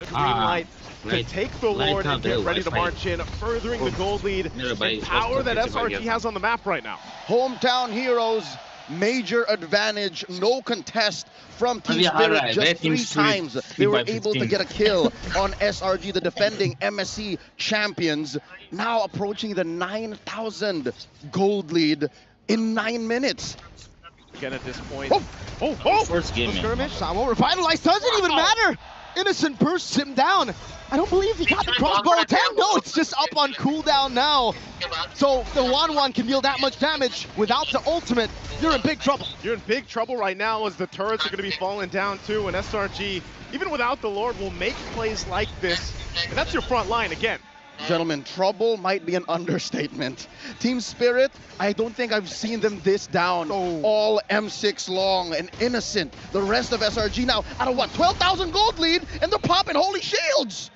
green light to take the Lord and get ready to march in, furthering the gold lead and power that SRG has on the map right now. Hometown heroes, major advantage, no contest from Team Spirit. Just 3 times they were able to get a kill on SRG, the defending MSC champions, now approaching the 9,000 gold lead in 9 minutes. Again at this point. First game, skirmish. Samo revitalized, doesn't even matter. Innocent bursts him down. I don't believe he got the crossbow attack. No, it's just up on cooldown now. So the 1-1 can deal that much damage without the ultimate. You're in big trouble. You're in big trouble right now as the turrets are going to be falling down too, and SRG, even without the Lord, will make plays like this. And that's your front line again. Gentlemen, trouble might be an understatement. Team Spirit, I don't think I've seen them this down all M6 long and innocent. The rest of SRG now out of what, 12,000 gold lead, and they're popping holy shields.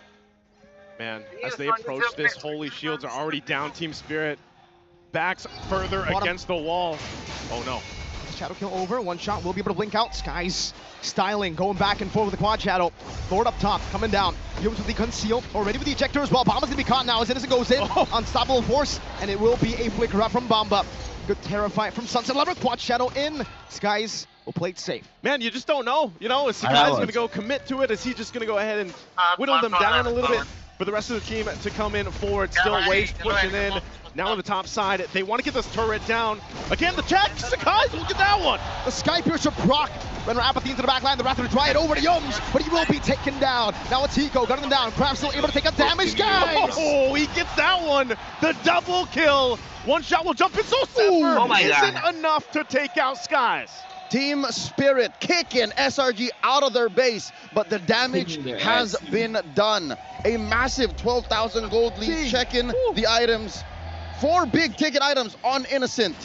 Man, as they approach this, holy shields are already down. Team Spirit backs further against the wall. Oh no. Shadow kill over, 1 shot will be able to blink out. Skies styling, going back and forth with the quad shadow. Lord up top, coming down. Humans with the conceal, already with the ejector as well. Bomba's gonna be caught now as Innocent goes in. Unstoppable force, and it will be a flicker up from Bomba. Good terrify from Sunset Lover, quad shadow in. Skies will play it safe. Man, you just don't know. You know, is Sakai's gonna go commit to it? Is he just gonna go ahead and whittle them down a little bit for the rest of the team to come in forward? Still Waves pushing in. Now on the top side, they want to get this turret down. Again, the check, Sakai's, look at that one. The Sky Piercer proc. Renner Apathy into the back line, the Wrath of the Dryad over to Yums, but he will be taken down. Now it's Hiko, gunning him down. Crab still able to take a damage, guys. Oh, he gets that one. The double kill. 1 shot will jump in, so Zephyr isn't enough to take out Skies. Team Spirit kicking SRG out of their base, but the damage has been done. A massive 12,000 gold lead. Checking the items. 4 big ticket items on Innocent.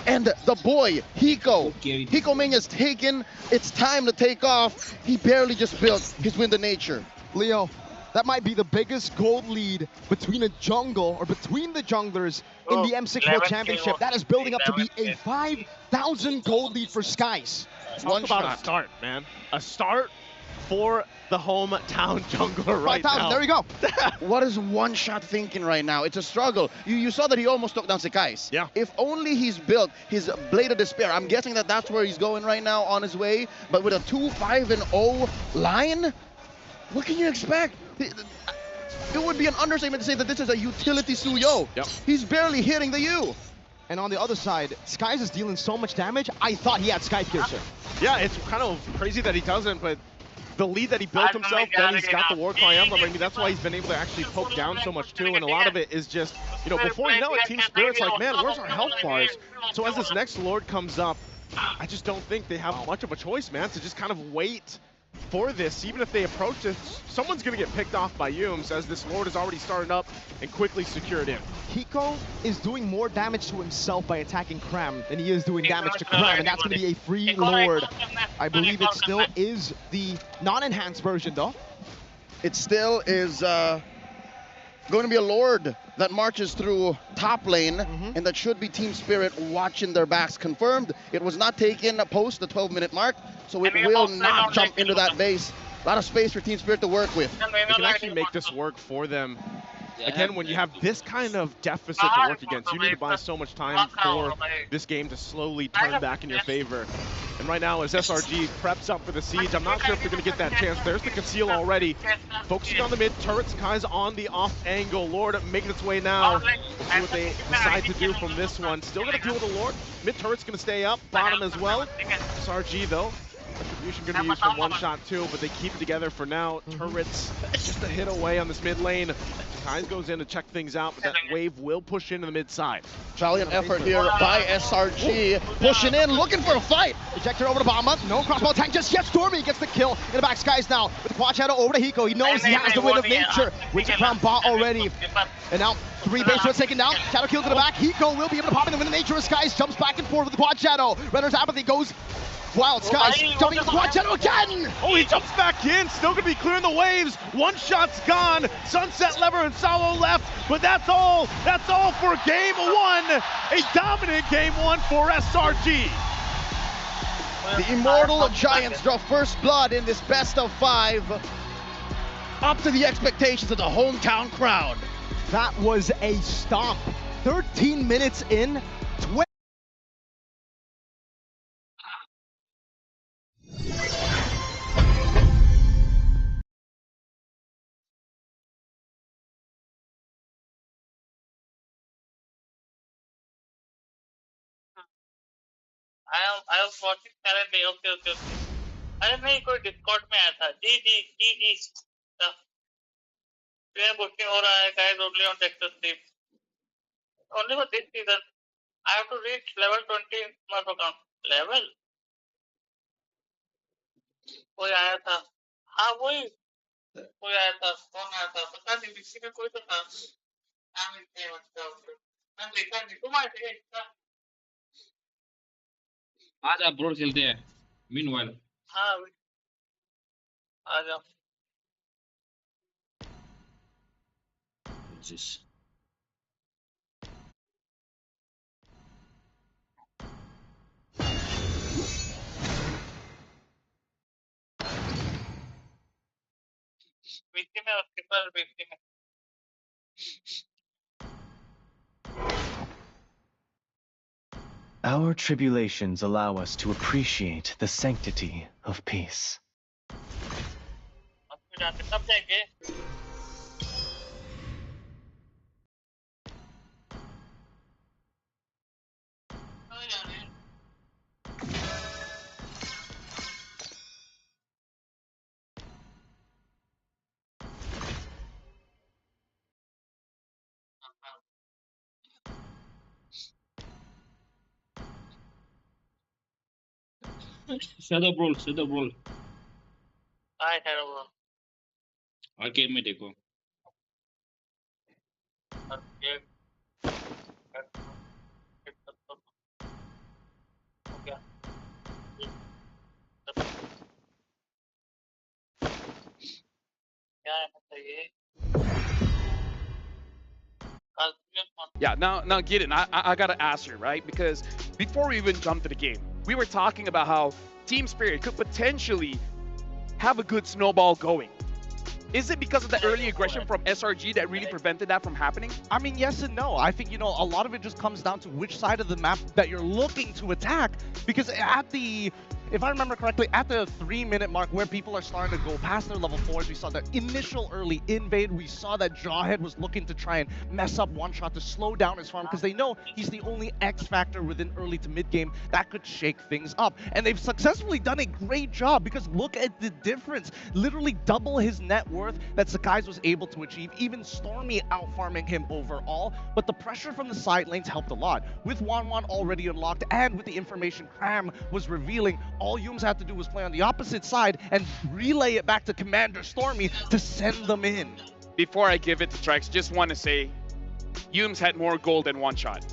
And the boy, Hiko. Hiko Ming has taken, it's time to take off. He barely just built his Wind of Nature. Leo, that might be the biggest gold lead between a jungle, or between the junglers in the M6 World Championship. That is building up to be a 5,000 gold lead for Skies. Talk about a start, man. A start for the hometown jungler right now. There we go. What is 1 shot thinking right now? It's a struggle. You saw that he almost took down Sakai's. Yeah. If only he's built his Blade of Despair. I'm guessing that that's where he's going right now on his way. But with a 2-5-0 line, what can you expect? It would be an understatement to say that this is a utility Suyo. Yep. He's barely hitting the U. And on the other side, Skies is dealing so much damage. I thought he had Sky Piercer. Yeah, it's kind of crazy that he doesn't, but the lead that he built himself, then he's got the War Cry Emblem. I mean, that's why he's been able to actually poke down so much too, and a lot of it is just, you know, before you know it, Team Spirit's like, man, where's our health bars? So as this next Lord comes up, I just don't think they have much of a choice, man, to just kind of wait for this. Even if they approach this, someone's going to get picked off by Yums, as this Lord is already started up and quickly secured in. Hiko is doing more damage to himself by attacking Cram than he is doing damage to Cram, and that's going to be a free Lord. I believe it still is the non-enhanced version, though. It still is going to be a Lord that marches through top lane, and that should be Team Spirit watching their backs. Confirmed, it was not taken post the 12-minute mark, so it will not jump into that base. A lot of space for Team Spirit to work with. They can actually make this work for them. Again, when you have this kind of deficit to work against, you need to buy so much time for this game to slowly turn back in your favor. And right now, as SRG preps up for the siege, I'm not sure if they're going to get that chance. There's the conceal already. Focusing on the mid, turret, Sky's on the off angle. Lord making its way now. We'll see what they decide to do from this one. Still going to deal with the Lord. Mid turret's going to stay up, bottom as well. SRG, though, retribution going to be used from 1 shot too, but they keep it together for now. Turrets just a hit away on this mid lane. Kynes goes in to check things out, but that wave will push into the mid side. Valiant effort here by SRG, pushing in, looking for a fight. Ejector over to Bomba, no crossbow tank just yet. Stormy gets the kill in the back. Skies now with the quad shadow over to Hiko. He knows he has the Wind of Nature. Winter Crown bot already. And now 3 base turrets taken down. Shadow kill to the back. Hiko will be able to pop in the Wind of Nature as Skies jumps back and forth with the quad shadow. Renner's Apathy goes wild. Skies jumping into the quad shadow again. Oh, he jumps back in. Still going to be clearing the waves. 1 shot's gone. Sunset Lever and Salo left, but that's all. That's all for game 1. A dominant game 1 for SRG. The Immortal Giants draw first blood in this best of 5. up to the expectations of the hometown crowd. That was a stomp. 13 minutes in, 20. I was watching currently. Okay. अरे नहीं कोई Discord में आया था जी booking हो रहा है guys only on Texas team only for this season I have to reach level 20 in Smurf account level कोई आया था हाँ वही कोई आया था कौन आया था पता नहीं किसी में कोई तो था मैं देखा नहीं तुम आए थे आज आप ब्रोड खेलते हैं मीनवाइल हाँ आ जाओ This. बीसी में उसके पास बीसी में Our tribulations allow us to appreciate the sanctity of peace. अब जाते कब जाएंगे Shadow Brawl. Hi hello arcade में देखो Yeah, now Gideon, I gotta ask you, right? Because before we even jump to the game, we were talking about how Team Spirit could potentially have a good snowball going. Is it because of the early aggression from SRG that really prevented that from happening? I mean, yes and no. I think, a lot of it just comes down to which side of the map that you're looking to attack. Because if I remember correctly, at the 3-minute mark where people are starting to go past their level 4s, we saw the initial early invade. We saw that Jawhead was looking to try and mess up One Shot to slow down his farm because they know he's the only X factor within early to mid game that could shake things up. And they've successfully done a great job because look at the difference. Literally double his net worth that Sakai's was able to achieve, even Stormy out-farming him overall. But the pressure from the side lanes helped a lot. With Wan already unlocked and with the information Cram was revealing, all Yums had to do was play on the opposite side and relay it back to Commander Stormy to send them in. Before I give it to Trex, just want to say, Yums had more gold than One Shot.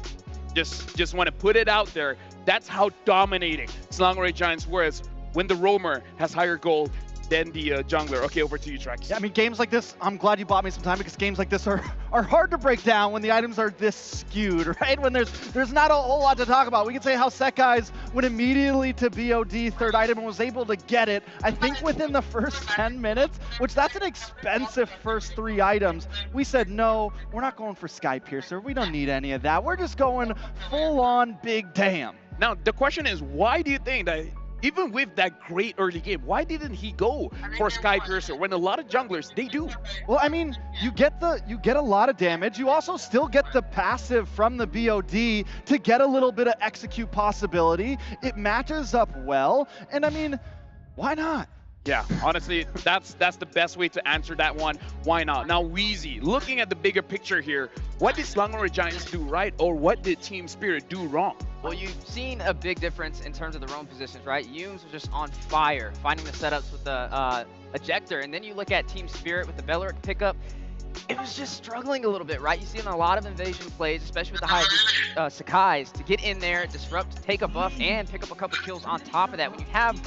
Just want to put it out there. That's how dominating Slangway Giants was when the roamer has higher gold than the jungler. Okay, over to you, Trex. Yeah, I mean, games like this, I'm glad you bought me some time because games like this are hard to break down when the items are this skewed, right? When there's not a whole lot to talk about. We can say how Sekai's went immediately to BOD, third item, and was able to get it, I think, within the first 10 minutes, which that's an expensive first 3 items. We said, no, we're not going for Sky Piercer. We don't need any of that. We're just going full-on big damn. Now, the question is, why do you think that even with that great early game, why didn't he go for Sky Piercer when a lot of junglers, they do? Well, I mean, you get a lot of damage. You also still get the passive from the BOD to get a little bit of execute possibility. It matches up well, and I mean, why not? Yeah, honestly, that's the best way to answer that one. Why not? Now, Wheezy, looking at the bigger picture here, what did Slangway Giants do right, or what did Team Spirit do wrong? Well, you've seen a big difference in terms of the roam positions, right? Yums was just on fire, finding the setups with the ejector, and then you look at Team Spirit with the Beleric pickup. It was just struggling a little bit, right? You see in a lot of invasion plays, especially with the high Sakai's, to get in there, disrupt, take a buff, and pick up a couple kills on top of that. When you have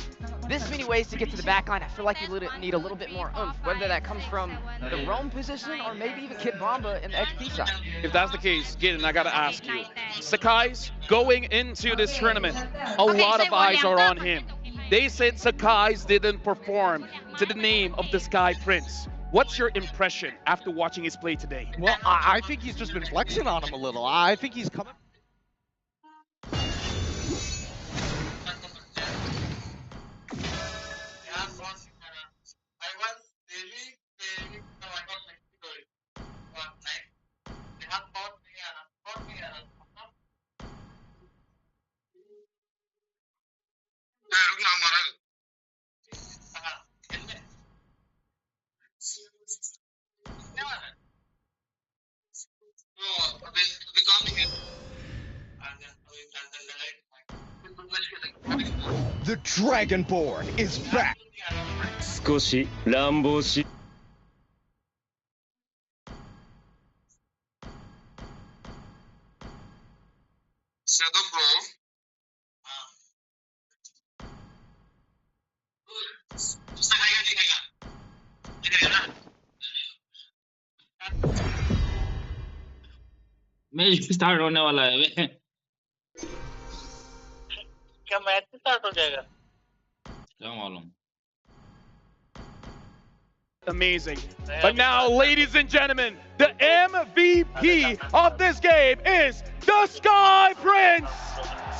this many ways to get to the backline, I feel like you need a little bit more oomph, whether that comes from the roam position or maybe even Kid Bomba in the XP side. If that's the case, Gideon, I gotta ask you, Sakai's going into this tournament, a lot of eyes are on him. They said Sakai's didn't perform to the name of the Sky Prince. What's your impression after watching his play today? Well, I think he's just been flexing on him a little. I think he's coming. The Dragonborn is back. 少し乱暴し match start होने वाला है बे। क्या match start हो जाएगा? क्या मालूम। Amazing. But now, ladies and gentlemen, the MVP of this game is the Sky Prince,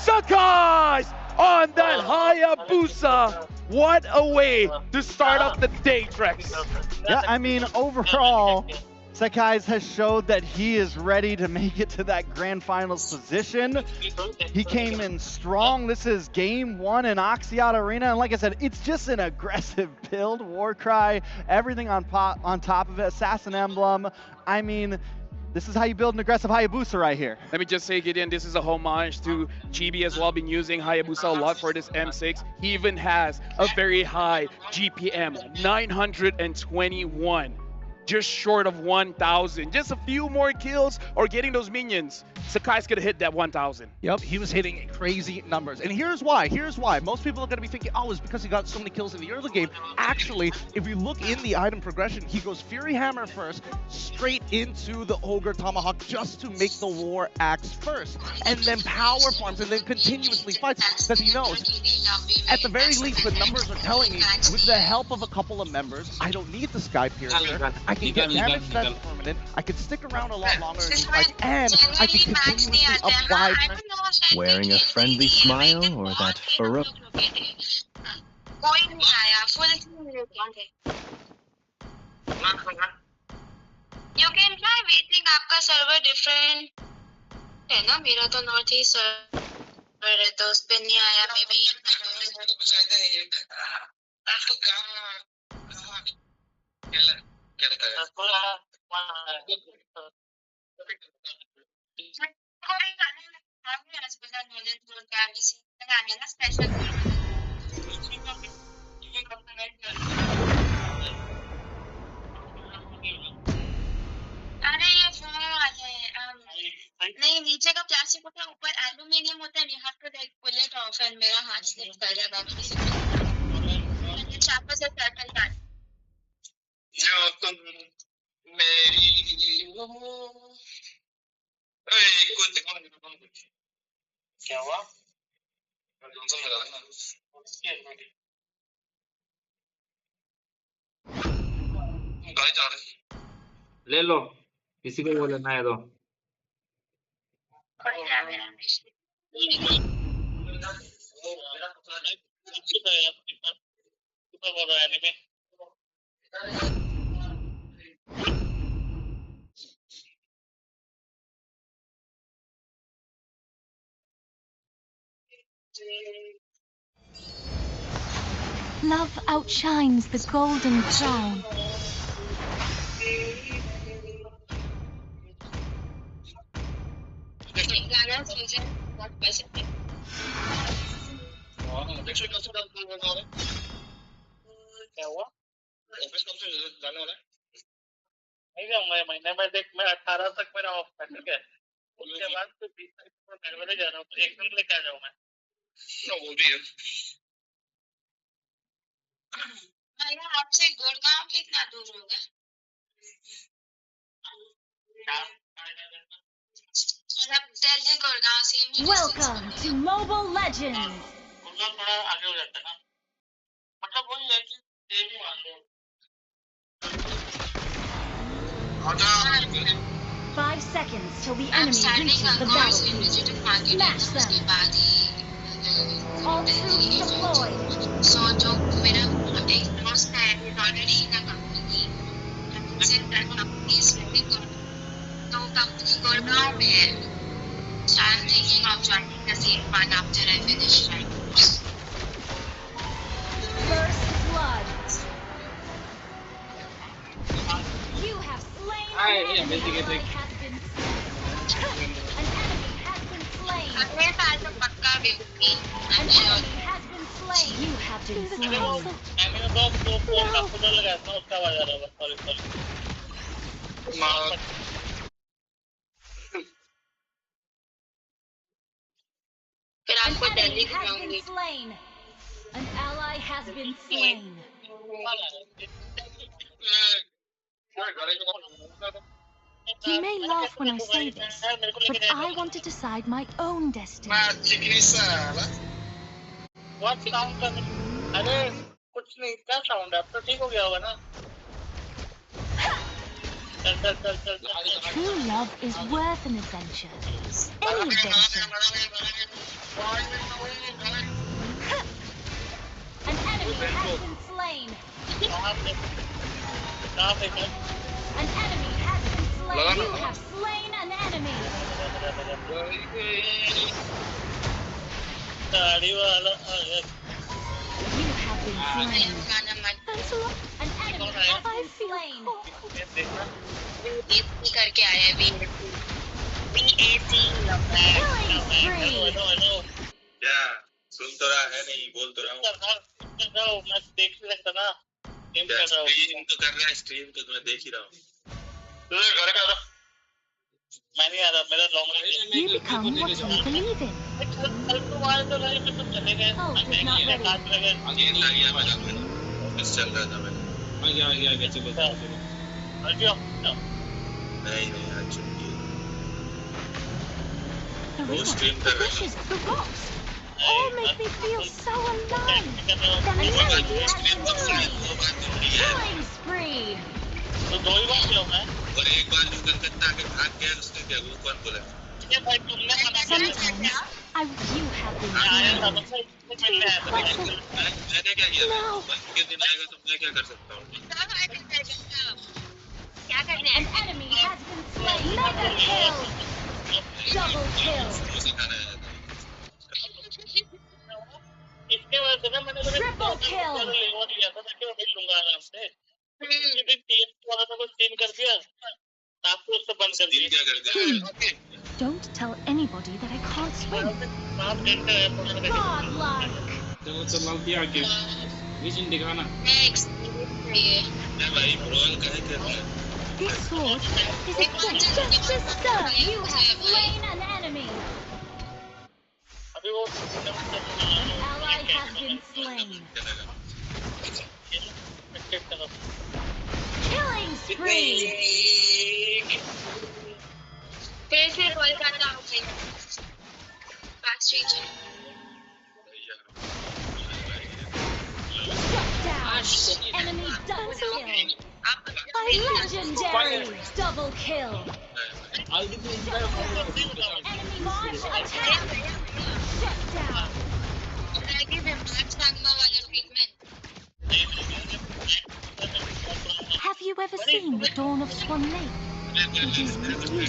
Sakai, on that Hayabusa. What a way to start off the day, Trex. Yeah, I mean, overall, Sakai has showed that he is ready to make it to that grand finals position. He came in strong. This is game 1 in Oxyot Arena. And like I said, it's just an aggressive build. Warcry, everything on top of it. Assassin Emblem. I mean, this is how you build an aggressive Hayabusa right here. Let me just say, Gideon, this is a homage to Chibi as well. Been using Hayabusa a lot for this M6. He even has a very high GPM, 921. Just short of 1,000. Just a few more kills or getting those minions. Sakai's gonna hit that 1,000. Yep, he was hitting crazy numbers. And here's why. Most people are going to be thinking, oh, it's because he got so many kills in the early game. Actually, if you look in the item progression, he goes Fury Hammer first, straight into the Ogre Tomahawk just to make the War Axe first. And then power farms and then continuously fights because he knows, at the very least, the numbers are telling me, with the help of a couple of members, I don't need the Sky Piercer. I can get damage that's permanent. I can stick around a lot longer in the fight, and I can continuously apply. Wearing a friendly smile or that ferocious... You can try waiting. आपका server different है ना? मेरा तो north east server है तो उस पे नहीं आया मे बी। अरे ये फोन वाले नहीं नीचे का प्लास्टिक होता है ऊपर एल्यूमिनियम होता है. You have to like pull it off and मेरा हाथ स्लिप कर जाएगा चापा से सर्कल डाल जो तुम मेरी क्या हुआ ले लो किसी को वो लेना है तो Love outshines the golden crown. क्या हुआ ऑफिस कब से जाने वाला है नहीं जाऊंगा महीने में देख मैं 18 तक मेरा ऑफ है ठीक है उसके बाद फिर 20 तारीख को बेंगलुरु जा रहा हूँ तो एक दिन लेके आ जाऊँ मैं वो भी है भैया आपसे गुड़गांव कितना दूर होगा दिल्ली गुड़गांव से Welcome to Mobile Legends. Gurgaon थोड़ा आगे हो जाता है ना मतलब वही है कि देवी मान लो 5 seconds till the enemy reaches the battlefield. Smash them. All troops deployed. So जो मेरा एक दोस्त है is already in a company. Since that company is very good. तो company गुड़गांव में है. So I'm thinking of joining the same one after I finish my course. First blood. You have slain an enemy. An enemy has been slain. अगले साल तो पक्का मिलूंगी. I'm sure. You have been slain. मैंने तो phone का cooler लगाया था उसका आवाज आ रहा है. सॉरी. फिर आपको An दिल्ली enemy has जाऊंगी. been slain. An ally has been slain. You may laugh when I say this, but I want to decide my own destiny. What sound कर? अरे कुछ नहीं, क्या साउंड है? अब तो ठीक हो गया होगा ना? चल. True love is worth an adventure. Any adventure. An enemy has been slain. An enemy has been slain. You have slain an enemy. You have been slain. An enemy has been slain. करके आया है BAC. Killing spree. क्या? सुन तो रहा है नहीं, बोल तो रहा हूँ. मैं देख नहीं सकता ना. स्ट्रीम तो कर रहा है, स्ट्रीम तो मैं देख ही रहा हूँ. मैं नहीं आ रहा, मेरा long You become what you believe in. Oh, it's not ready. चल रहा था मैं. आगे चलो. नहीं आज चुकी. The rocks, the bushes, the rocks all make me feel so alive. The enemy has been slain. Killing spree. तो दो ही बार किया मैं. और एक बार जो कलकत्ता के भाग गया उसने क्या वो कौन बोला? ये भाई तुमने मना किया. You have been slain. मैंने क्या किया? के दिन आएगा तो मैं क्या कर सकता हूँ? क्या करने? An enemy has been slain. Mega kill. Double kill. इसके वजह से ना मैंने Triple kill. लेवल लिया था ताकि मैं मिल लूँगा आराम से. भी टीम वाला तो कुछ टीम कर दिया. आपको उससे बंद कर दिया. क्या कर दिया? Don't tell anybody that I can't swim. Godlike. चलो दिया आगे. विजन दिखाना. Next. मैं भाई ब्रोल कहे करना. This sword is a gift just as serve. You have slain an enemy. अभी वो An ally has been slain. Killing spree. फिर से रोल करना हो गया. Fast region. Shut down. Enemy double kill. Legendary. Double kill. Enemy launch attack. Shut down. Have you ever seen the dawn of Swan Lake? It is beautiful.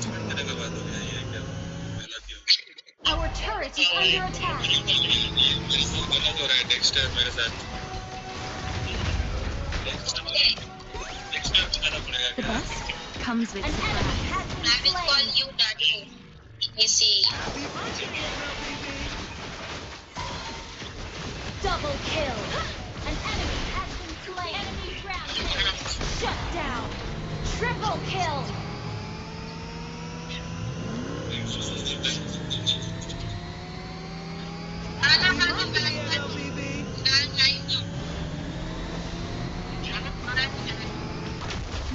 Our turret is under attack. The best comes with surprise. I will call you Daddy. You see. Double kill. An enemy has been slain. Enemy grounded. Shut down. Triple kill.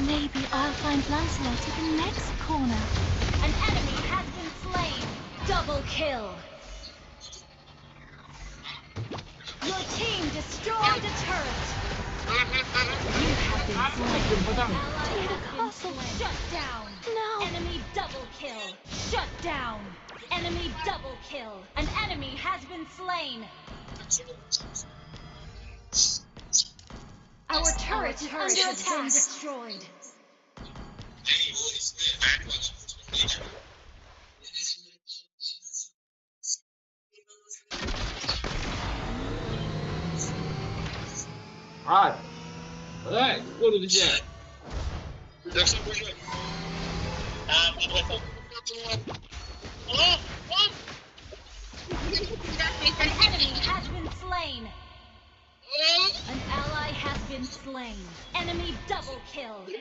Maybe I'll find Lancelot at the next corner. An enemy has been slain. Double kill. Your team destroyed a turret. You have been slain. Ally has been slain. Shut down. No. Enemy double kill. Shut down. Enemy double kill. An enemy has been slain. Our turret is under attack. Destroyed. Alright. Alright, go to the jet. An enemy has been slain. An ally has been slain. Enemy double kill. You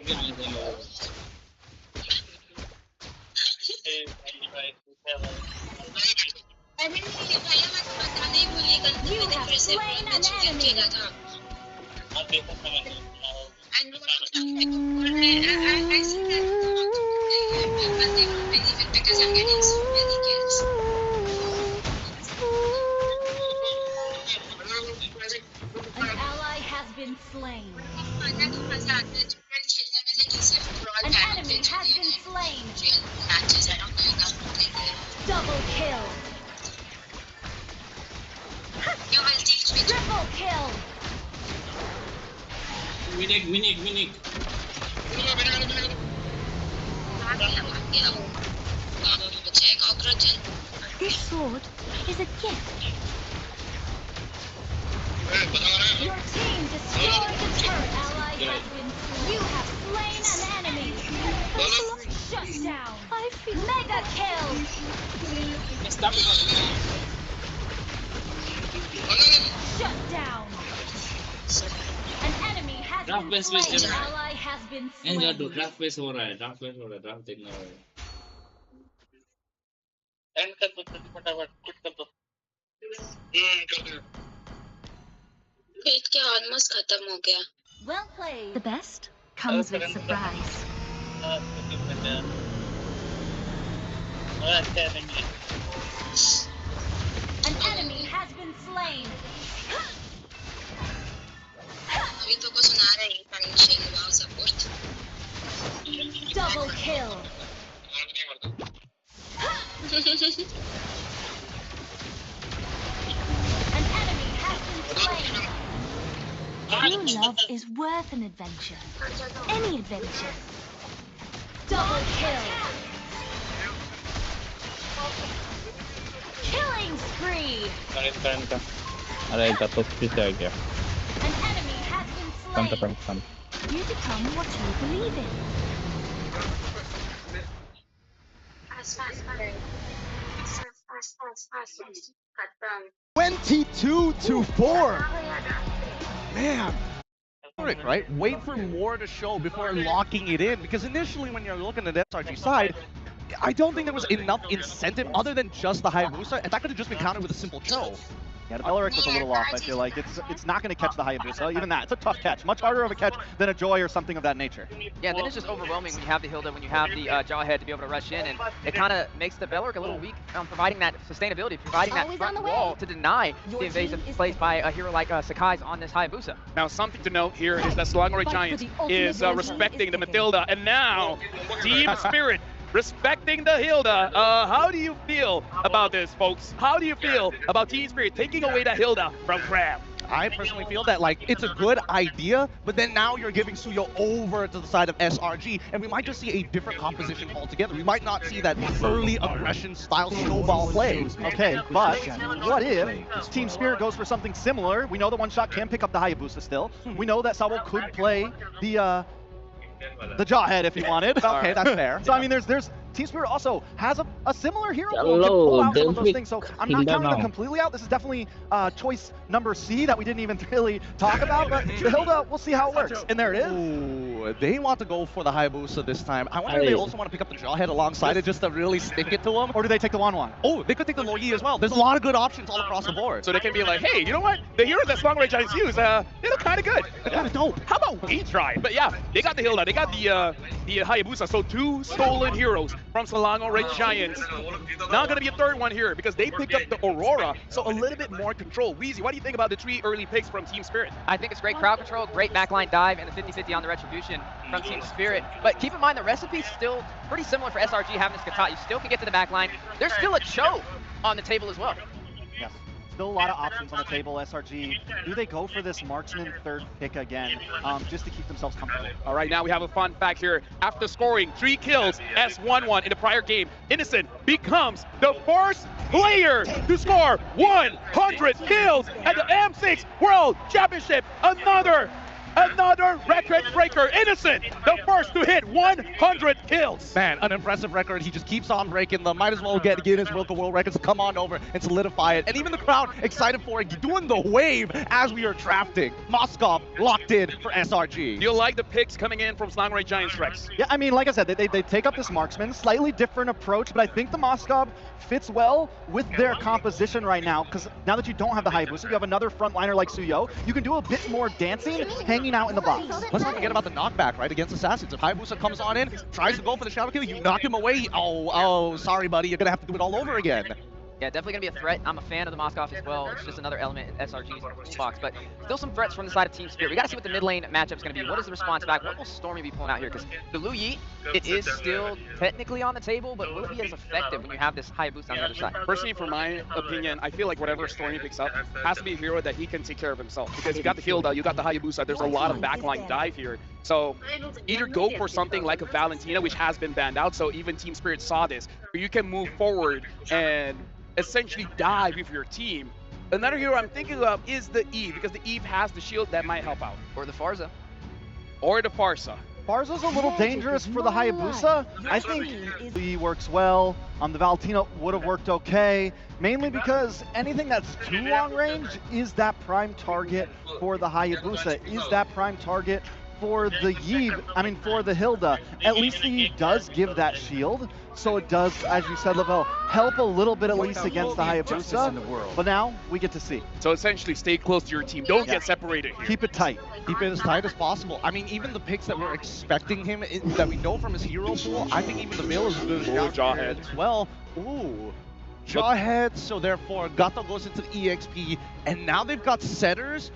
have slain an enemy. An ally has been slain. An enemy has been slain. Double kill. Triple kill. Winning. This sword is a gift. Your team destroyed the turret. Ally has been slain. You have slain an enemy. Shut down. I feel mega kill. Shut down. An enemy has been slain. An ally has been slain. Draft face हो रहा है, draft देखना है. And कर दो फटाफट, quit कर दो. कर दो. पेट के ऑलमोस्ट खत्म हो गया. Well played. The best comes with surprise. An enemy has been slain. अभी तो को सुना रहे हैं punching wow support. Double kill. An enemy has been slain. True love is worth an adventure. Any adventure. Double kill. Killing spree. अरे इधर तो speech आ गया. An enemy has been slain. You become what you believe in. 22-4. Man. Right? Wait for more to show before locking it in, because initially when you're looking at the SRG side, I don't think there was enough incentive other than just the Hayabusa, and that could have just been countered with a simple kill. Yeah, the Beleric was a little off, I feel like. It's not going to catch the Hayabusa. Even that, it's a tough catch. Much harder of a catch than a Joy or something of that nature. Yeah, then it's just overwhelming when you have the Hilda, when you have the Jawhead to be able to rush in, and it kind of makes the Beleric a little weak, providing that sustainability, providing that front wall to deny the invasive plays by a hero like Sakai's on this Hayabusa. Now, something to note here is that Selangor Giants is respecting the Matilda, and now Team Spirit respecting the Hilda. How do you feel about this, folks? How do you feel about Team Spirit taking away the Hilda from Crab? I personally feel that, like, it's a good idea, but then now you're giving Suyo over to the side of SRG, and we might just see a different composition altogether. We might not see that early aggression style snowball play. Okay, but what if Team Spirit goes for something similar? We know the one shot can pick up the Hayabusa still. We know that Sabo could play the Jawhead if he wanted. Okay, that's fair. So I mean, there's Team Spirit also has a similar hero who can pull out some of those things. So I'm not counting them completely out. This is definitely choice number C that we didn't even really talk about. But the Hilda, we'll see how it works. And there it is. Ooh, they want to go for the Hayabusa this time. I wonder if they also want to pick up the Jawhead alongside it just to really stick it to him. Or do they take the 1-1? Oh, they could take the Loyi as well. There's a lot of good options all across the board. So they can be like, hey, you know what? The hero that Selangor Giants use, they look kind of good. Kind of dope. How about we try? But yeah, they got the Hilda, they got the Hayabusa. So 2 stolen heroes from Selangor Red Giants. Now going to be a third one here because they pick up the Aurora, so a little bit more control. Weezy, what do you think about the 3 early picks from Team Spirit? I think it's great crowd control, great backline dive, and the 50-50 on the Retribution from Team Spirit. But keep in mind, the recipe's still pretty similar for SRG having this Katat. You still can get to the backline. There's still a choke on the table as well. Yes. Still a lot of options on the table. SRG, do they go for this marksman third pick again, just to keep themselves comfortable? All right, now we have a fun fact here. After scoring 3 kills, S11 in the prior game, Innocent becomes the first player to score 100 kills at the M6 World Championship. Another record breaker. Innocent, the first to hit 100 kills. Man, an impressive record. He just keeps on breaking them. Might as well get Guinness World Records, come on over and solidify it. And even the crowd excited for it, doing the wave as we are drafting. Moskov locked in for SRG. Do you like the picks coming in from Selangor Red Giants, Rex? Yeah, I mean, like I said, they take up this marksman, slightly different approach, but I think the Moskov fits well with their composition right now, because now that you don't have the Hayabusa, you have another frontliner like Suyo, you can do a bit more dancing, hanging out in the box. Let's not forget about the knockback, right, against Assassins. If Hayabusa comes on in, tries to go for the shadow kill, you knock him away. Oh, sorry, buddy, you're going to have to do it all over again. Yeah, definitely going to be a threat. I'm a fan of the Moskov as well. It's just another element in SRG's toolbox. But still some threats from the side of Team Spirit. We got to see what the mid lane matchup is going to be. What is the response back? What will Stormy be pulling out here? Because the Lu Yi, it is still technically on the table, but will it be as effective when you have this Hayabusa on the other side? Personally, for my opinion, I feel like whatever Stormy picks up has to be a hero that he can take care of himself. Because you got the Hilda, you got the Hayabusa, there's a lot of backline dive here. So either go for something like a Valentina, which has been banned out, so even Team Spirit saw this, where you can move forward and essentially dive with your team. Another hero I'm thinking of is the Eve, because the Eve has the shield that might help out. Or the Farza. Or the Farza. Farza's a little dangerous for the Hayabusa. I think he works well. The Valentina would have worked okay, mainly because anything that's too long range is that prime target for the Hayabusa, is that prime target for the for the Hilda. At least the Yi does give that shield, so it does, as you said, Lavelle, help a little bit at least against the Hayabusa, but now we get to see. So essentially stay close to your team, don't get separated here. Keep it tight. Keep it as tight as possible. I mean, even the picks that we're expecting him, that we know from his hero pool, I think even the Mill is good Jawhead as well. Ooh. Jawhead, so therefore Gato goes into the EXP, and now they've got setters,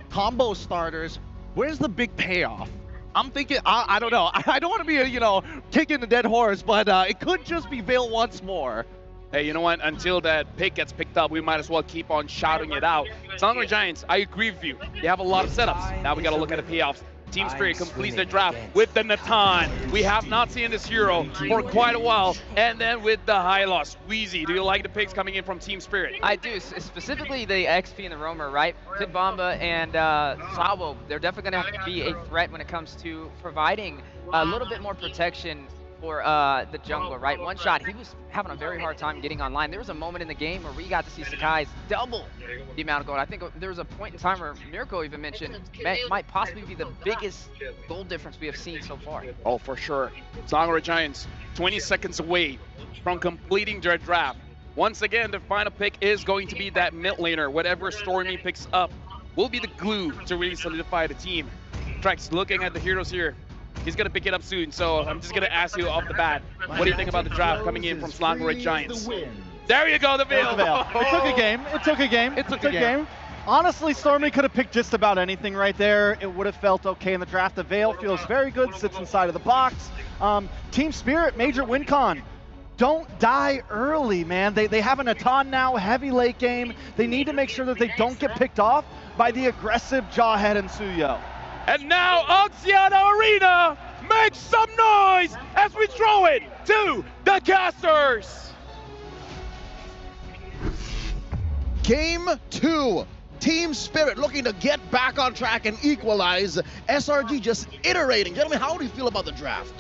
combo starters. Where's the big payoff? I'm thinking, I don't know. I don't want to be, kicking the dead horse, but it could just be Veil once more. Hey, you know what? Until that pick gets picked up, we might as well keep on shouting it out. Selangor Giants, I agree with you. They have a lot of setups. Now we got to look at the payoffs. Team Spirit completes their draft with the Natan. We have not seen this hero for quite a while. And then with the Hylos. Weezy, do you like the picks coming in from Team Spirit? I do, specifically the XP and the Roamer, right? Pit Bomba and Sabo, they're definitely going to have to be a threat when it comes to providing a little bit more protection for the jungler, right? One shot, he was having a very hard time getting online. There was a moment in the game where we got to see Sakai's double the amount of gold. I think there was a point in time where Mirko even mentioned that might possibly be the biggest gold difference we have seen so far. Oh, for sure. Selangor Giants, 20 seconds away from completing their draft. Once again, the final pick is going to be that mid laner. Whatever Stormy picks up will be the glue to really solidify the team. Trex, looking at the heroes here, he's going to pick it up soon, so I'm just going to ask you off the bat, what do you think about the draft coming in from Selangor Red Giants? There you go, the Veil. It took a game. It took a game. It took a game. Honestly, Stormy could have picked just about anything right there. It would have felt okay in the draft. The Veil feels very good, sits inside of the box. Team Spirit, major win con. Don't die early, man. They have an Natan now, heavy late game. They need to make sure that they don't get picked off by the aggressive Jawhead and Suyo. And now Oxiana Arena makes some noise as we throw it to the casters. Game 2. Team Spirit looking to get back on track and equalize. SRG just iterating. Gentlemen, how do you feel about the draft?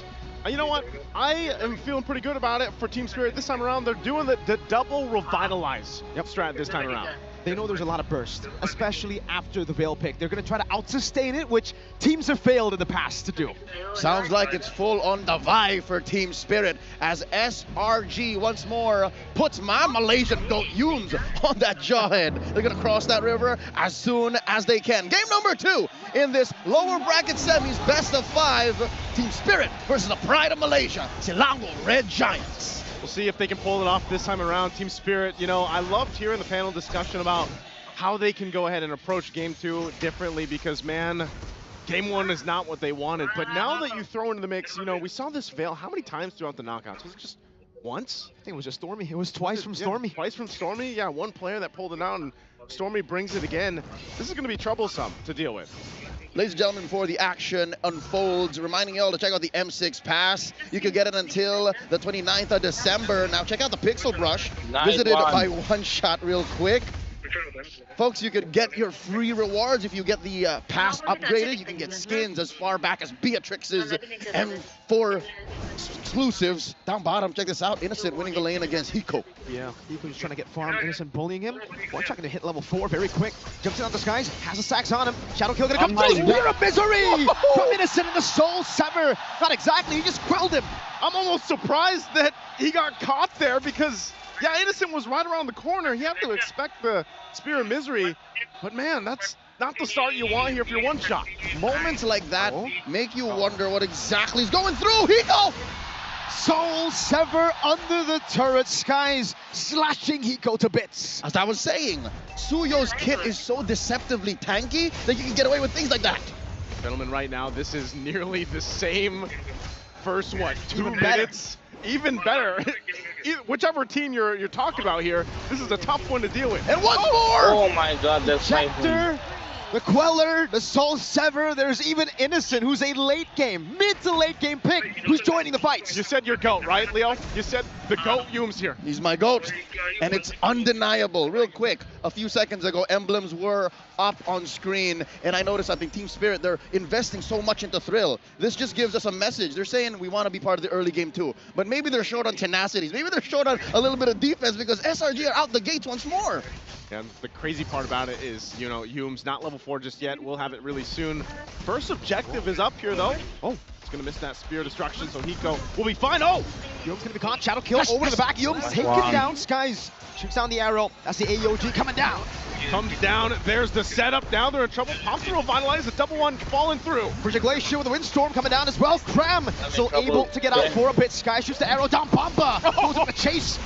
You know what? I am feeling pretty good about it for Team Spirit this time around. They're doing the double revitalize strat this time around. they know there's a lot of burst, especially after the Veil pick. They're going to try to out-sustain it, which teams have failed in the past to do. Sounds like it's full on the vibe for Team Spirit as SRG once more puts my Malaysian goat Yumes on that jawhead. They're going to cross that river as soon as they can. Game number 2 in this lower bracket semis, best of 5. Team Spirit versus the Pride of Malaysia, Selangor Red Giants. We'll see if they can pull it off this time around. Team Spirit, you know, I loved hearing the panel discussion about how they can go ahead and approach Game 2 differently because, man, Game 1 is not what they wanted. But now that you throw into the mix, you know, we saw this Veil how many times throughout the knockouts? Was it just once? I think it was just Stormy. It was twice from Stormy. Yeah, twice from Stormy. Yeah, one player that pulled it out, and Stormy brings it again. This is going to be troublesome to deal with. Ladies and gentlemen, before the action unfolds, reminding y'all to check out the M6 Pass. You can get it until the 29th of December. Now check out the Pixel Brush, visited by One Shot real quick. Folks, you could get your free rewards if you get the pass upgraded. You can get skins as far back as Beatrix's M4 exclusives. Down bottom, check this out. Innocent winning the lane against Hiko. Yeah, Hiko's trying to get farm. Innocent bullying him. One shot gonna hit level 4 very quick. Jumps in on the skies, has a sax on him. Shadow kill gonna come through. Spear of Misery from Innocent in the Soul Sever. Not exactly, he just grilled him. I'm almost surprised that he got caught there because, yeah, Innocent was right around the corner. You have to expect the Spear of Misery, but man, that's not the start you want here for your one shot. Moments like that make you wonder what exactly is going through. Hiko! Soul Sever under the turret, skies slashing Hiko to bits. As I was saying, Suyo's kit is so deceptively tanky that you can get away with things like that. Gentlemen, right now, this is nearly the same first, what, 2 Even minutes? Even better. Whichever team you're talking about here, this is a tough one to deal with. And once more! Oh my god, that's Jector, the Queller, the Soul Sever, there's even Innocent, who's a late game, mid to late game pick, who's joining the fights. You said your GOAT, right, Leo? You said the GOAT Yume's here. He's my GOAT, and it's undeniable. Real quick, a few seconds ago, emblems were up on screen, and I noticed, I think Team Spirit, they're investing so much into Thrill. This just gives us a message. They're saying we want to be part of the early game too, but maybe they're short on tenacities. Maybe they're short on a little bit of defense because SRG are out the gates once more. And the crazy part about it is, you know, Yume's not level 4 just yet. We'll have it really soon. First objective is up here, though. Oh, it's going to miss that Spear Destruction, so Hiko will be fine. Oh! Yume's going to be caught. Shadow kill over to the back. Yume's taken down. Skies shoots down the arrow. That's the AOG coming down. Comes down. There's the setup. Now they're in trouble. Pops the Revitalize. The double one falling through. Bridge of Glacier with the Windstorm coming down as well. Cram still able to get out for a bit. Sky shoots the arrow down. Bomba goes on the chase.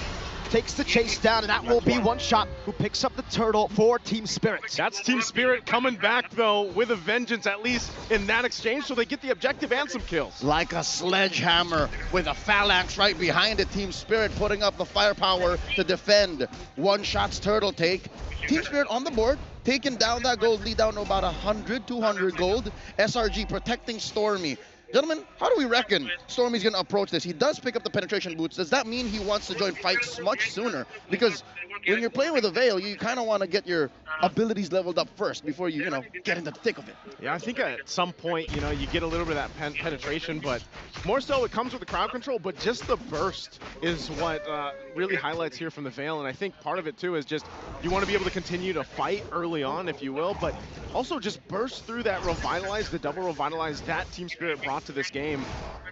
Takes the chase down, and that will be One Shot who picks up the turtle for Team Spirit. That's Team Spirit coming back, though, with a vengeance, at least in that exchange, so they get the objective and some kills. Like a sledgehammer with a phalanx right behind it. Team Spirit putting up the firepower to defend One Shot's turtle take. Team Spirit on the board, taking down that gold lead down to about 100, 200 gold. SRG protecting Stormy. Gentlemen, how do we reckon Stormy's going to approach this? He does pick up the penetration boots. Does that mean he wants to join fights much sooner? Because when you're playing with a Veil, you kind of want to get your abilities leveled up first before you, get in the thick of it. Yeah, I think at some point, you get a little bit of that penetration, but more so it comes with the crowd control, but just the burst is what really highlights here from the Veil, and I think part of it, too, is just you want to be able to continue to fight early on, if you will, but also just burst through that Revitalize, the double Revitalize that Team Spirit brought to this game.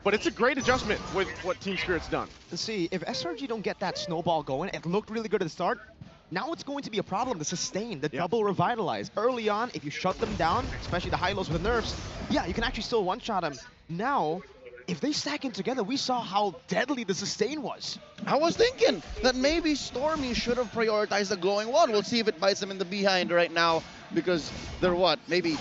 But it's a great adjustment with what Team Spirit's done. And see, if SRG don't get that snowball going, it looked really good at the start. Now it's going to be a problem to sustain the double Revitalize. Early on, if you shut them down, especially the high-lows with the nerfs, yeah, you can actually still one-shot them. Now, if they stack in together, we saw how deadly the sustain was. I was thinking that maybe Stormy should have prioritized the glowing one. We'll see if it bites them in the behind right now, because they're what, maybe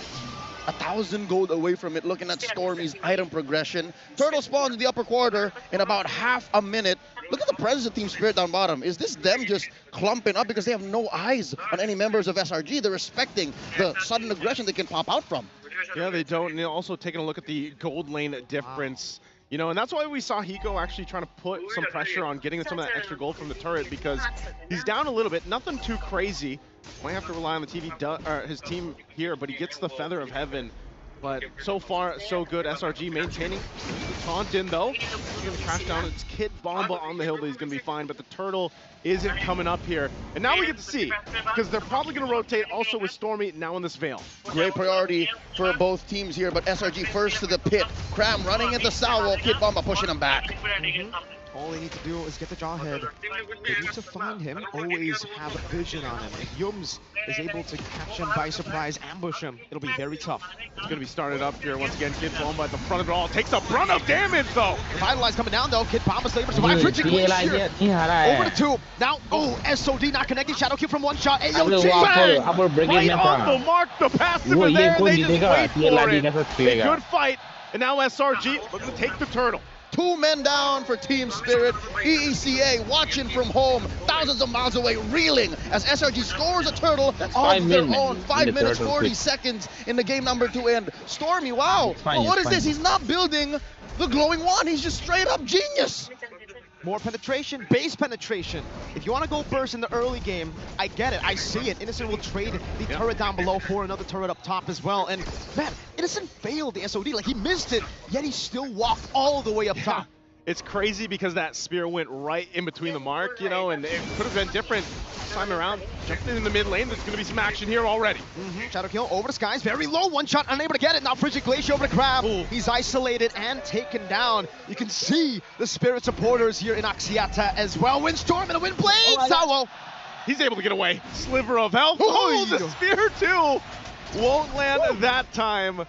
1,000 gold away from it, looking at Stormy's item progression. Turtle spawns in the upper quarter in about half a minute. Look at the presence of Team Spirit down bottom. Is this them just clumping up because they have no eyes on any members of SRG? They're respecting the sudden aggression they can pop out from. Yeah, they don't. And also taking a look at the gold lane difference. And that's why we saw Hiko actually trying to put some pressure on getting some of that extra gold from the turret, because he's down a little bit. Nothing too crazy. Might have to rely on the his team here, but he gets the Feather of Heaven. But so far, so good. SRG maintaining the taunt in, though. He's going to crash down. It's Kid Bomba on the hill that he's going to be fine, but the turtle isn't coming up here. And now we get to see, because they're probably going to rotate also with Stormy now in this Veil. Great priority for both teams here, but SRG first to the pit. Cram running into Salvo, Kid Bomba pushing him back. All they need to do is get the Jawhead. They need to find him, always have a vision on him. If Yums is able to catch him by surprise, ambush him, it'll be very tough. It's going to be started up here once again. Kid Bomba at the front of it all. Takes a brunt of damage, though. Revitalize coming down, though. Kid Bomba's able to survive. Frigid Glacier over to 2. Now, SOD not connecting. Shadow kill from one shot. AOG. Right on the mark. The passive is there. They just wait for it. A good fight. And now SRG looking to take the turtle. 2 men down for Team Spirit. EECA watching from home, thousands of miles away, reeling as SRG scores a turtle of their own. 5 minutes, 40 seconds in the game number 2 end. Stormy, wow. Well, what is this? He's not building the glowing wand. He's just straight up genius. More penetration, base penetration. If you want to go burst in the early game, I get it, I see it. Innocent will trade the turret down below for another turret up top as well. And man, Innocent failed the SOD, like he missed it, yet he still walked all the way up top. It's crazy because that spear went right in between the mark, you know, and it could have been different this time around. Jumping in the mid lane, there's going to be some action here already. Shadow kill over the skies, very low, one shot, unable to get it. Now Frigid Glacier over to Crab. He's isolated and taken down. You can see the Spirit supporters here in Axiata as well. Windstorm and a wind blade, Salvo. He's able to get away. Sliver of health. Oh, the spear too. Won't land that time.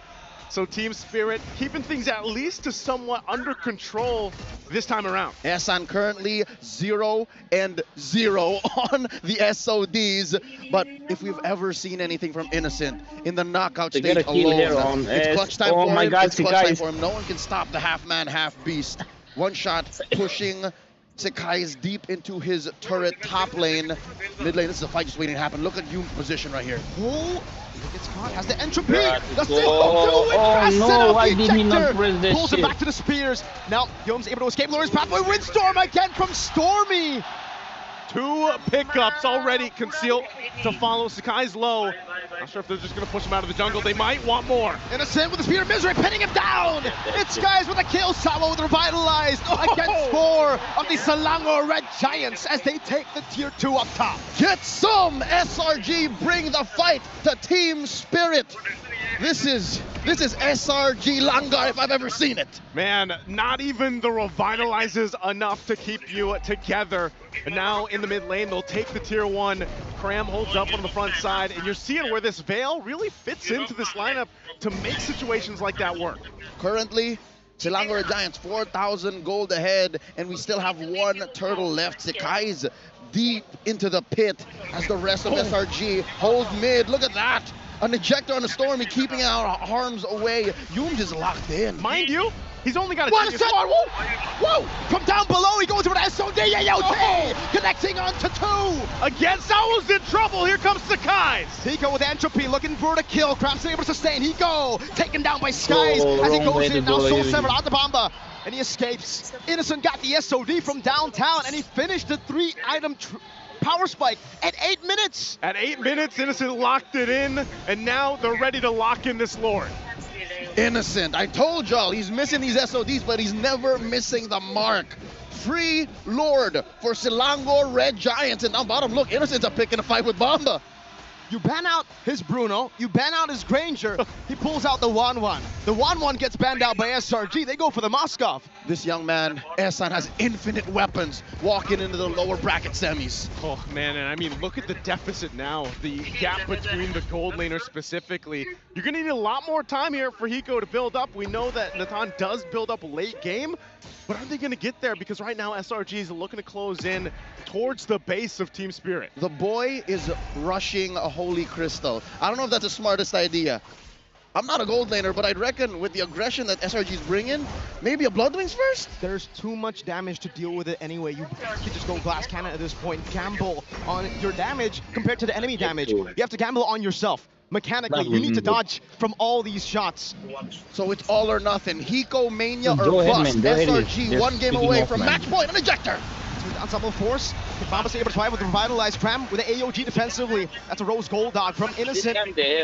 So Team Spirit keeping things at least to somewhat under control this time around. Esan currently 0-0 on the SODs, but if we've ever seen anything from Innocent in the knockout stage alone, it's clutch time for him. It's clutch time for him. No one can stop the half-man, half-beast. One shot pushing Sekai's deep into his turret top lane. Mid lane, this is a fight just waiting to happen. Look at Yum's position right here. Gets caught, has the entropy. Let's see. Why did he not press this pulls it back to the spears. Now Yum's able to escape. Lures pathway. Windstorm again from Stormy. 2 pickups already concealed to follow. Sekai's low. Not sure if they're just going to push him out of the jungle. They might want more. Innocent with the spear of misery, pinning him down. It's Skies with a kill. Salvo with revitalized against 4 of the Selangor Red Giants as they take the tier 2 up top. Get some! SRG bring the fight to Team Spirit. This is SRG Langar if I've ever seen it. Man, not even the revitalizes enough to keep you together. And now in the mid lane, they'll take the tier 1. Cram holds up on the front side, and you're seeing where this Veil really fits into this lineup to make situations like that work. Currently, Selangor Giants 4,000 gold ahead, and we still have 1 turtle left. Sekai's deep into the pit as the rest of SRG hold mid. Look at that. An ejector on the Stormy, keeping our arms away. Yums is locked in. Mind you, he's only got a one set. Whoa! From down below, he goes with an SOD. Connecting onto 2. Again, Salvo's in trouble. Here comes Sekai's. Hiko with entropy, looking for the kill. Cram's able to sustain. Hiko taken down by Skies as he goes in. Now Soul Severed out the Bomba. And he escapes. Innocent got the SOD from downtown, and he finished the 3-item power spike at 8 minutes. At 8 minutes, Innocent locked it in, and now they're ready to lock in this Lord. Innocent, I told y'all, he's missing these SODs, but he's never missing the mark. Free Lord for Selangor Red Giants, and down bottom, look, Innocent's up picking a fight with Bomba. You ban out his Bruno, you ban out his Granger, he pulls out the 1-1. The 1-1 gets banned out by SRG, they go for the Moskov. This young man, Esan, has infinite weapons walking into the lower bracket semis. Oh man, and I mean, look at the deficit now. The gap between the gold laners specifically. You're gonna need a lot more time here for Hiko to build up. We know that Nathan does build up late game, but are they gonna get there? Because right now SRG is looking to close in towards the base of Team Spirit. The boy is rushing a Holy Crystal. I don't know if that's the smartest idea. I'm not a gold laner, but I'd reckon with the aggression that SRG's bringing, maybe a Bloodwings first? There's too much damage to deal with it anyway. You can just go glass cannon at this point, gamble on your damage compared to the enemy damage. You have to gamble on yourself. Mechanically, you need to dodge from all these shots. So it's all or nothing. Hiko, Mania, or bust. SRG 1 game away from match point, an ejector. Ensemble force. Bomba's able to try with the revitalized Cram with the AOG defensively. That's a Rose Gold dog from Innocent.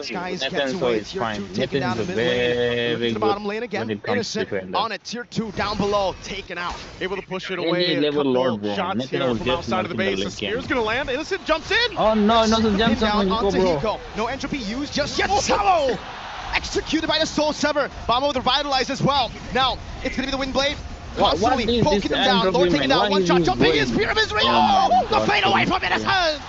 Skies gets away. Tier 2 taking down the mid lane. To the bottom lane again. Innocent on it. Tier 2 down below. Taken out. Able to push it away. A couple shots here from outside of the base. The spear's going to land. Innocent jumps in. Oh no, no, the jump down on onto Hiko, Hiko. No entropy used just yet. Solo! Executed by the Soul Sever. Bomba with the revitalize as well. Now, it's going to be the Wind Blade. Constantly poking them down. Lord taking down. One shot. Jumping in. Spear of Israel. Oh, the fade away from Innocent.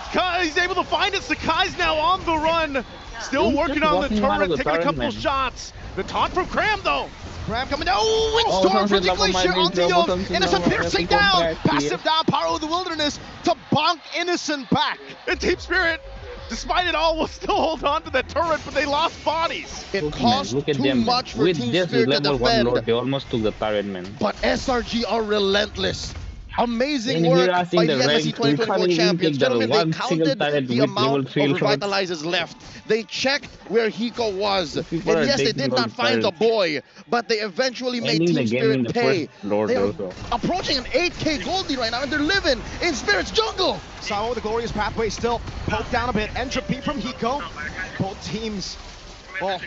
He's able to find it. Sakai's now on the run. Still working on the turret. Taking a couple shots. The taunt from Cram, though. Cram coming down. Oh, Windstorm from the Glacier onto Yum. Innocent piercing down. Passive down. Power of the Wilderness to bonk Innocent back. And Team Spirit, despite it all, will still hold on to that turret, but they lost bodies. It cost too much for Team Spirit to defend. They almost took the turret, man. But SRG are relentless. Amazing work by the MSC 2024 champions. Gentlemen, they counted the amount of revitalizers left. They checked where Hiko was. And yes, they did not find the boy, but they eventually made Team Spirit pay. They're approaching an 8K gold lead right now, and they're living in Spirit's jungle. Samo with the glorious pathway still poked down a bit. Entropy from Hiko. Both teams, well,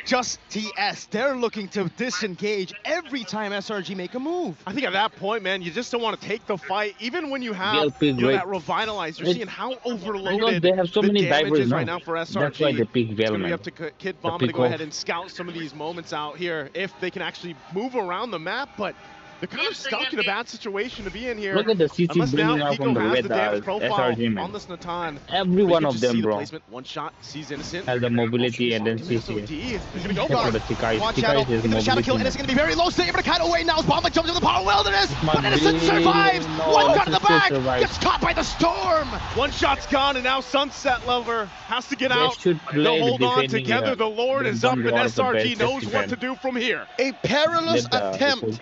just TS. They're looking to disengage every time SRG make a move. I think at that point, man, you just don't want to take the fight. Even when you have that revitalize, you're seeing how overloaded they have so many damage is right now now for SRG. That's why they pick It's going to be Velman. up to Kid Bomba to go ahead and scout some of these moments out here if they can actually move around the map, but they're kind of stuck in a bad situation to be in here. Look at the CC Unless now bringing out from Hiko the has red the damage profile SRG, man. on this Natan. Every one of them, The bro. placement. One shot, sees Innocent. Has the mobility and then CC. He's going to go For for the it. Chikai. Watch Chikai Shadow is his into the Shadow kill, and mobility. it's going to be very low. Still able to kite away now as Bomba jumps into the Power Wilderness. My But Innocent baby, survives. no, One gun in the Sister back. survives. Gets caught by the storm. One shot's gone, and now Sunset Lover has to get They out. should play They'll the hold on defending together. here. The Lord They is up, don't and go out of the SRG best knows what defend. to do from here. A perilous Let the attempt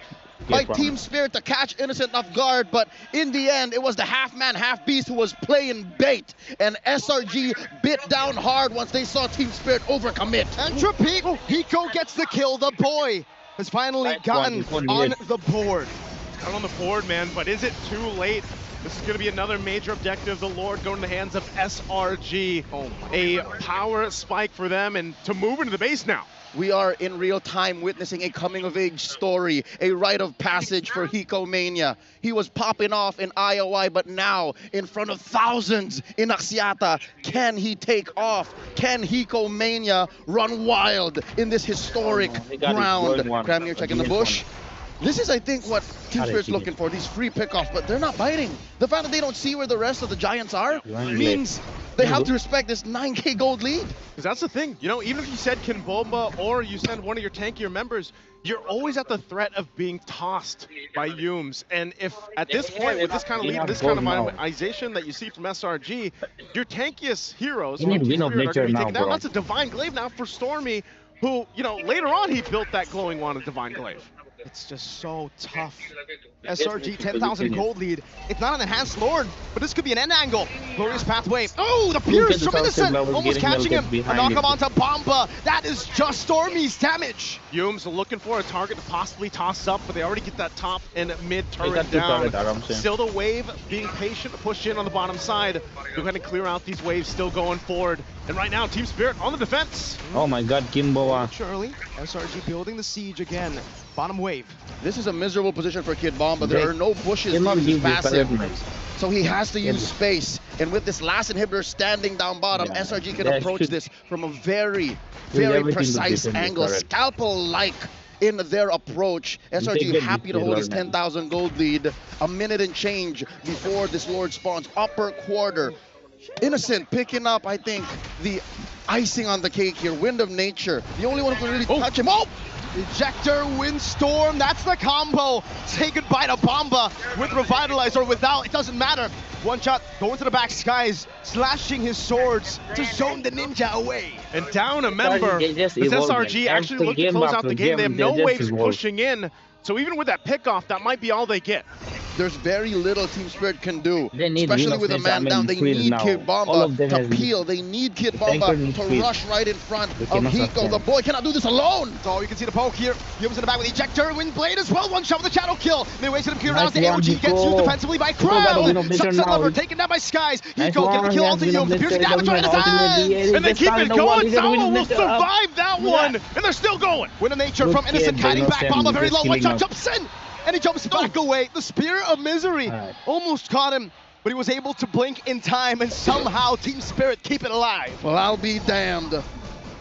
by Team Spirit to catch Innocent off guard, but in the end, it was the half-man, half-beast who was playing bait, and SRG bit down hard once they saw Team Spirit overcommit. Entropy. Hiko gets the kill. The boy has finally gotten on the board. Out on the board, man, but is it too late? This is going to be another major objective. The Lord going in the hands of SRG. A power spike for them, and to move into the base now. We are in real time witnessing a coming-of-age story, a rite of passage for Hiko Mania. He was popping off in IOI, but now in front of thousands in Axiata, can he take off? Can Hiko Mania run wild in this historic ground? Cramir checking the bush. This is, I think, what Team Spirit's looking for, these free pickoffs, but they're not biting. The fact that they don't see where the rest of the Giants are means they have to respect this 9K gold lead. Because that's the thing, you know, even if you said Kinbomba or you send one of your tankier members, you're always at the threat of being tossed by Yums. And if at this point, with this kind of lead, this kind of minimization that you see from SRG, your tankiest heroes You need Wind of Nature now, bro. That's a Divine Glaive now for Stormy, who, you know, later on he built that glowing wand of Divine Glaive. It's just so tough. SRG 10,000 gold lead. It's not an enhanced Lord, but this could be an end angle. Glorious pathway. Oh, the Pierce from Innocent. Almost catching him. A knock-up onto Bomba. That is just Stormy's damage. Yums looking for a target to possibly toss up, but they already get that top and mid turret down. Still the wave being patient to push in on the bottom side. Go ahead and clear out these waves, still going forward. And right now, Team Spirit on the defense. Oh my god, Kimboa. Early. SRG building the siege again. Bottom wave. This is a miserable position for Kid Bomba. There are no bushes to use his passive. So he has to use space. And with this last inhibitor standing down bottom, SRG can approach this from a very, very precise angle. Scalpel-like in their approach. SRG happy to hold his 10,000 gold lead. A minute and change before this Lord spawns. Upper quarter. Innocent picking up, I think, the icing on the cake here. Wind of Nature. The only one who can really touch him. Oh! Ejector, Windstorm, that's the combo. Say goodbye to Bomba with Revitalize or without, it doesn't matter. One shot, going to the back skies, slashing his swords to zone the ninja away. And down a member, as SRG actually look to close out the game. They have no waves pushing in, so even with that pickoff, that might be all they get. there's very little Team Spirit can do. They need Especially Wheel with a of man Nature, down. They freeze need now. Kid All of Bomba them to has- peel. They need Kid Tanker Bomba needs to freeze. rush right in front We of cannot Hiko. sustain. The boy cannot do this alone. So you can see the poke here. Yums in the back with ejector. Wind blade as well. One shot with the shadow kill. Midway to the clear Nice rounds. The one, AOG gets Hiko. used defensively by Hiko got a Wheel Crown. of Nature Sunset now. Lover taken down by Skies. Nice Hiko getting one, the kill yes, onto Wheel of Yums. Nature, Piercing damage right in his ultimately, hands. And they keep it going. Sawa will survive that Yeah. one, and they're still going. Wind of Nature Good from Innocent kid, kiting but back. no Bomba Sam, very just low. One killing shot us. jumps in. And he jumps back away. The Spirit of Misery Alright. almost caught him, but he was able to blink in time, and somehow Team Spirit keep it alive. Well, I'll be damned.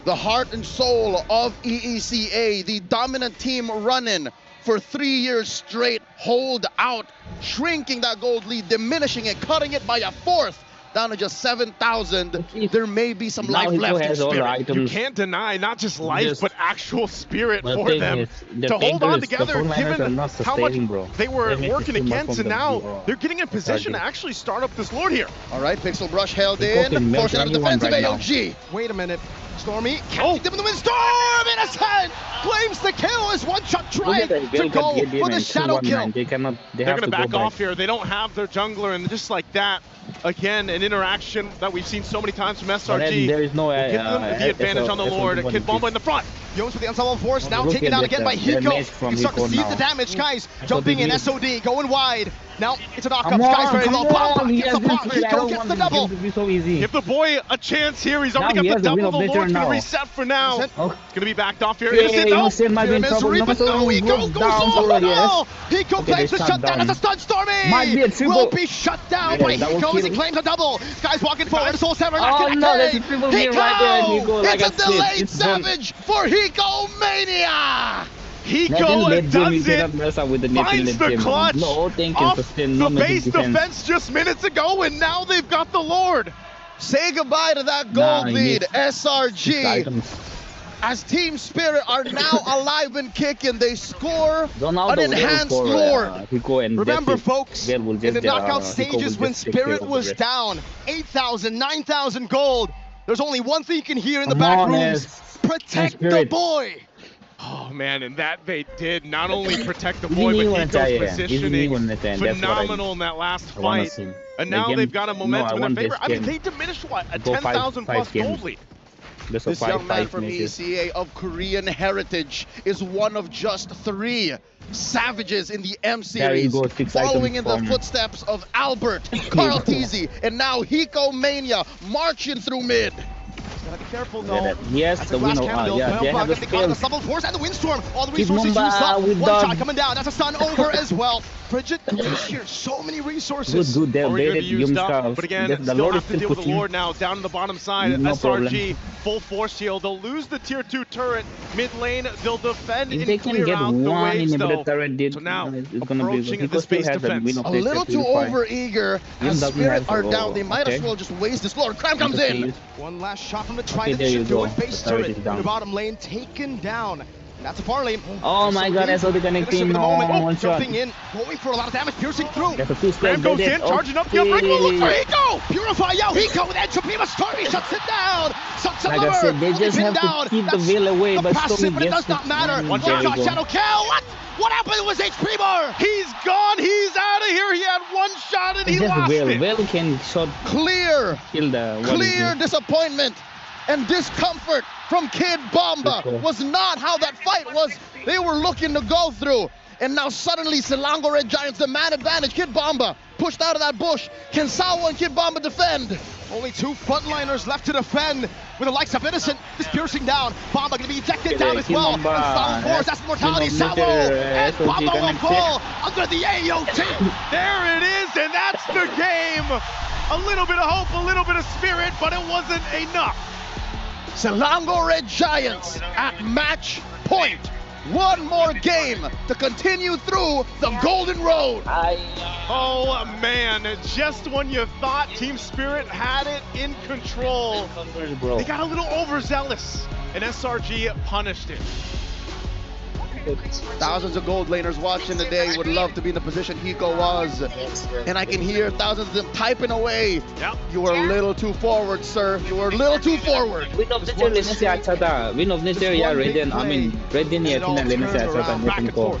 The heart and soul of EECA, the dominant team running for 3 years straight, hold out, shrinking that gold lead, diminishing it, cutting it by a fourth, down to just 7,000. There may be some Now life Hiko left in has all the Spirit. You items. can't deny not just life, Just- but actual spirit The for thing them is, the to hold Tanker on is- the together, frontliners are given not how much sustaining, bro. they were They make working it too much against, from and the now BR. they're getting in position to actually start up this Lord here. All right, Pixel Brush held Hiko in, can melt forcing out a anyone defensive right now. AOG. Wait a minute. Stormy can't them in the wind. Storm in his hand. Claims the kill as one shot Look trying at that to Veil go got Gideon for the and shadow 219. kill. They cannot. They They're have going to to go back off here. They don't have their jungler, and just like that, again, an interaction that we've seen so many times from And then SRG. there is no will give them the advantage on the Lord. Kid Bomba in the front. Jones with the unstoppable force, now Look taken at down this, again by the damage Hiko. from You start to Hiko see now. the damage, guys. That's Jumping what in, they SOD, going wide. Now it's a knockup, Come Sky's on, very come low. on. Bomba He gets has the pop, this trade. I Hiko don't gets want the this double. game to be so easy. Give the boy a chance here. He's already Now he got the has the Wheel double. of The Nature Lord's going to now. reset for now. Innocent. Oh, Going to be backed off here. yeah, Innocent, no. Innocent might be in Fear trouble. Misery, but no, Hiko goes over yes. the wall. Hiko Okay, claims they the shut shutdown down. as a stun. Stormy Might be a triple. will be shut down Yeah, by that will Hiko as he kill. claims a double. Sky's walking forward. Soul Sever not Oh connected. no, there's a triple kill right there, and Hiko, like It's I a said, delayed it's done. savage for Hiko Mania. Hiko does it. Mess up with the Finds the clutch No, thank you. off Sustain, the no base defense. defense just minutes ago, and now they've got the Lord. Say goodbye to that Nah, gold he lead, needs six SRG. items. As Team Spirit are now alive and kicking, they score Ronaldo an will enhanced for, Lord. Hiko and Remember, that's it. folks, Veil will in just the get, knockout Hiko stages will when just take care Spirit of the was rest. down 8,000, 9,000 gold, there's only one thing you can hear in the Come back on, rooms. S. Protect the Spirit. boy. Oh man, and that they did not only protect the Easy boy, knee but on the tie, Hiko's yeah. Easy knee positioning on the tie, that's what I phenomenal in that last wanna fight. see. And The now game- they've got a no, momentum I in want their favor. this I mean, game. they diminished what? A Go five- 10,000 plus five games. gold lead. Best of This young man five from matches. ECA of Korean heritage is one of just 3 savages in the M There you series, go, 6 following in items the from- footsteps of Albert, Carl Teasy, and now Hiko Mania marching through mid. Gotta be careful Yeah, though. that- yes, That's the a glass window. candle. Yeah, they have the Gonna be caught in the spell. double force and the windstorm. All the Keep resources Mumba used up. with One dog. shot coming down. That's a stun over as well. Frigid here. So many resources. Good, they Already baited used up, Yumska. but again, The still Lord have is to still deal with the pushing. Lord now down to the bottom side. No SRG, full force heal. They'll lose the tier 2 turret. Mid lane, they'll defend If and they can clear get out the one waves in though. the turret, did, So now, it's gonna be approaching good. this Still base has the defense. win of A the little too purify. over-eager Yum as doesn't Spirit have- are oh, down. They might as okay. well just waste this Lord. Cram comes Okay. in. One last shot from the Okay, trident. there you Should do go. it. Base The turret turret is in down. the bottom lane taken down. And that's a parley. Oh my god, that's how they're connecting. No, one shot. Jumping in, going for a lot of damage, piercing through. That's a 2-step. Graham goes in, charging up the unbreakable. Look for Hiko! Purify out Hiko with entropy, but Stormy shuts it down. Sunset Like I Lover, said, they only just pinned have to down. keep the That's veil away, the but passive, Stormy but it gets does not to- matter. One One shot. shot, shadow kill. What happened with HP bar? He's gone. He's out of here. He had one shot and he Just lost Veil. it. Veil can shot Clear, kill the clear disappointment and discomfort from Kid Bomba Good call. was not how that fight was they were looking to go through. And now suddenly Silango Red Giants, the man advantage. Kid Bomba pushed out of that bush. Can Sawa and Kid Bomba defend? Only 2 frontliners left to defend with the likes of Innocent. Just piercing down. Bomba gonna be ejected Okay, down as well. Kimamba. Unstoppable force, that's mortality. Kimamba, Sawo and SOG Bomba will connected. fall under the AOT. There it is, and that's the game. A little bit of hope, a little bit of spirit, but it wasn't enough. Silango Red Giants at match point. One more game to continue through the Golden Road. Oh man, just when you thought Team Spirit had it in control, they got a little overzealous, and SRG punished it. Thousands of gold laners watching today would love to be in the position Hiko was. And I can hear thousands of them typing away. Yep. You were a little too forward, sir. You were a little too forward. Win of nature, lane siya at sata. Win of nature, yeah, Raiden. I mean, Raiden niya, tina lane siya at sata. Back and forth.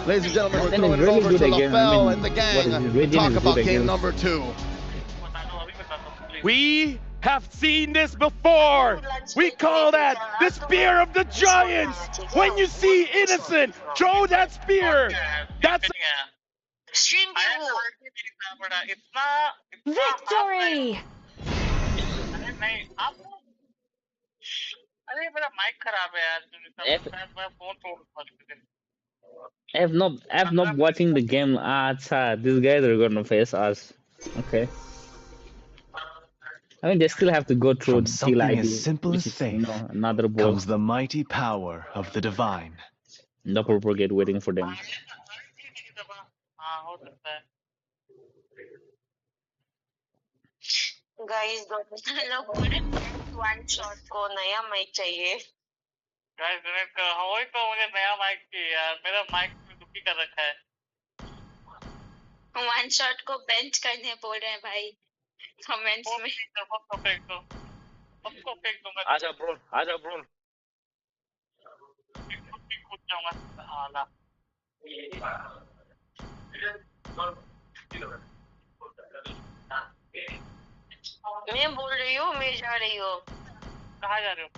Ladies and gentlemen, we're Then throwing it's it really over to good again. I LaFell mean, and the what gang is to Radiant talk is about good game against? number 2. We have seen this before. We call that the spear of the giants. When you see Innocent throw that spear, that's Victory! अरे मेरा mic खराब है यार मैं phone तोड़ I have not watching the game. These guys are gonna face us. Okay. I mean, they still have to go through From the something ID, as simple which as is, faith another ball. comes the mighty power of the divine. Double brigade waiting for them. हाँ हो सकता है guys लोग बोले one shot को नया mic चाहिए guys donate कर वही तो मुझे नया माइक चाहिए यार मेरा माइक दुखी कर रखा है वन शॉट को बेंच करने बोल रहे हैं भाई कमेंट्स में सबको फेंक दूंगा आजा ब्रो कूद जाऊंगा हाला मैं बोल रही हूँ मैं जा रही हूँ कहाँ जा रहे हो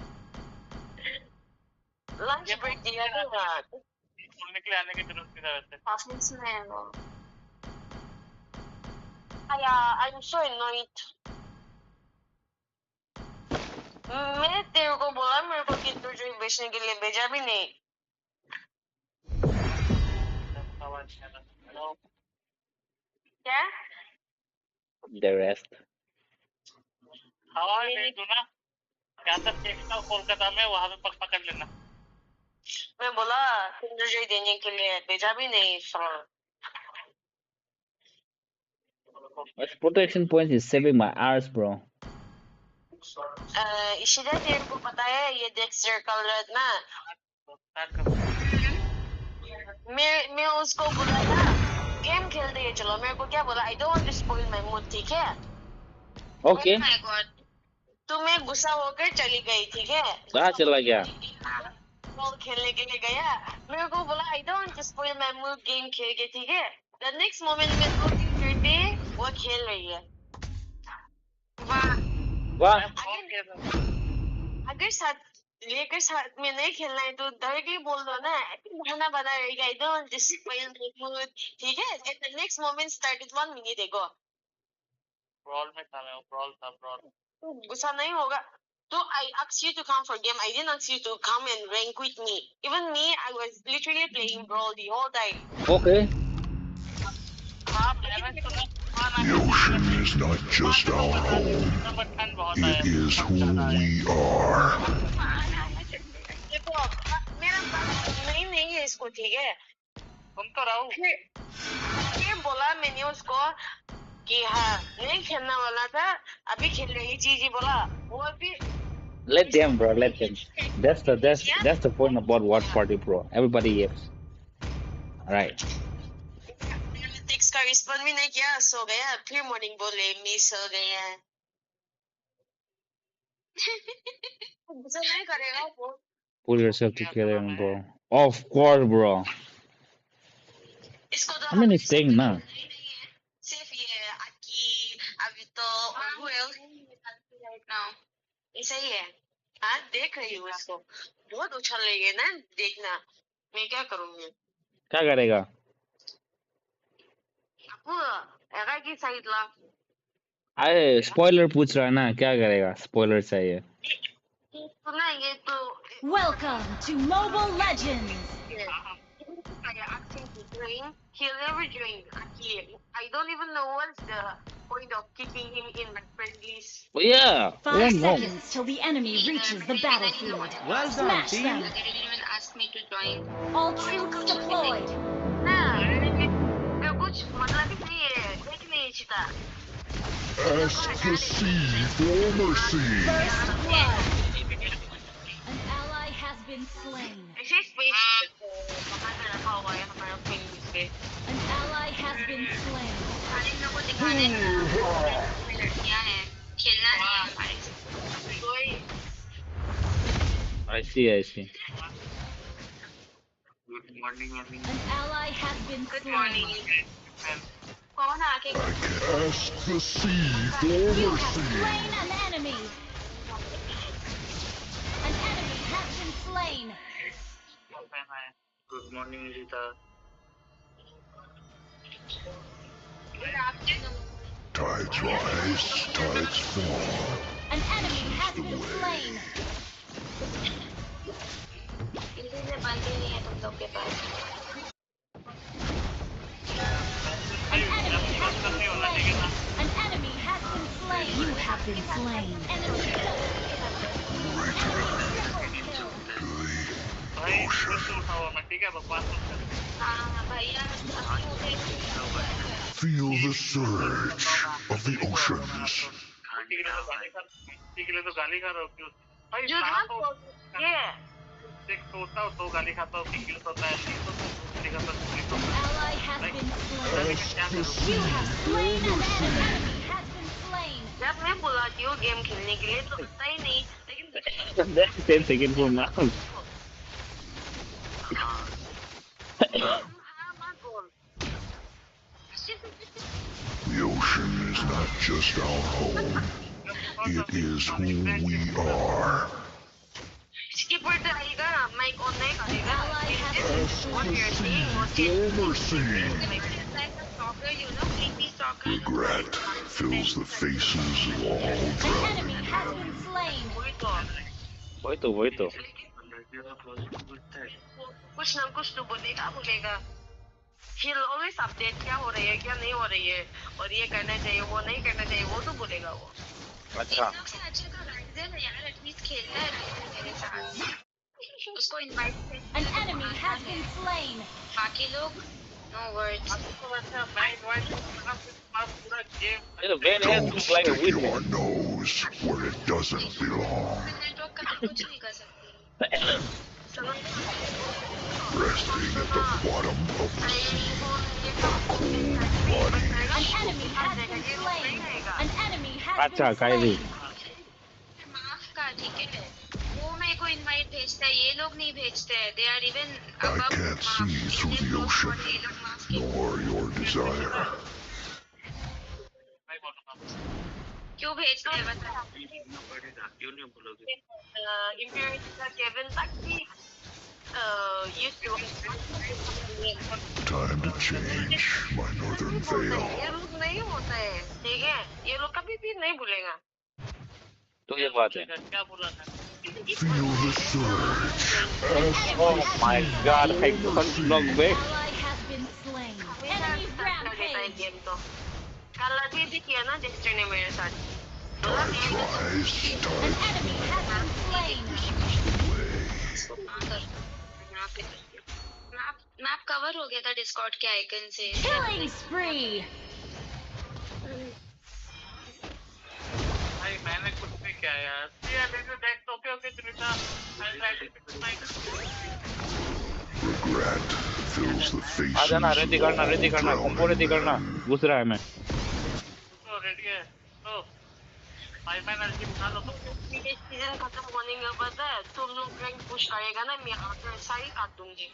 लंच ब्रेक दिया था बोलने के लिए आने की जरूरत नहीं था वैसे ऑफिस में है वो I'm so annoyed मैंने तेरे को बोला मेरे को किंडर जॉय बेचने के लिए भेजा भी नहीं क्या The rest. हवा नहीं दूना क्या तक देखता कोलकाता में वहाँ पे पकड़ लेना मैं बोला किंडर जॉय देने के लिए भेजा भी नहीं My protection point is saving my hours, bro. इशिदा तेरे को पता है ये डेक्स्टर कलर ना मैं उसको बोला था गेम खेलते हैं चलो मेरे को क्या बोला I don't want to spoil my mood ठीक है Okay. Oh my God तो मैं गुस्सा होकर चली गई ठीक है कहाँ चला गया? बॉल खेलने के लिए गया मेरे को बोला I don't want to spoil my mood game खेल के ठीक है the next moment मैं दो दिन करते वो खेल रही है वाह अगर साथ लेकर साथ में नहीं खेलना है तो डायरेक्टली बोल दो ना बहाना बना रहेगा I don't want to spoil my mood ठीक है at the next moment started 1 minute ago brawl में था मैं brawl गुस्सा नहीं होगा तो I asked you to come for game I didn't ask you to come and rank with me even me I was literally playing brawl the whole time Okay. The ocean is not just our home, it is who we are. देखो मेरा नहीं है इसको ठीक है तुम तो रहो फिर बोला मैंने उसको कि हाँ नहीं खेलने वाला था अभी खेल रही चीज़ बोला वो अभी Let them, bro. Let them. That's the point about Watchparty, bro. Everybody yes. Alright. Text का रिस्पॉन्ड भी नहीं किया सो गया फिर मॉर्निंग बोले मैं सो गया गुस्सा नहीं करेगा वो Pull yourself together, bro. Of course, bro. इसको तो I mean, it's staying now. सिर्फ ये आकी अभी तो now ऐसा ही है हाँ देख रही हूँ इसको बहुत उछल रही है ना देखना मैं क्या करूँगी क्या करेगा? एगा की साइड ला अरे स्पॉइलर पूछ रहा है ना क्या करेगा? स्पॉइलर चाहिए. सुना ये तो Welcome to Mobile Legends. He'll never join Aki. I don't even know what's the point of kicking him in my friendlies. Oh yeah. 5 seconds till the enemy reaches the battlefield. Well done, Smash team. them. They didn't even ask me to join. All troops deployed. Nah, मेरे कुछ मतलब ही नहीं है देख नहीं चिता Ask the sea for mercy. First blood. An ally has been slain. ऐसे space कहाँ से रखा हुआ है हमारा फ्रेंड्स पे An ally has been slain. सारे लोगों को दिखाने में लड़कियां हैं खेलना नहीं है हमारे कोई I see. An ally has been slain. I cast the sea for You have mercy. slain an enemy. An enemy has been slain. Good morning, Rita. Tides rise, tides fall. An enemy has been slain. An enemy has been slain. An enemy has been slain. You have been slain. Enemy भाई कुछ उठाओ मैं ठीक है बकवास मत कर Feel the surge of the oceans. ठीक है तो गाली खा रहा हूँ क्यों भाई ये देख सोता हूँ तो गाली खाता हूँ किल होता है नहीं तो गाली खाता हूँ ally has been slain. You have slain an enemy. Has been slain. जब मैं बुलाती हूँ गेम खेलने के लिए तो होता ही नहीं लेकिन That's 10 seconds from now. The ocean is not just our home. It is who we are. skipper आएगा माइक ऑन नहीं करेगा what you're saying For mercy. you know creepy stalker Regret fills the faces of all An drowned. enemy has been slain. वही तो कुछ ना कुछ तो बोलेगा he'll always update क्या हो रही है क्या नहीं हो रही है और ये करना चाहिए वो नहीं करना चाहिए वो तो बोलेगा वो अच्छा अच्छा का राइजन यार एटलीस्ट खेलता है मेरे साथ उसको invite An enemy has been slain. बाकी लोग no words Don't stick your nose where it doesn't belong. कुछ नहीं कर सकते Resting at the bottom of the sea. The cold body. An enemy has been slain. An enemy has अच्छा been कायदी slain. माफ का ठीक है वो मेरे को इनवाइट भेजता है ये लोग नहीं भेजते हैं they are even I can't see through the ocean, nor your desire. क्यों भेजते हैं बता इम्प्योरिटी केविन तक भी used to Time to change my northern veil. ये लोग नहीं होता है ठीक है ये लोग कभी भी नहीं भूलेगा तो ये बात है क्या बोला था Feel the surge. Oh my god I can't look back Ally has been slain. Enemy rampage. Game तो कल अभी भी किया ना जेस्टर ने मेरे साथ Tides rise, An tides enemy has been slain. Map cover हो गया था डिस्कॉर्ड के आइकन से Killing spree. भाई मैंने कुछ नहीं किया यार देख okay Trisha regret fills the faces आ जाना रेडी करना कंपो रेडी करना घुस रहा है मैं तो रेडी है तो भाई मैं एनर्जी उठा लो तो सीजन खत्म होने में पता है तुम लोग रैंक पुश करेगा ना मैं आकर सारी काट दूंगी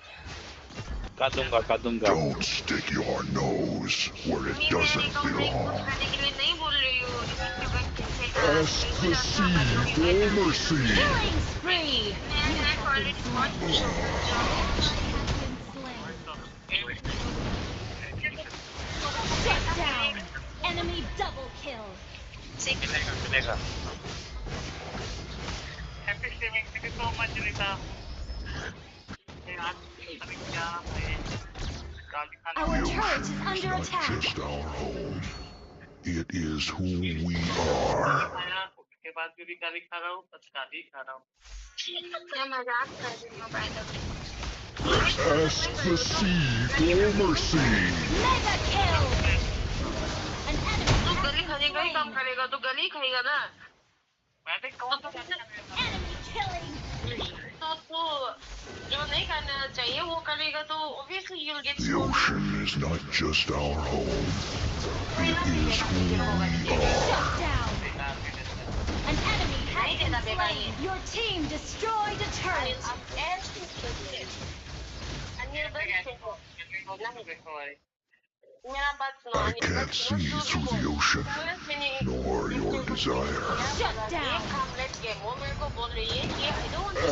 काट दूंगा Don't stick your nose where it doesn't belong. करने के लिए नहीं बोल रही हूँ Ask the sea for mercy. Killing spree. Shut down. Enemy double kill. मिलेगा happy streaming thank you so much Rita यार अभी क्या भाई गाली खाने Our turret is under Not attack. just our home. It is who we are. आया उसके बाद भी गाली खा रहा हूँ बस गाली खा रहा हूँ मैं मजाक कर रही हूँ by the way Ask the sea for mercy. Mega kill. An enemy तू has गली been खाने का ही काम slain. करेगा तो गली खाएगा ना मैंने कौन सा गाली खाया Enemy killing. तो जो नहीं करना चाहिए वो करेगा तो obviously you'll get The ocean is not just our home. It is who we are. Shut down. An enemy has been slain. Your team destroyed a turret. I can't see through the ocean, nor your desire. Shut down.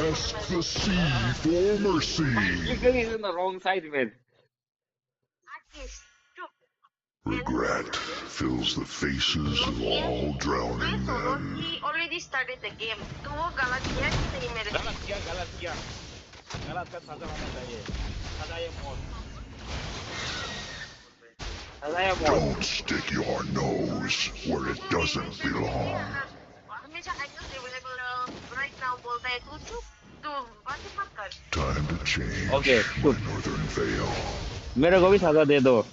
Ask the sea for mercy. He's in the wrong side, man. Regret fills the faces of all drowning men. He already started the game. Tuwo Galatia Galatia. Don't stick your nose where it doesn't belong. Time to change Okay, my northern veil. मेरे को भी सजा दे दो.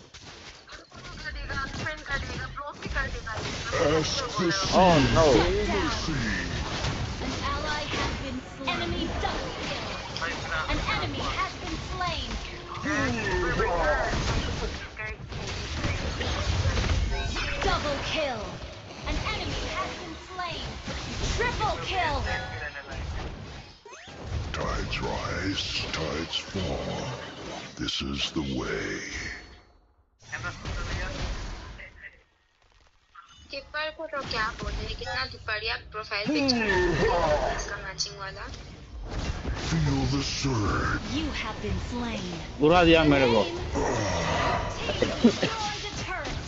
Ask the sea Oh no. for mercy. An ally has been slain. Enemy double kill. An enemy has been slain. Double kill. An enemy has been slain. Triple kill. Tides rise, tides fall. This is the way. Tipper को तो क्या बोले कितना बढ़िया profile picture है इसका matching वाला. Feel the surge. You have been slain. बुरा दिया मेरे को. Destroy the turret.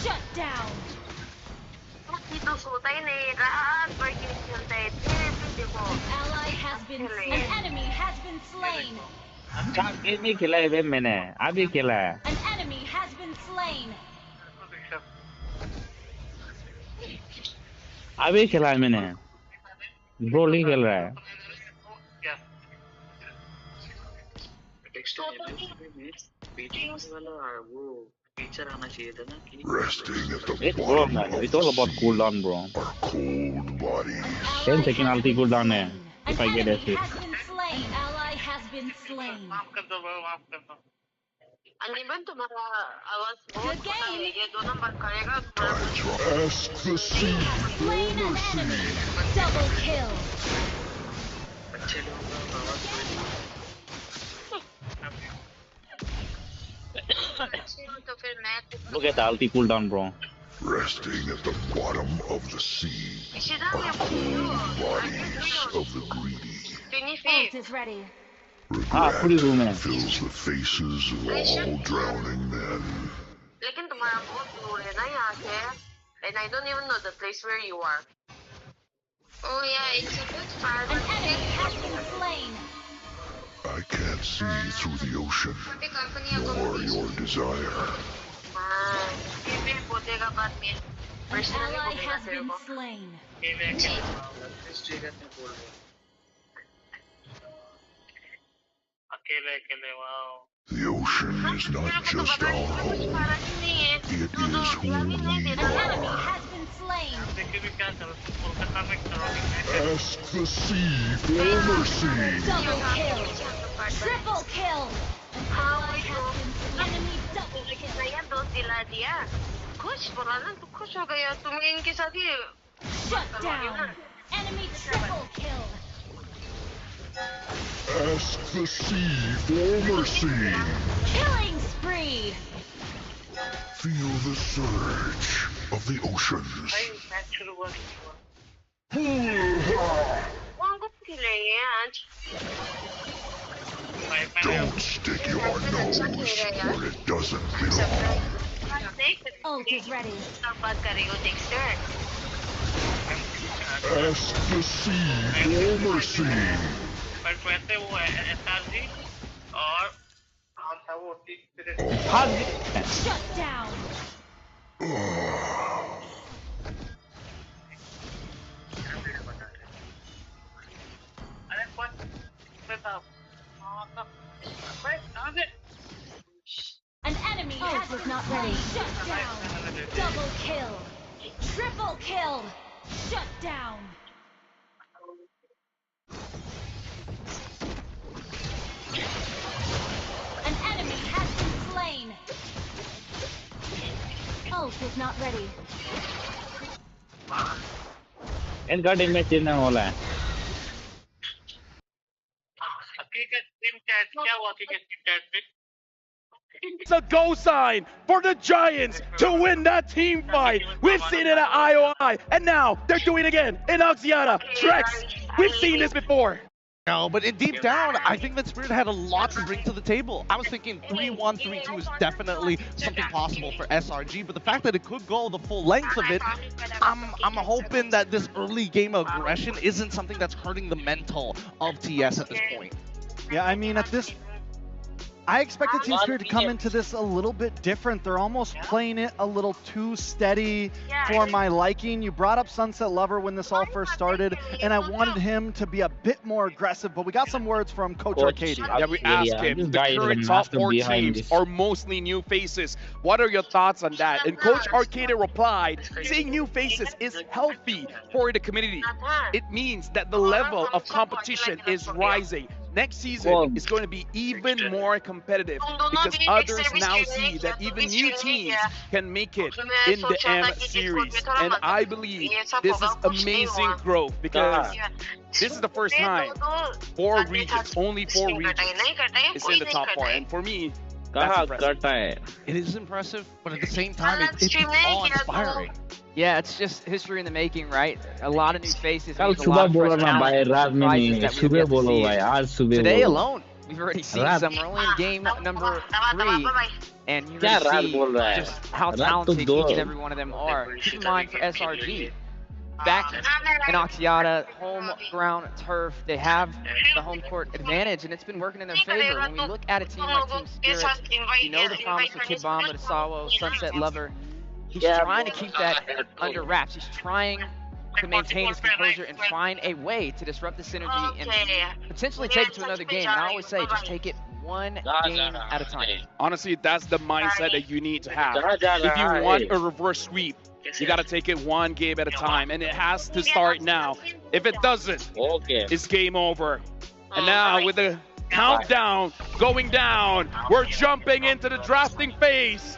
Shut down. तो सोता ही नहीं रात भर गेम खेलता है देखो. Ally has been slain. An enemy has been slain. Game नहीं खेला है मैंने. अभी खेला है. An enemy has been slain. अभी खेला है मैंने. ब्रोली खेल रहा है. Resting at the It's bro, bottom man. of It's all about cooldown, bro. our cold bodies. 10 second ulti cooldown है. If I get Enemy it. has been slain. Ally has been slain. Anirban तुम्हारा आवाज बहुत Good छोटा है. game. ये 2 number करेगा. Tides rise. Ask the sea for Slain an enemy. mercy. Double kill. तो फिर मैं Look at the ulti cooldown, bro. Resting at the bottom of the sea. Are cold bodies of the greedy. Ult is ready. पूरी room है. Fills the faces of all drowning men. लेकिन तुम्हारा बहुत दूर है ना यहाँ से. And I don't even know the place where you are. Oh yeah, it's a good fire. An enemy has been slain. I can't see through the ocean, nor your desire. ये फिर बोलेगा बाद में. An ally has been slain. The ocean is not just our home, it is who we An enemy are. has been slain. Ask the sea for mercy. Double kill. Triple kill. An ally has been slain. Enemy double kill. नया दोस्त दिला दिया. खुश बोला ना तू खुश हो गया. तुम्हें इनके साथ ही Shut down. Enemy triple kill. Ask the sea for mercy. Killing spree. Feel the surge of the oceans. Don't stick your nose where it doesn't belong. Ult is ready. Ask the sea for mercy. Shut down. An enemy is not ready. Shut down. Double kill. Triple kill. Shut down. An enemy has been slain. Ult is not ready. इनका damage कितना होला है. It's a go sign for the Giants to win that team fight. We've seen it at IOI, and now they're doing it again in Oxiana. Trex, we've seen this before. No, but deep down, I think that Spirit had a lot to bring to the table. I was thinking 3-1, 3-2 is definitely something possible for SRG, but the fact that it could go the full length of it, I'm hoping that this early game aggression isn't something that's hurting the mental of TS at this point. Yeah, I mean, at this, I expected Team Spirit to come into this a little bit different. They're almost playing it a little too steady for my liking. You brought up Sunset Lover when this all first started, and I wanted him to be a bit more aggressive, but we got some words from Coach Arcadia. Yeah, we asked him. The current top 4 teams are mostly new faces. What are your thoughts on that? And Coach Arcadia replied, seeing new faces is healthy for the community. It means that the level of competition is rising. Next season is going to be even more competitive because others now see that even new teams can make it in the M series. And I believe this is amazing growth because this is the first time 4 regions, only 4 regions is in the top 4. And for me, that's impressive. It is impressive, but at the same time, it's awe-inspiring. Yeah, it's just history in the making, right? A lot of new faces. कल सुबह बोला ना भाई रात में नहीं सुबह बोलो भाई आज सुबह Today alone, we've already seen some. We're only in game number 3, and you really see just how talented each and every one of them are. Keep in mind for SRG, back in Oxiana, home ground turf, they have the home court advantage, and it's been working in their favor. When we look at a team like Team Spirit, you know the promise of Kid Bomba, Desawa, Sunset Lover. He's trying to keep that under wraps. He's trying to maintain his composure and find a way to disrupt the synergy and potentially take it to another game. And I always say, just take it one game at a time. Honestly, that's the mindset that you need to have. If you want a reverse sweep, you got to take it one game at a time, and it has to start now. If it doesn't, it's game over. And now with the countdown going down, we're jumping into the drafting phase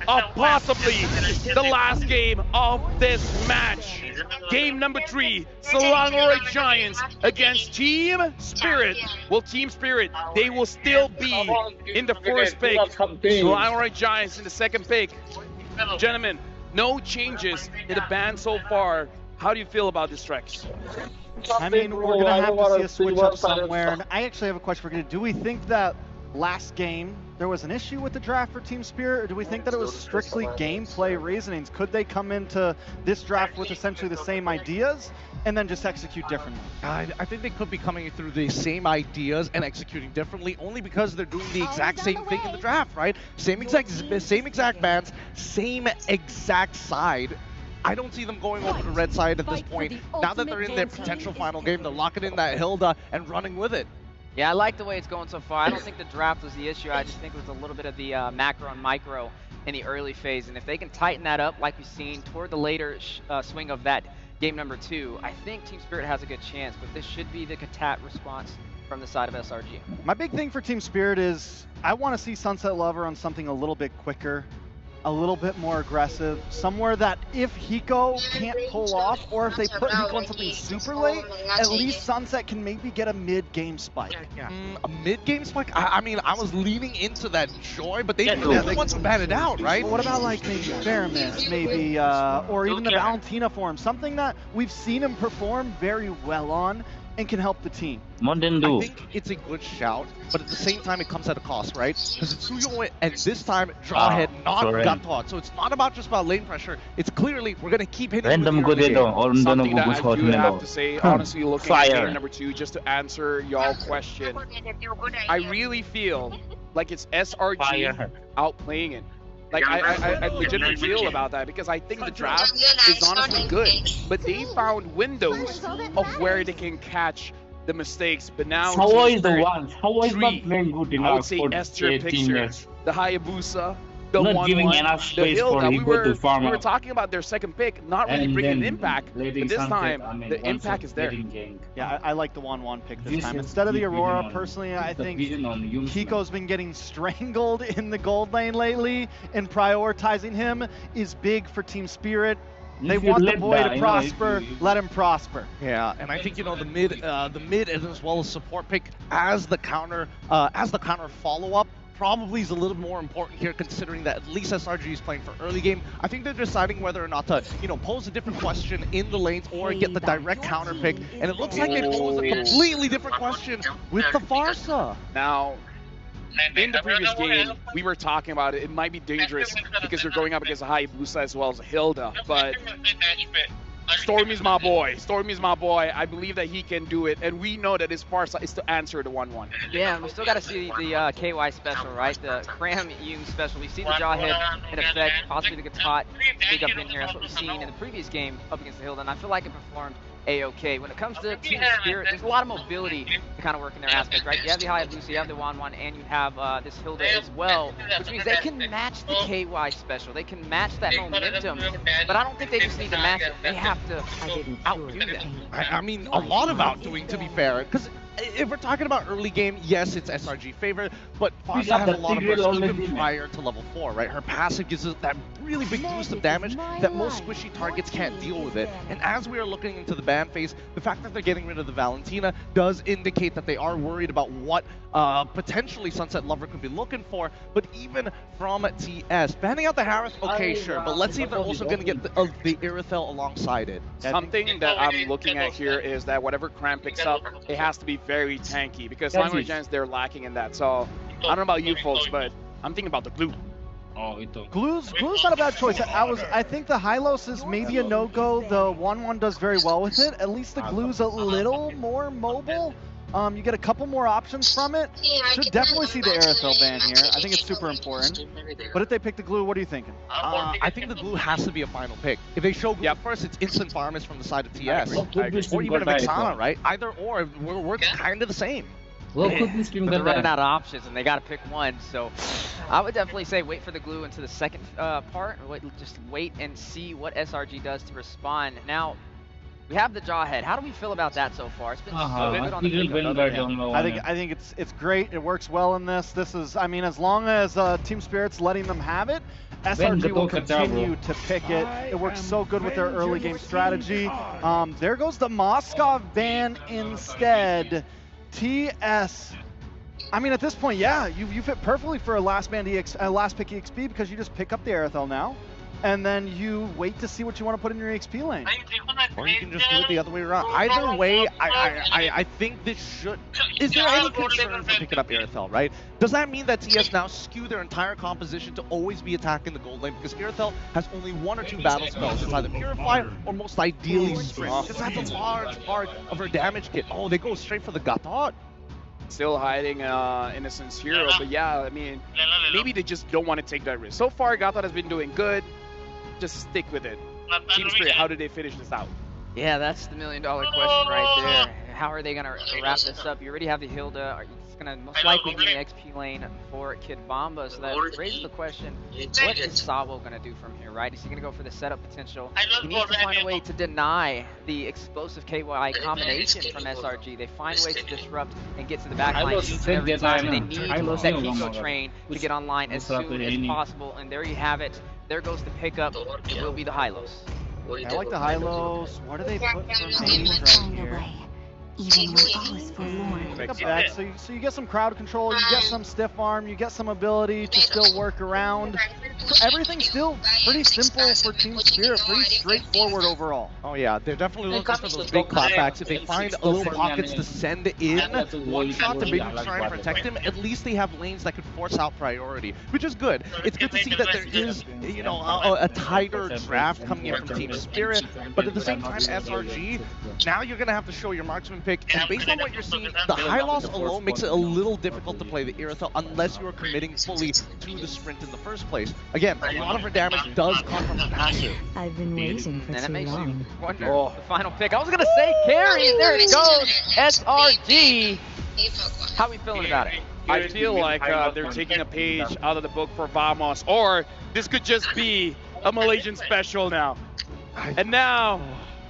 of possibly the last game of this match. Game number 3, Selangor Giants against Team Spirit. Well, Team Spirit, they will still be in the first pick. Selangor Giants in the second pick. Gentlemen, no changes in the band so far. How do you feel about this, Trex? I mean, we're going to have to see a switch up somewhere. And I actually have a question for you. Do we think that last game there was an issue with the draft for Team Spirit, or do we think that it was strictly gameplay reasonings? Could they come into this draft with essentially the same ideas and then just execute differently? I think they could be coming through the same ideas and executing differently only because they're doing the exact same thing in the draft, right? Same exact bands, same exact side. I don't see them going over the red side at this point. Now that they're in their potential final game, they're locking in that Hilda and running with it. Yeah, I like the way it's going so far. I don't think the draft was the issue. I just think it was a little bit of the macro and micro in the early phase. And if they can tighten that up, like we've seen toward the later swing of that game number 2, I think Team Spirit has a good chance. But this should be the Katat response from the side of SRG. My big thing for Team Spirit is I want to see Sunset Lover on something a little bit quicker, a little bit more aggressive, somewhere that if Hiko can't pull off, or if they put Hiko on something super late, at least Sunset can maybe get a mid-game spike. A mid-game spike? I mean, I was leaning into that Joy, but they want to bat it out, right? But what about like maybe Faramis, maybe, or even the Valentina form, something that we've seen him perform very well on and can help the team. I think it's a good shout, but at the same time it comes at a cost, right? Because it's Suyo and this time Jawhead not got taught. So it's not about just about lane pressure. It's clearly we're gonna keep hitting Something that I do have to say, honestly, looking at game number 2, just to answer y'all question, I really feel like it's SRG outplaying it. Like, I legitimately feel about that because I think the draft is honestly good, but they found windows of where they can catch the mistakes. But now, How is the one? How is not 3, playing good I enough would say for S tier picture, teammates? the Hayabusa, the Not 1-1, giving enough the space Hilda. for We Hiko to farm were up. talking about their second pick, not really And bringing an then impact, but letting this Sunset, time the impact is there. Yeah, I like the 1-1 pick this This time. is Instead of the the Aurora, vision on- personally, I the think vision on Yum's Hiko's been getting strangled in the gold lane lately, and prioritizing him is big for Team Spirit. They want the boy to prosper. Let him prosper. Yeah, and I think the mid as well as support pick as the counter follow-up probably is a little more important here, considering that at least SRG is playing for early game. I think they're deciding whether or not to pose a different question in the lanes or get the direct counter pick, and it looks like they posed a completely different question with the Farsa. Now, in the previous game, we were talking about it. It might be dangerous because you're going up against a Hayabusa as well as a Hilda, but Stormy's my boy. Stormy's my boy. I believe that he can do it, and we know that his Farsa is to answer the 1-1. Yeah, we still got to see the KY special, right? The Cram Yung special. We've seen the Jawhead in effect, possibly the Gatot big up in here. That's what we've seen in the previous game up against the Hilda, and I feel like it performed A-OK. When it comes to Team Spirit, there's a lot of mobility to kind of work in their aspect, right? You have the Hayabusa, you have the 1-1, and you have this Hilda as well, which means they can match the KY special. They can match that momentum, but I don't think they just need to match it. They have to outdo them. I mean, a lot of outdoing, to be fair, because if we're talking about early game, yes, it's SRG favorite, but Farsa has a lot of burst even prior to level 4, right? Her passive gives us that really big boost of damage that most squishy targets can't deal with it. And as we are looking into the ban phase, the fact that they're getting rid of the Valentina does indicate that they are worried about what potentially Sunset Lover could be looking for. But even from TS, banning out the Harris, okay, sure, but let's see if they're also going to get the Irithel alongside it. Something that I'm looking at here is that whatever Cram picks up, it has to be very tanky, because Language Gens, they're lacking in that. So I don't know about you folks, but I'm thinking about the glue. Glue's not a bad choice. I think the Hylos is maybe a no-go. The 1-1 does very well with it. At least the Glue's a little more mobile. You get a couple more options from it. Should definitely see the Aerothel ban here. I think it's super important. But if they pick the Glue, what are you thinking? I think the Glue has to be a final pick. If they show Glue first, it's instant farmers from the side of TS. Or even a Vexana, right? Either or, we're kind of the same. But they're running out of options, and they got to pick one. So I would definitely say wait for the Glue into the second part. Just wait and see what SRG does to respond. Now, we have the Jawhead. How do we feel about that so far? It's been so good on the I think it's great. It works well in this. This is, I mean, as long as Team Spirit's letting them have it, SRG will continue to pick it. It works so good with their early game strategy. There goes the Moskov ban instead. TS. I mean, at this point, yeah, you fit perfectly for a last pick EXP because you just pick up the Aerothel now, and then you wait to see what you want to put in your EXP lane. Or you can just do it the other way around. Either way, I think this should... Is there any concern for picking up Aerothel, right? Does that mean that TS now skew their entire composition to always be attacking the gold lane? Because Aerothel has only 1 or 2 battle spells. It's either Purify or most ideally Sprint. Because that's a large part of her damage kit. Oh, they go straight for the Gatot. Still hiding Innocence Hero, but yeah, I mean, maybe they just don't want to take that risk. So far, Gatot has been doing good. Just stick with it. Team Spirit, how did they finish this out? Yeah, that's the $1 million question right there. How are they going to wrap this up? You already have the Hilda. It's going to most likely be an XP lane for Kid Bomba, so that raises the question, what is Sabo going to do from here, right? Is he going to go for the setup potential? He needs to find a way to deny the explosive KY combination from SRG. They find ways to disrupt and get to the back line every time. They need that Kiko train to get online as soon as possible, and there you have it. There goes the pickup. It will be the Hylos. I like the Hylos. What do they put for names right here? Even when all is forlorn. Pick up back, so you get some crowd control, you get some stiff arm, you get some ability to still work around. Everything's still pretty simple for Team Spirit, pretty straightforward overall. Oh yeah, they're definitely looking for those big clapbacks. If they find a little pockets to send in one shot to maybe try and protect him, at least they have lanes that could force out priority, which is good. It's good to see that there is, you know, a tighter draft coming in from Team Spirit, but at the same time, SRG, now you're going to have to show your marksman pick, and based on what you're seeing, the high loss alone makes it a little difficult to play the Irithel unless you are committing fully to the sprint in the first place. Again, a lot of her damage does come from her passive. I've been waiting for too long. Wonder the final pick. I was gonna say carry. There it goes. SRG. How are we feeling about it? I feel like they're taking a page out of the book for Vamos, or this could just be a Malaysian special now. And now,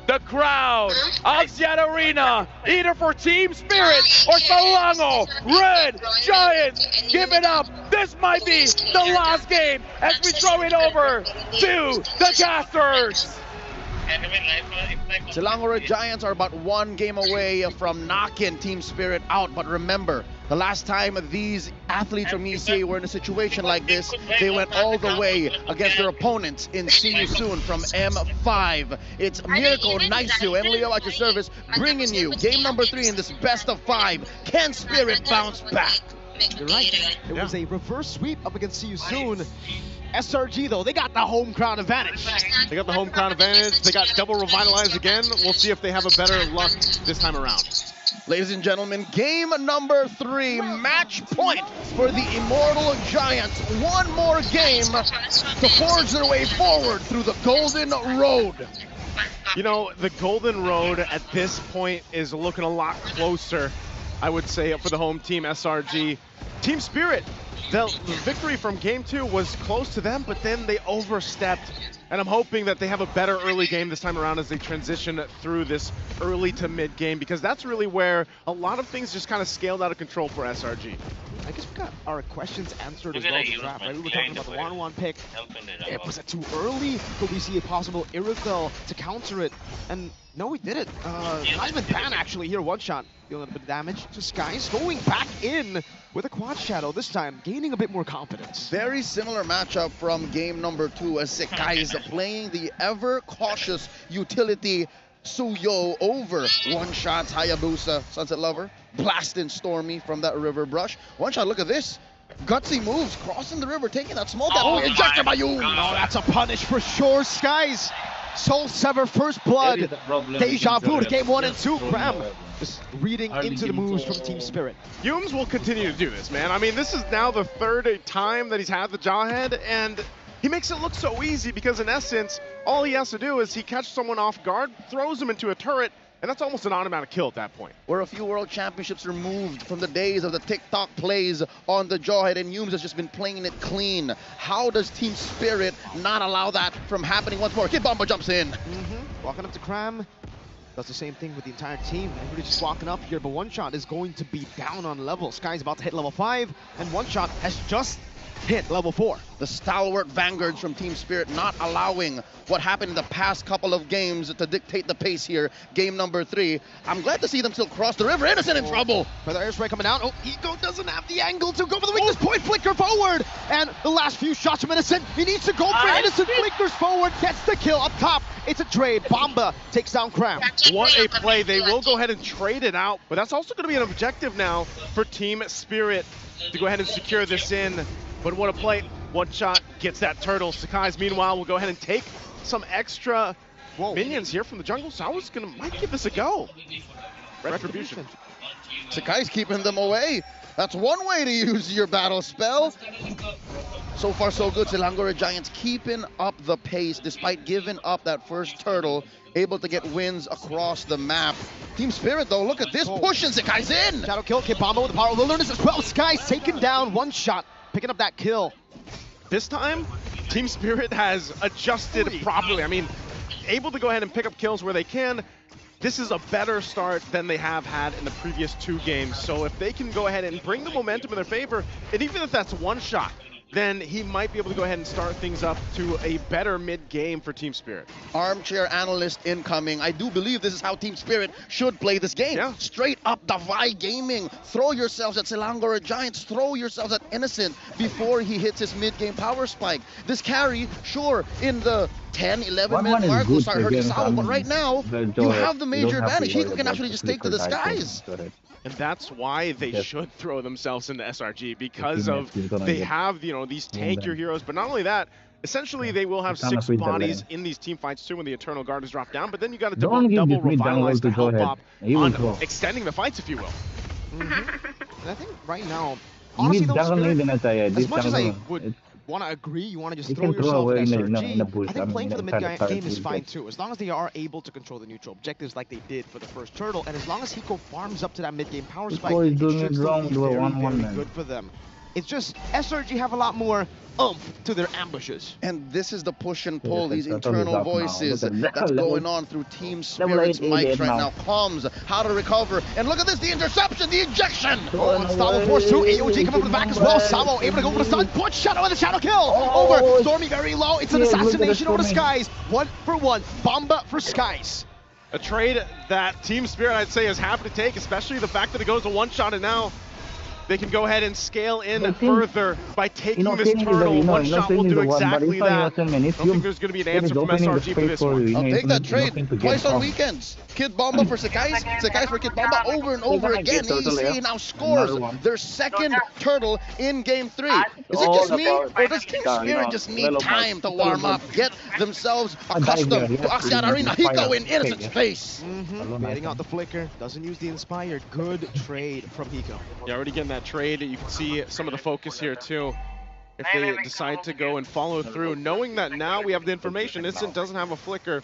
the crowd of Seat Arena, either for Team Spirit or Salango, Red Giants, give it up. This might be the last game as we throw it over to the casters. Selangor Giants are about one game away from knocking Team Spirit out. But remember, the last time these athletes from ECA were in a situation like this, they went all the way against their opponents in See You Soon from M5. It's Mirko Naisu, MLB at your service, bringing you game number 3 in this best of 5. Can Spirit bounce back? You're right. It was a reverse sweep up against See You Soon. SRG, though, they got the home crowd advantage. They got the home crowd advantage. They got double revitalized again. We'll see if they have a better luck this time around. Ladies and gentlemen, game number 3, match point for the Immortal Giants. One more game to forge their way forward through the Golden Road. You know, the Golden Road at this point is looking a lot closer, I would say, for the home team, SRG. Team Spirit, the victory from game 2 was close to them, but then they overstepped. And I'm hoping that they have a better early game this time around as they transition through this early to mid game, because that's really where a lot of things just kind of scaled out of control for SRG. I guess we got our questions answered as well in the draft, right? We were talking about the 1-1 pick. Was it too early? Could we see a possible Irithel to counter it? And no, we did it. Heisman Pan actually here, one shot, dealing a bit of damage to Skies, going back in with a quad shadow this time, gaining a bit more confidence. Very similar matchup from game number 2 as Sekai is playing the ever cautious utility Suyo over one shots Hayabusa, Sunset Lover, blasting Stormy from that river brush. One shot, look at this. Gutsy moves, crossing the river, taking that small death. Ejector by Yum. Oh, that's a punish for sure, Skies. Soul Sever, first blood. Deja vu to game 1 and 2. Cram just reading into the moves from Team Spirit. Yums will continue to do this, man. I mean, this is now the 3rd time that he's had the Jawhead, and he makes it look so easy because, in essence, all he has to do is he catches someone off guard, throws him into a turret, and that's almost an automatic kill at that point. We're a few World Championships removed from the days of the TikTok plays on the Jawhead, and Yums has just been playing it clean. How does Team Spirit not allow that from happening once more? Kid Bomba jumps in. Walking up to Cram. Does the same thing with the entire team. Everybody just walking up here, but One Shot is going to be down on level. Sky's about to hit level 5, and One Shot has just hit level 4. The stalwart vanguards from Team Spirit not allowing what happened in the past couple of games to dictate the pace here. Game number 3. I'm glad to see them still cross the river. Innocent in trouble. Further airstrike coming out. Oh, Ego doesn't have the angle to go for the weakness point. Flicker forward. And the last few shots from Innocent. He needs to go for Innocent. Flickers forward. Gets the kill up top. It's a trade. Bomba takes down Cram. What a play. They will go ahead and trade it out, but that's also going to be an objective now for Team Spirit to go ahead and secure this in. But what a play. One shot gets that turtle. Sakai's meanwhile will go ahead and take some extra minions here from the jungle. So I was might give this a go. Retribution. Sakai's keeping them away. That's one way to use your battle spell. So far so good. Selangor Giants keeping up the pace despite giving up that first turtle. Able to get wins across the map. Team Spirit though, look at this. Pushing Sakai's in. Shadow kill. Kid Bomba with the power of the learners as well. Sky's taken down. One shot. Picking up that kill. This time, Team Spirit has adjusted properly. I mean, able to go ahead and pick up kills where they can. This is a better start than they have had in the previous 2 games. So if they can go ahead and bring the momentum in their favor, and even if that's one shot, then he might be able to go ahead and start things up to a better mid-game for Team Spirit. Armchair analyst incoming. I do believe this is how Team Spirit should play this game. Yeah. Straight up Davai Gaming. Throw yourselves at Selangor Giants. Throw yourselves at Innocent before he hits his mid-game power spike. This carry, sure, in the 10, 11 minute mark will start hurting Sao, but right now, you have the major advantage. Hiko can actually just take to the skies. And that's why they should throw themselves into SRG, because of they have, you know, these tankier heroes. But not only that, essentially they will have 6 bodies in these team fights too when the Eternal Guard is dropped down. But then you got to double revitalize to help up on extending the fights, if you will. And I think right now, honestly, though, Spirit, as much as I would want to agree, you want to just throw yourself at SRG, I think playing for the mid-game is fine too, as long as they are able to control the neutral objectives like they did for the first turtle, and as long as Hiko farms up to that mid-game power spike, it should still be very good for them. It's just SRG have a lot more oomph to their ambushes. And this is the push and pull, these internal voices that's going on through Team Spirit's mics right now. Comms, how to recover, and look at this, the interception, the ejection! Oh, unstoppable force too. AOG coming from the back as well. Samo able to go for the stun, punch, Shadow, and the Shadow kill! Over, Stormy very low, it's an assassination over the Skies. 1 for 1, Bomba for Skies. A trade that Team Spirit, I'd say, is happy to take, especially the fact that it goes to one shot, and now they can go ahead and scale in further by taking this turtle. One shot will do exactly that. I don't think there's going to be an answer from SRG for this one. I'll take that trade twice on weekends. Kid Bomba for Sekais, Sekais for Kid Bomba over and over again. EC now scores their second turtle in Game 3. Is it just me, or does Team Spirit just need time to warm up, get themselves accustomed to Axiata Arena? Hiko in Innocent's face. Baiting out the flicker, doesn't use the Inspired. Good trade from Hiko. Yeah, already getting that trade. You can see some of the focus here too. If they decide to go and follow through, knowing that now we have the information, Innocent doesn't have a flicker.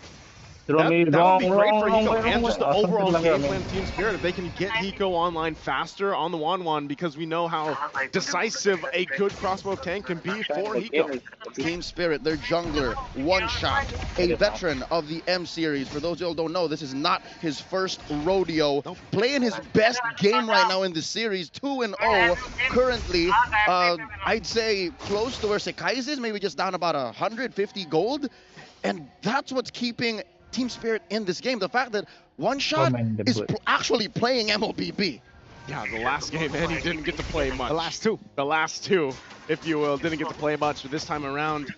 That would be great for Hiko and just the overall game plan Team Spirit if they can get Hiko online faster on the Wanwan, because we know how decisive a good crossbow tank can be for Hiko. Team Spirit, their jungler, one shot, a veteran of the M series. For those of you who don't know, this is not his first rodeo. Playing his best game right now in the series, 2-0. Currently, I'd say close to where Sekais is, maybe just down about 150 gold. And that's what's keeping Team Spirit in this game. The fact that One Shot is actually playing mlbb. Yeah, the last game, man, he didn't get to play much. The last two, if you will, didn't get to play much. But this time around,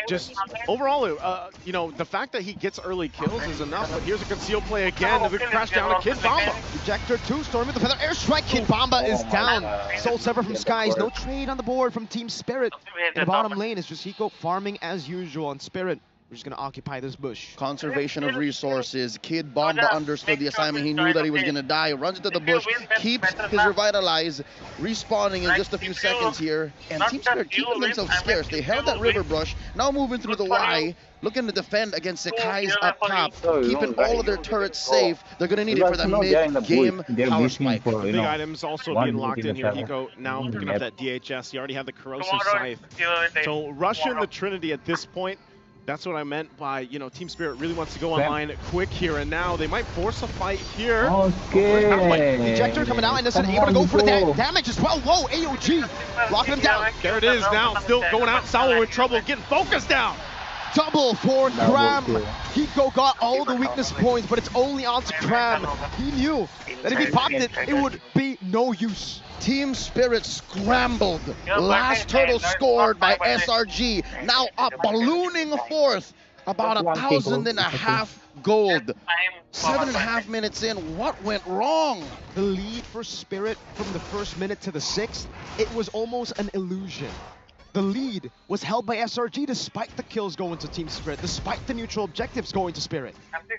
just overall, you know, the fact that he gets early kills is enough. But here's a concealed play again. The crash down to Kid Bomba. Ejector 2, Stormy with the feather airstrike. Kid Bomba is down. Soul Sever from Skies. No trade on the board from Team Spirit. In the bottom lane, it's just Hiko farming as usual on Spirit. We're just going to occupy this bush. Conservation of resources. Kid Bomba understood the assignment. He knew that he was going to die. Runs into the bush, keeps his Revitalize, respawning in just a few seconds here. And Team Spirit keeping themselves scarce. They held that river brush, now moving through the Y, looking to defend against Sekais up top, keeping all of their turrets safe. They're going to need it for that mid-game power spike. Big items also being locked in here. Hiko now picking up that DHS. He already had the Corrosive Scythe. So rush in the Trinity at this point. That's what I meant by, you know, Team Spirit really wants to go online quick here, and now they might force a fight here. Okay. Ejector coming out, Innocent able to go for the damage as well. Whoa, AOG locking him down. There it is now, still going out. Sawo in trouble, getting focused down. Double for Cram. Hiko got all the weakness points, but it's only on to Cram. He knew that if he popped it, it would be no use. Team Spirit scrambled. Last turtle scored by SRG. Now up, ballooning fourth. About 1,500 gold. 7.5 minutes in, what went wrong? The lead for Spirit from the first minute to the 6th, it was almost an illusion. The lead was held by SRG despite the kills going to Team Spirit, despite the neutral objectives going to Spirit.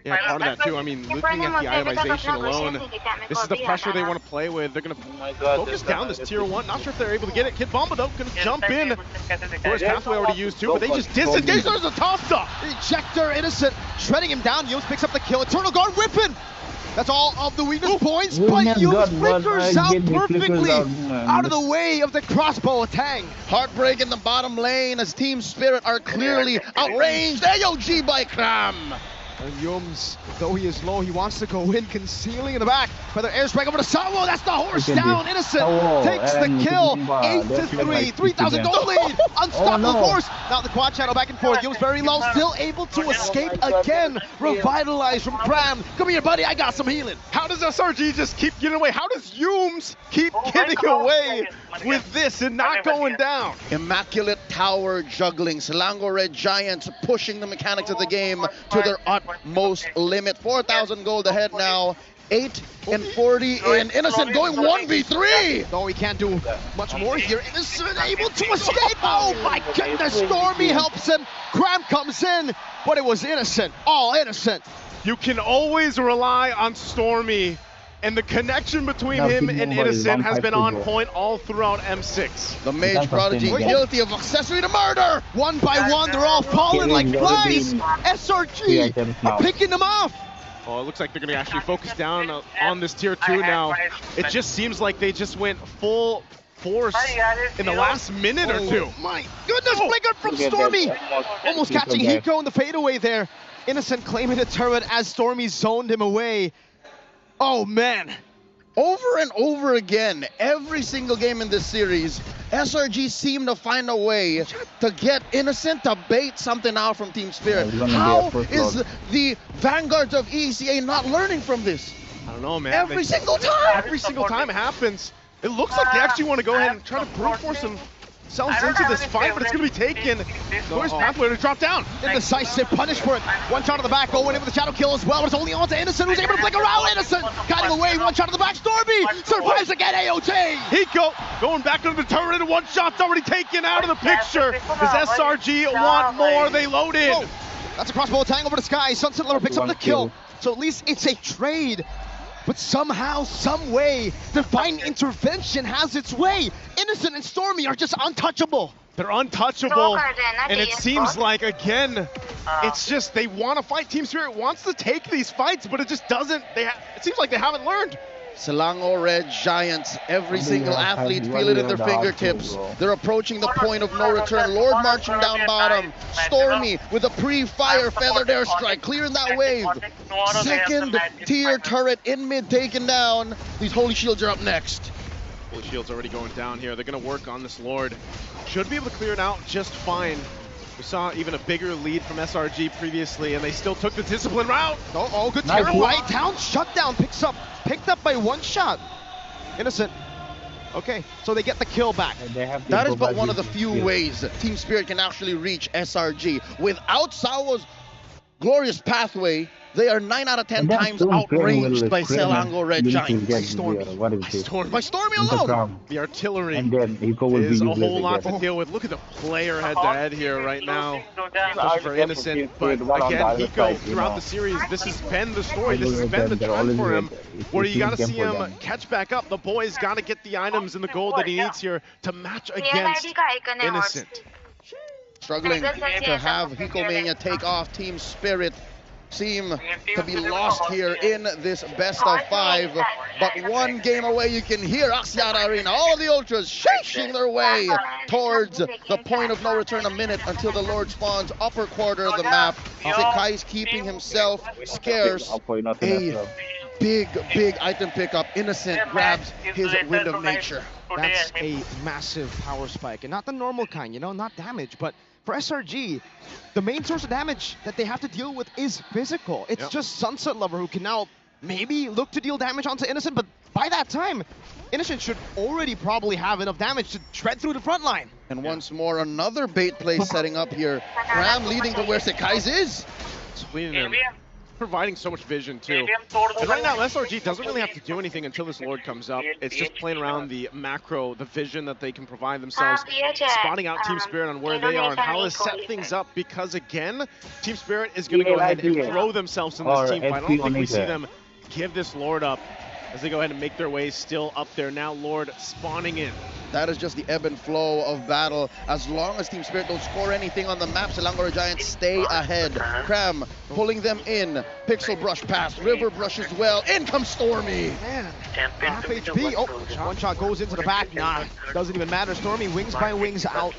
Yeah, part of that too. I mean, looking at the itemization alone, this is the pressure they want to play with. They're going to focus down this tier 1. Not sure if they're able to get it. Kid Bomba though, going to jump in. Of course, Pathway already used too, but they just disengage. There's a toss up. Ejector, Innocent, shredding him down. Yums picks up the kill. Eternal Guard whipping. That's all of the weakness points, but Yums flickers out perfectly out of the way of the crossbow Tang. Heartbreak in the bottom lane as Team Spirit are clearly outranged. AOG by Cram. And Yums, though he is low, he wants to go in, concealing in the back. Feather airstrike over to Sawo. That's the horse down. Innocent takes the kill. 8-3, 3,000 gold lead. Unstoppable force. Now the quad channel back and forth. Yums very low, still able to escape again. Revitalized from Cram. Come here, buddy. I got some healing. How does SRG just keep getting away? How does Yums keep getting away with this and not going down? Immaculate tower juggling. Selangor Red Giants pushing the mechanics of the game to their utmost limit. 4,000 gold ahead now. 8-40 in. Innocent going 1v3. No, he can't do much more here. Innocent able to escape. Oh my goodness. Stormy helps him. Cram comes in, but it was Innocent. All Innocent. You can always rely on Stormy, and the connection between him and Innocent has been on point all throughout M6. The Mage Prodigy guilty of accessory to murder. One by one, they're all falling like flies. SRG are picking them off. Oh, it looks like they're going to actually focus down on this tier 2 now. It just seems like they just went full force in the last minute or two. My goodness, flicker from Stormy! Almost catching Hiko in the fadeaway there. Innocent claiming the turret as Stormy zoned him away. Oh man. Over and over again, every single game in this series, SRG seem to find a way to get Innocent to bait something out from Team Spirit. How is the Vanguards of ECA not learning from this? I don't know, man. Every single time! Every single time it happens. It looks like they actually want to go ahead and try to brute force themselves into this fight, but it's going to be taken. Noise pathway to drop down. Indecisive punish for it. One shot to the back, going in with the shadow kill as well, but it's only on to Innocent, who's able to flick around. Innocent guiding away, one shot to the back. Stormy survives again, AOT. Hiko going back into the turret, and one shot's already taken out of the picture. Does SRG want more? They load in. Oh, that's a crossbow tang over the sky. Sunset Lover picks up the kill. So at least it's a trade. But somehow, some way, divine intervention has its way. Innocent and Stormy are just untouchable. They're untouchable, and it seems like, again, it's just they want to fight. Team Spirit wants to take these fights, but it just doesn't. It seems like they haven't learned. Selangor Red Giants, every single athlete feel it in their fingertips. They're approaching the point of no return. Lord marching down bottom. Stormy with a pre-fire feathered airstrike, clearing that wave. Second tier turret in mid taken down. These holy shields are up next. Holy shield's already going down here. They're going to work on this Lord. Should be able to clear it out just fine. We saw even a bigger lead from SRG previously, and they still took the discipline route. Oh, good terror. White Town shutdown picked up by one shot. Innocent. Okay, so they get the kill back. That is but one of the few ways Team Spirit can actually reach SRG. Without Sawo's glorious pathway, they are 9 out of 10 times outranged by Selangor Red Giants. By Stormy alone. The artillery and then is a whole lot to deal with. Look at the player head-to-head here right now. Especially for Innocent. But again, Hiko, throughout the series, this has been the story. This has been the trend for him. Where you got to see him catch back up. The boy's got to get the items and the gold that he needs here to match against Innocent. Struggling to have Hiko Mania take off. Team Spirit seem to be lost here in this best of 5, but one game away. You can hear Axiata Arena, all of the Ultras shaking their way towards the point of no return. A minute until the Lord spawns upper quarter of the map. Sekai's keeping himself scarce. A big item pickup. Innocent grabs his Wind of Nature. That's a massive power spike, and not the normal kind, you know, not damage, but for SRG, the main source of damage that they have to deal with is physical. It's just Sunset Lover who can now maybe look to deal damage onto Innocent, but by that time, Innocent should already probably have enough damage to tread through the front line. And once more, another bait play setting up here. Cram leading to where Sekai's is. Providing so much vision too. And right now, SRG doesn't really have to do anything until this Lord comes up. It's just playing around the macro, the vision that they can provide themselves, spotting out Team Spirit on where they are and how to set things up. Because again, Team Spirit is going to go ahead and throw themselves in this team fight. I don't think we see them give this Lord up as they go ahead and make their way still up there. Now Lord spawning in. That is just the ebb and flow of battle. As long as Team Spirit don't score anything on the map, Selangor Giants stay ahead. Cram pulling them in. Pixel brush past, River brush as well. In comes Stormy. Man, half HP. Oh, one shot goes into the back. Nah, doesn't even matter. Stormy wings by wings out.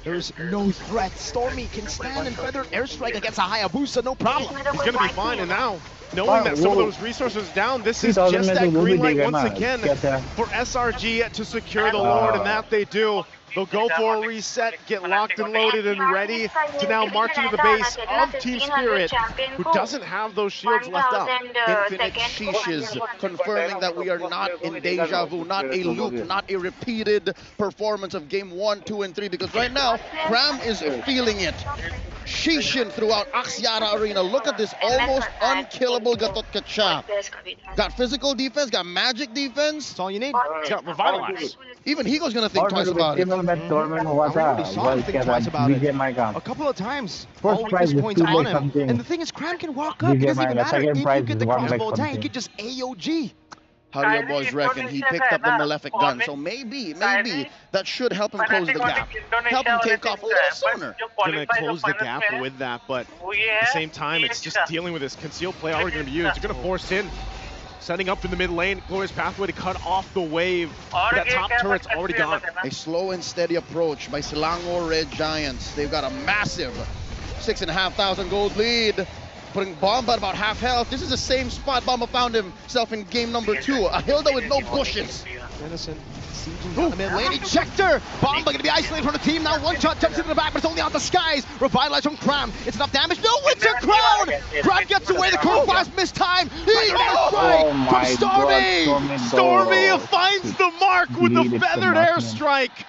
There's no threat. Stormy can stand and feathered airstrike against a Hayabusa, no problem. He's going to be fine, and now, knowing that some of those resources are down, this is just that green light once again for SRG to secure the Lord, and that they do. They'll go for a reset, get locked and loaded and ready to now march into the base of Team Spirit, who doesn't have those shields left up. Infinite sheeshes, confirming that we are not in deja vu, not a loop, not a repeated performance of game 1, 2, and 3, because right now, Cram is feeling it. Sheeshin throughout Axiata Arena. Look at this almost unkillable Gatot Kacha. Got physical defense, got magic defense. That's all you need. It's got revitalize. Even Hiko's gonna think twice about it. A couple of times. All weakness points on him. And the thing is, Cram can walk up. It doesn't even matter if you get the crossbow attack. You can just AOG. How do your boys reckon? He picked up the Malefic gun, so maybe that should help him close the gap. Help him take off a little sooner. Gonna close the gap with that, but at the same time, it's just dealing with this concealed play already gonna be used. You're gonna force in. Setting up in the mid lane, Glorious Pathway to cut off the wave. But that top turret's already gone. A slow and steady approach by Selangor Red Giants. They've got a massive 6,500 gold lead. Putting Bomba at about half health. This is the same spot Bomba found himself in game number 2. A Hilda with no bushes. Innocent. Ooh, mid lane ejector. Bomba going to be isolated from the team now. One shot jumps into the back, but it's only on the skies. Revitalize from Cram. It's enough damage. No, Winter Crown. Cram gets away. The curl flash missed time. Airstrike from Stormy. Stormy finds the mark with the feathered airstrike.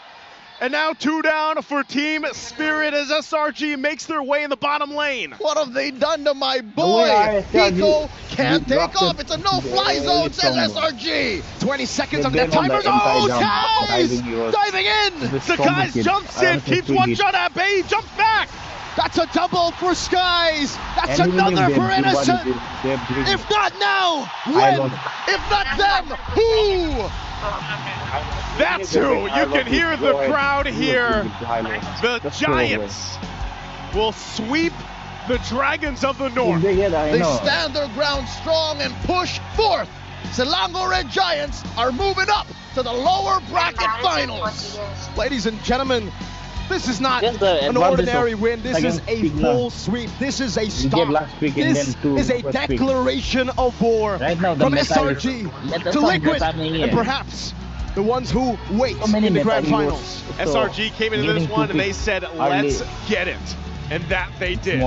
And now 2 down for Team Spirit as SRG makes their way in the bottom lane. What have they done to my boy? Hiko can't take off. It's a no-fly zone, says SRG. 20 seconds on that timer. Oh, Skies! Diving in! Skies jumps in, keeps one shot at bay, jumps back. That's a double for Skies. That's another for Innocent. If not now, when? If not them, who? That's who. You can hear the crowd here. The Giants will sweep the Dragons of the North. They stand their ground strong and push forth. Selangor Red Giants are moving up to the lower bracket finals. Ladies and gentlemen, this is not an ordinary win. This is a full sweep. This is a stop. This is a declaration of war from SRG to Liquid and perhaps the ones who wait in the grand finals. SRG came into this one and they said, let's get it. And that they did.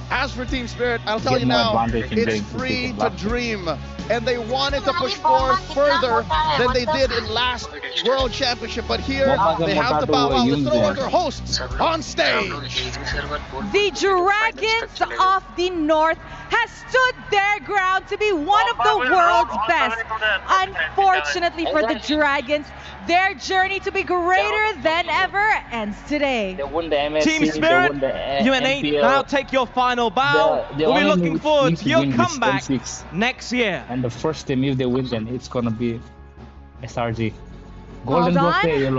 As for Team Spirit, I'll tell you now, it's free to dream. And they wanted to push forward further than they did in last World Championship. But here, they have to bow out. Let's throw out their hosts on stage. The Dragons of the North has stood their ground to be one of the world's best. Unfortunately for the Dragons, their journey to be greater than ever ends today. Team Spirit, UNA now take your final bow. We'll be looking forward to your comeback next year. And the first team, if they win, then it's gonna be SRG. Golden Buffet,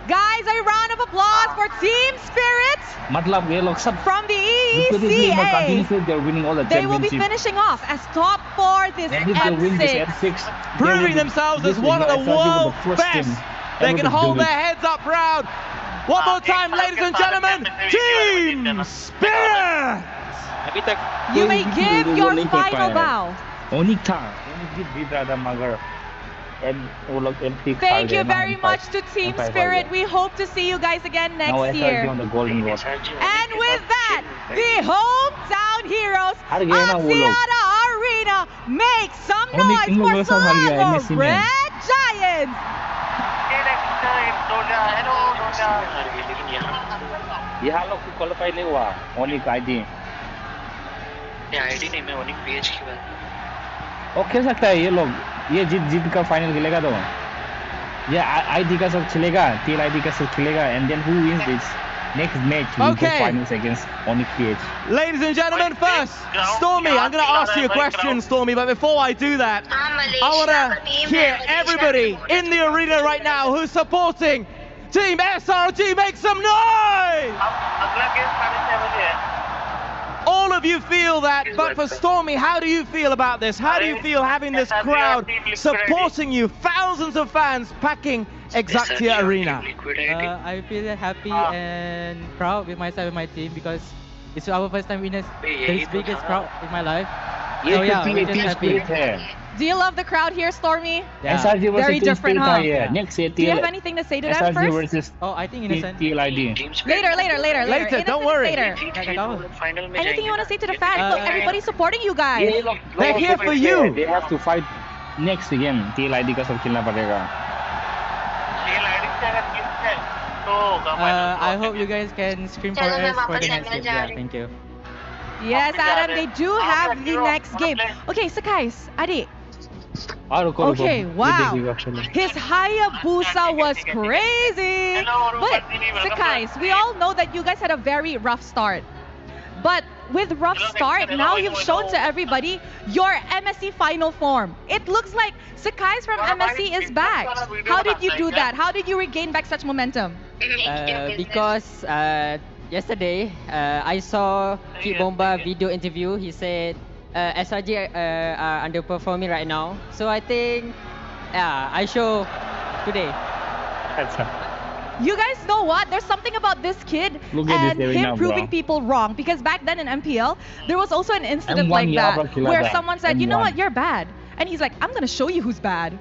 guys, a round of applause for Team Spirit from the ECA. They're winning all the they will be finishing off as top 4 this M6. Proving themselves as one of the world's best. They can hold their heads up proud. One more time, ladies and gentlemen, Team Spirit! You may give your final bow. Thank you very much to Team Spirit. We hope to see you guys again next year. And with that, the hometown heroes of Seattle Arena make some noise for Selangor Red Giants. यहाँ लोग qualify नहीं हुआ ओनिक ID ID नहीं मैं ओनिक pH की बात वो खेल सकता है ये लोग ये जीत का फाइनल खेलेगा तो ये आईडी का साथ खेलेगा टीएल आईडी का साथ खेलेगा and then who wins this next match will go finals against Onyx PH. Ladies and gentlemen, first Stormy, I'm going to ask you a question, Stormy, but before I do that, I want to hear everybody in the arena right now who's supporting Team SRG. Make some noise! All of you feel that, but for Stormy, how do you feel about this? How do you feel having this crowd supporting you, thousands of fans packing Exactia Arena? I feel happy and proud with myself and my team because it's our first time in this biggest crowd in my life. So yeah, we're just happy. Do you love the crowd here, Stormy? Yeah. Very different, huh? Next year, do you have anything to say to them first? Oh, I think Innocent. Later. Don't worry. Later. Anything you want to say to the fans? Look, everybody's supporting you guys. They're here for you. They have to fight next again. TLID का सब खेलना पड़ेगा. I hope you guys can scream for us for the next game. Yeah, thank you. Yes, Adam, they do have the next game. Okay, Sakais, Adi. Okay, wow. His Hayabusa was crazy. But, Sakais, we all know that you guys had a very rough start. But with rough start, now you've shown to everybody your MSC final form. It looks like Sakais from MSC is back. How did you do that? How did you regain back such momentum? Because yesterday I saw Kid Bomba video interview. He said SRG are underperforming right now. So I think, yeah, I show today. You guys know what? There's something about this kid Look at and this him now, proving bro. people wrong. Because back then in MPL, there was also an incident M1 like that Yabra where Kilada. someone said, you know M1. what, you're bad. And he's like, I'm going to show you who's bad.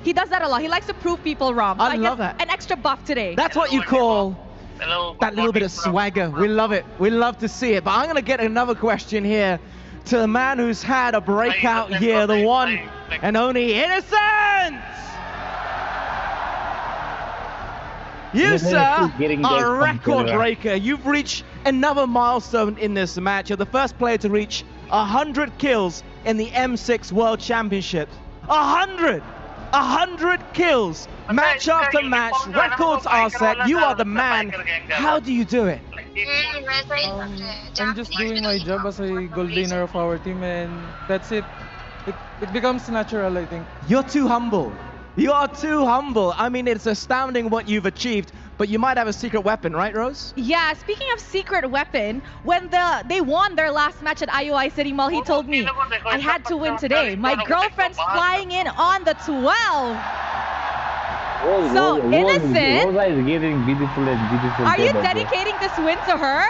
He does that a lot. He likes to prove people wrong. So I love guess that. An extra buff today. That's what you call that little bit of swagger. We love it. We love to see it. But I'm going to get another question here to the man who's had a breakout year, the one and only Innocent! You, sir, are a record breaker. You've reached another milestone in this match. You're the first player to reach 100 kills in the M6 World Championships. 100! 100 kills! Match after match, records are set. You are the man. How do you do it? I'm just doing my job as a gold laner of our team, and that's it. It becomes natural, I think. You're too humble. You are too humble. I mean, it's astounding what you've achieved, but you might have a secret weapon, right, Rose? Yeah, speaking of secret weapon, when they won their last match at IOI City Mall, he told me, I had to win today. My girlfriend's flying in on the 12. So, Innocent, Rosa is getting beautiful and beautiful. are you day by day. dedicating this win to her?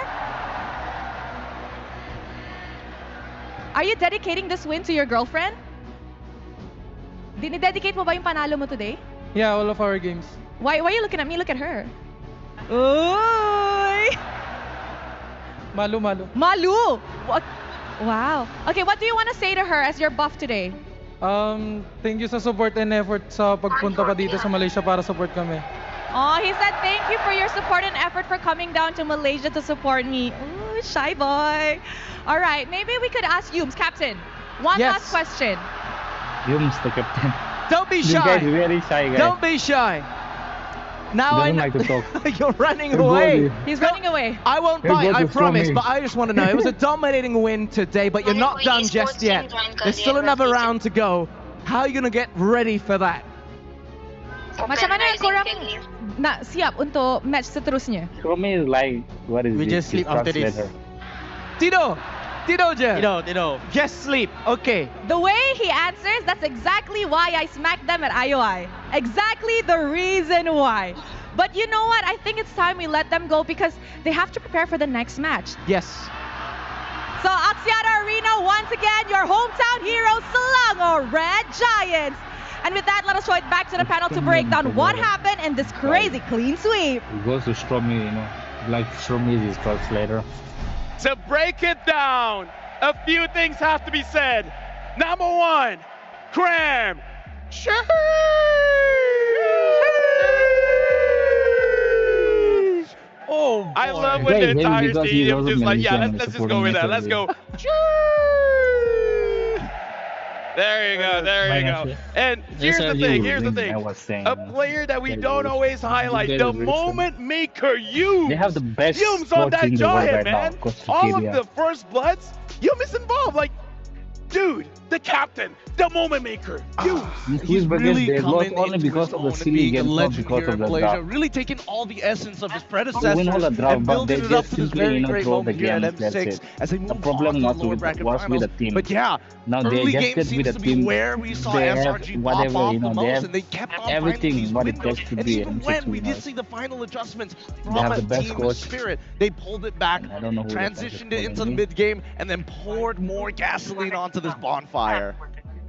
Are you dedicating this win to your girlfriend? Dinidedicate mo ba yung panalo mo today? Yeah, all of our games. Why are you looking at me? Look at her. Oy! Malu. Malu! What? Wow. Okay, what do you want to say to her as your buff today? Thank you sa support and effort sa pagpunta pa dito sa Malaysia para support kami. Oh, he said thank you for your support and effort for coming down to Malaysia to support me. Ooh, shy boy. All right, maybe we could ask Yums, Captain. One last question. Yums, the captain. Don't be You shy. guys very shy, guys. Don't be shy. Now I Doesn't know like to talk. you're running Go away. on. He's running away. I won't Here bite, goes I the promise, Stormy. but I just want to know. It was a dominating win today, but you're not done just yet. There's still another round to go. How are you going to get ready for that? Macam mana korang nak siap untuk match seterusnya? For me, it's like, what is We this? just sleep It's after this. translator. Tido je. Tido. Just sleep. Okay. The way he answers, that's exactly why I smacked them at IOI. Exactly the reason why. But you know what? I think it's time we let them go because they have to prepare for the next match. Yes. So Axiata Arena, once again, your hometown heroes, Selangor Red Giants. And with that, let us throw it back to the panel to break down what happened in this crazy clean sweep. It goes to Stromy, you know. Like Stromy is his translator. To break it down, a few things have to be said. Number one, Cram. Oh, boy. I love when the Great win entire because he's stadium also just like, yeah, Malaysian let's just supporting go with that. Malaysia. Let's go. There you go, there you go. And here's the thing, I was saying, a player that we don't always highlight, Very the good. moment maker, Yums. They have the best Yums on coach that in the world jawhead, right now, man. Costa All of Rica. the first bloods, Yums is involved. Like, dude, the captain, the moment maker, Yums. He's really they lost coming only into because his of the own and silly being a game, not legend because here of in the Malaysia, draft. really taking all the essence of his They predecessors win all the draft, and but building they it up just to this simply, very you know, great draw moment the here at games, that's M6 it. as they The move problem on was to the lower with bracket was with finals. the team. But yeah, Now they early adjusted game seems with to the be team. where we saw They have SRG pop whatever, off you the know, they most, have and they kept on everything finding these what it windows. takes to And be even M6 when we did winners. see the final adjustments They have from the best Team coach. Spirit, they pulled it back, I don't know who the fuck is transitioned it into the calling me. mid game, and then poured more gasoline onto this bonfire.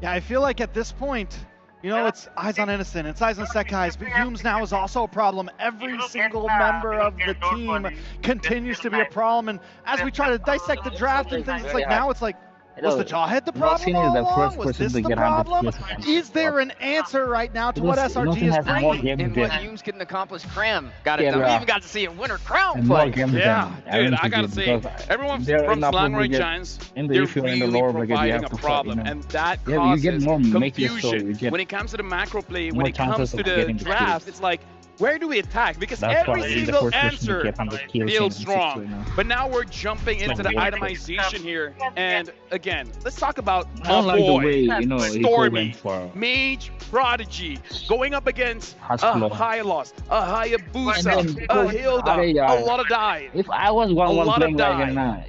Yeah, I feel like at this point, you know, it's eyes on Innocent, it's eyes on Sekai's, but Yums now is also a problem. Every single member of the team continues to be a problem, and as we try to dissect the draft and things, it's like now it's like, was the Jawhead the problem all Nothing is the along? first Was person this to the get 100 problem? kills. Is there an answer right now to what Because SRG Nothing is has more bringing? game And than what Yums couldn't accomplish, Cram got it Yeah, done. We bro. even got to see a winner crown and more play. game Yeah, than dude, I RNG gotta say, because everyone they're from in upper Selangor bracket, Giants, and they're if you're in the really lower bracket, you providing have a to fight, problem, you know. and that Yeah, you get causes more makers, so confusion. you get When it comes to the macro play, more when it comes chances to of the getting the draft, kills. it's like, where do we attack? Because That's why every he's the single first person to answer get 100 kills feels in M6 strong. right now. But now we're jumping It's into like the a itemization here. And again, let's talk about I don't like the boy, way, you know, he Stormy, went for Mage Prodigy, going up against a Hustler. Hylos, a Hayabusa, And then a because- Hilda, yeah, a lot of dive. If I was A 1-1 lot of playing right dive. now,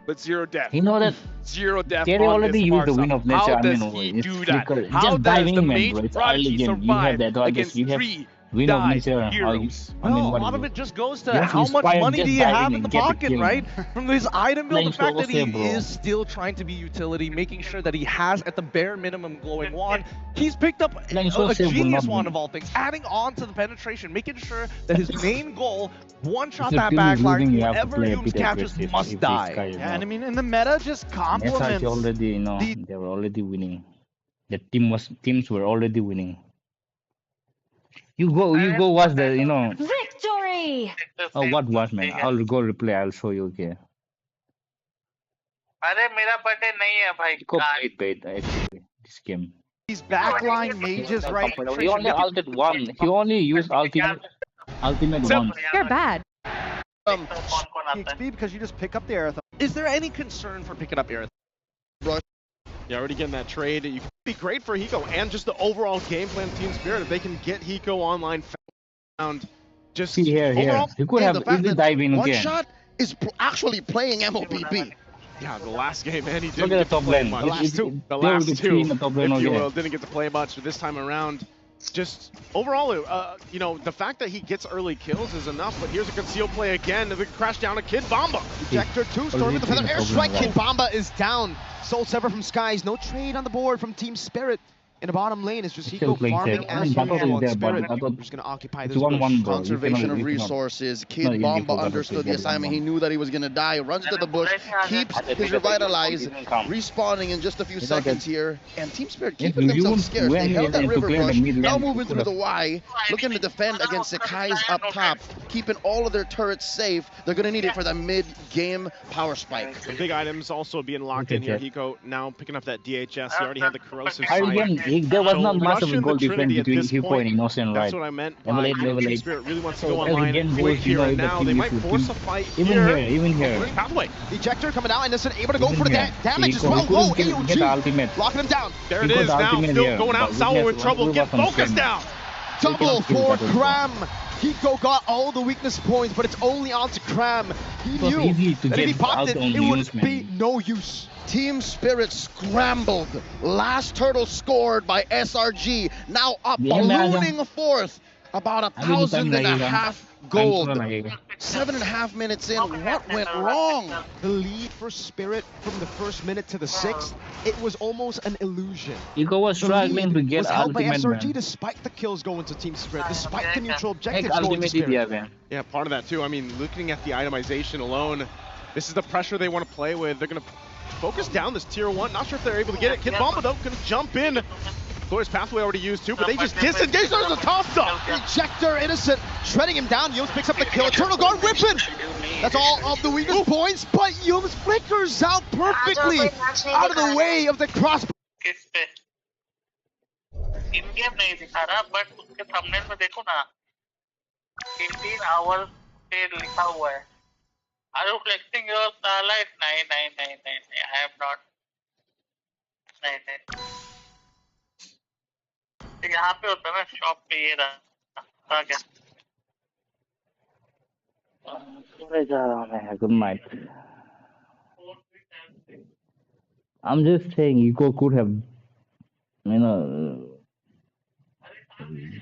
but zero death. You know that Zero death Terry on already this used the Marsa. wind of nature. How I does mean, he it's do that? flicker. How Just does diving, the man, mage bro. It's prodigy early game. You have survive that advantage. against You have 3 wind of dive nature. heroes? I mean, No, a what lot is of it? it just goes You to have to how much inspire, money just do you dive have in in the and get the pocket, kill, right? man. From his item build, the Playing fact solo that he save, bro. is still trying to be utility, making sure that he has at the bare minimum glowing wand. He's picked up Playing a solo save will genius not wand win. of all things, adding on to the penetration, making sure that his main goal, one-shot If your that team is backline, losing, you have to whoever play a Humes bit captures aggressive must if this die. guy is Yeah, and I not. mean, in the meta, just SRT compliments already, you know, the they were already winning. The teams were already winning. You go watch the, you know. Victory! Oh, what was, man? I'll go replay. I'll show you. Okay. अरे मेरा birthday नहीं है भाई Go play it actually this game. these backline mages, right? He only ulted one. He only used ultimate once. You're bad. XP because you just pick up the Aerith. Is there any concern for picking up Aerith? Yeah, already getting that trade. You could be great for Hiko and just the overall game plan of Team Spirit if they can get Hiko online found. Just See here. You could have easily dive in One again. shot is actually playing mlbb. Yeah, the last game, man, he Look didn't at get the to top play lane. much. The last two, in the top lane if you again. will, didn't get to play much. But this time around, just overall, you know, the fact that he gets early kills is enough. But here's a concealed play again. The crash down to Kid Bomba. Ejector 2, Storm with the feather airstrike. Kid Bomba is down. Soul Sever from Skies. No trade on the board from Team Spirit. In the bottom lane, it's just Hiko farming as usual. And Spirit, we're just going to occupy this bush. Conservation of resources. Kid Bomba understood the assignment. He knew that he was going to die. Runs to the bush, keeps his revitalize, respawning in just a few seconds here. And Team Spirit keeping themselves scarce. They held that river brush. Now moving through the Y, looking to defend against Sakai's up top, keeping all of their turrets safe. They're going to need it for the mid-game power spike. Some big items also being locked in here. Hiko now picking up that DHS. He already had the corrosive sight. There was not much of a goal difference between Hiko and Innocent, right? That's what I meant. Level 8, level 8. Spirit really wants to So go as online again quick goes, here and the now. team They might is force a fight even here. Pathway. Ejector coming out, Innocent able to go Even for the here. damage as Hiko, well. he Whoa, couldn't get the ultimate. AOG. Locking him down. There it Hiko's is now. ultimate Still here, going out. but Sour with Witness trouble. was Get on focused screen. down. Double for Cram. Hiko got all the weakness points, but it's only on to Cram. He It was knew easy to that if he get popped out it, on it would use, man. be no use. Team Spirit scrambled. Last turtle scored by SRG. Now up, ballooning fourth. About 1,500 gold. 7.5 minutes in. What went wrong? The lead for Spirit from the first minute to the sixth, it was almost an illusion. Hiko was struggling to get was held by ultimate, SRG man. despite the kills going to Team Spirit, despite the neutral objectives Heck, going to ultimate Spirit. man. Yeah, part of that too. I mean, looking at the itemization alone, this is the pressure they want to play with. They're going to focus down this tier 1. Not sure if they're able to get it. Kid Bomba though going to jump in. Glorious Pathway already used too, but they just disengage. There's a toss up. Ejector Innocent shredding him down. Yums picks up the kill. Eternal Guard whipping. That's all of the weakest points, but Yums flickers out perfectly out of the way of the cross. किस पे इन game नहीं दिखा रहा but उसके thumbnail में देखो ना 18 hours पे लिखा हुआ है are you flexing your starlight नहीं आई एम नॉट नहीं यहाँ पे होता है ना शॉप पे ये रहा क्या Good night. I'm just saying Hiko could have, you know,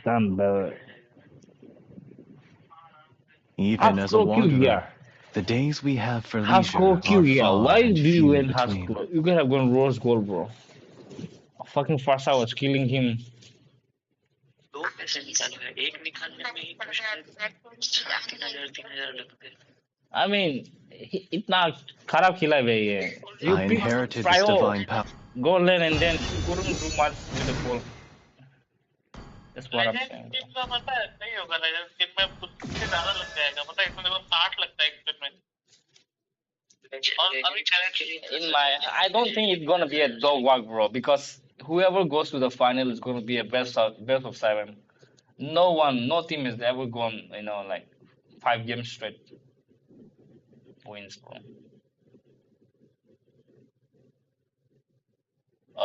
done better. Even as a wanderer, the days we have for leisure Half-score Q, are yeah. far Why and do you few win between. half-score? You could have gone rose gold, bro. Fucking Farsa was killing him. I mean, इतना खराब खिला है भाई ये. You I inherited this divine power. Go lane and then you couldn't do much with the ball. That's what I'm saying. पता है नहीं होगा लेजेंड स्किन में कुछ से ज्यादा लग जाएगा पता है इसमें देखो 60 लगता है एक स्पिन में I don't think it's gonna be a dog walk, bro, because whoever goes to the final is gonna be a best of 7. No team has ever gone, you know, like 5 games straight wins, bro.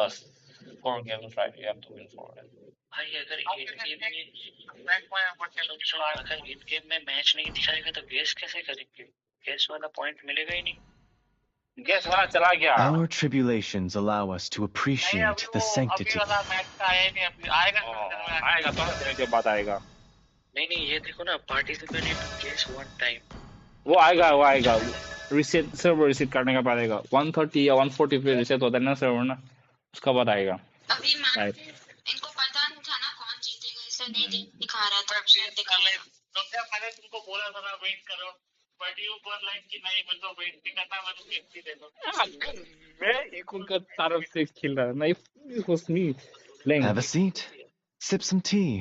Us 4 games, right? You have to win 4. भाई अगर इन game में match नहीं दिखाएगा तो guess कैसे करेंगे guess वाला point मिलेगा ही नहीं गैस वाला चला गया। Our tribulations allow us to appreciate the sanctity. आएगा तो देने के बाद आएगा। नहीं ये देखो ना, participate in guess one time. वो आएगा रिसेट, सर्वर रिसेट करने के बाद आएगा। 130 या 140 पे रिसेट होता है ना सर्वर ना, उसका बाद आएगा। अभी इनको पता नहीं था ना कौन जीतेगा, इसलिए नहीं दिखा रहा था। मैंने तुमको बोला था ना वेट करो, बट यू वर लाइक कि नहीं मैं तो वेट नहीं करना, मैं तो गिफ्ट ही दे दूं। मैं एक उनका तरफ से खेल रहा ना, it was me playing. Have a seat, sip some tea,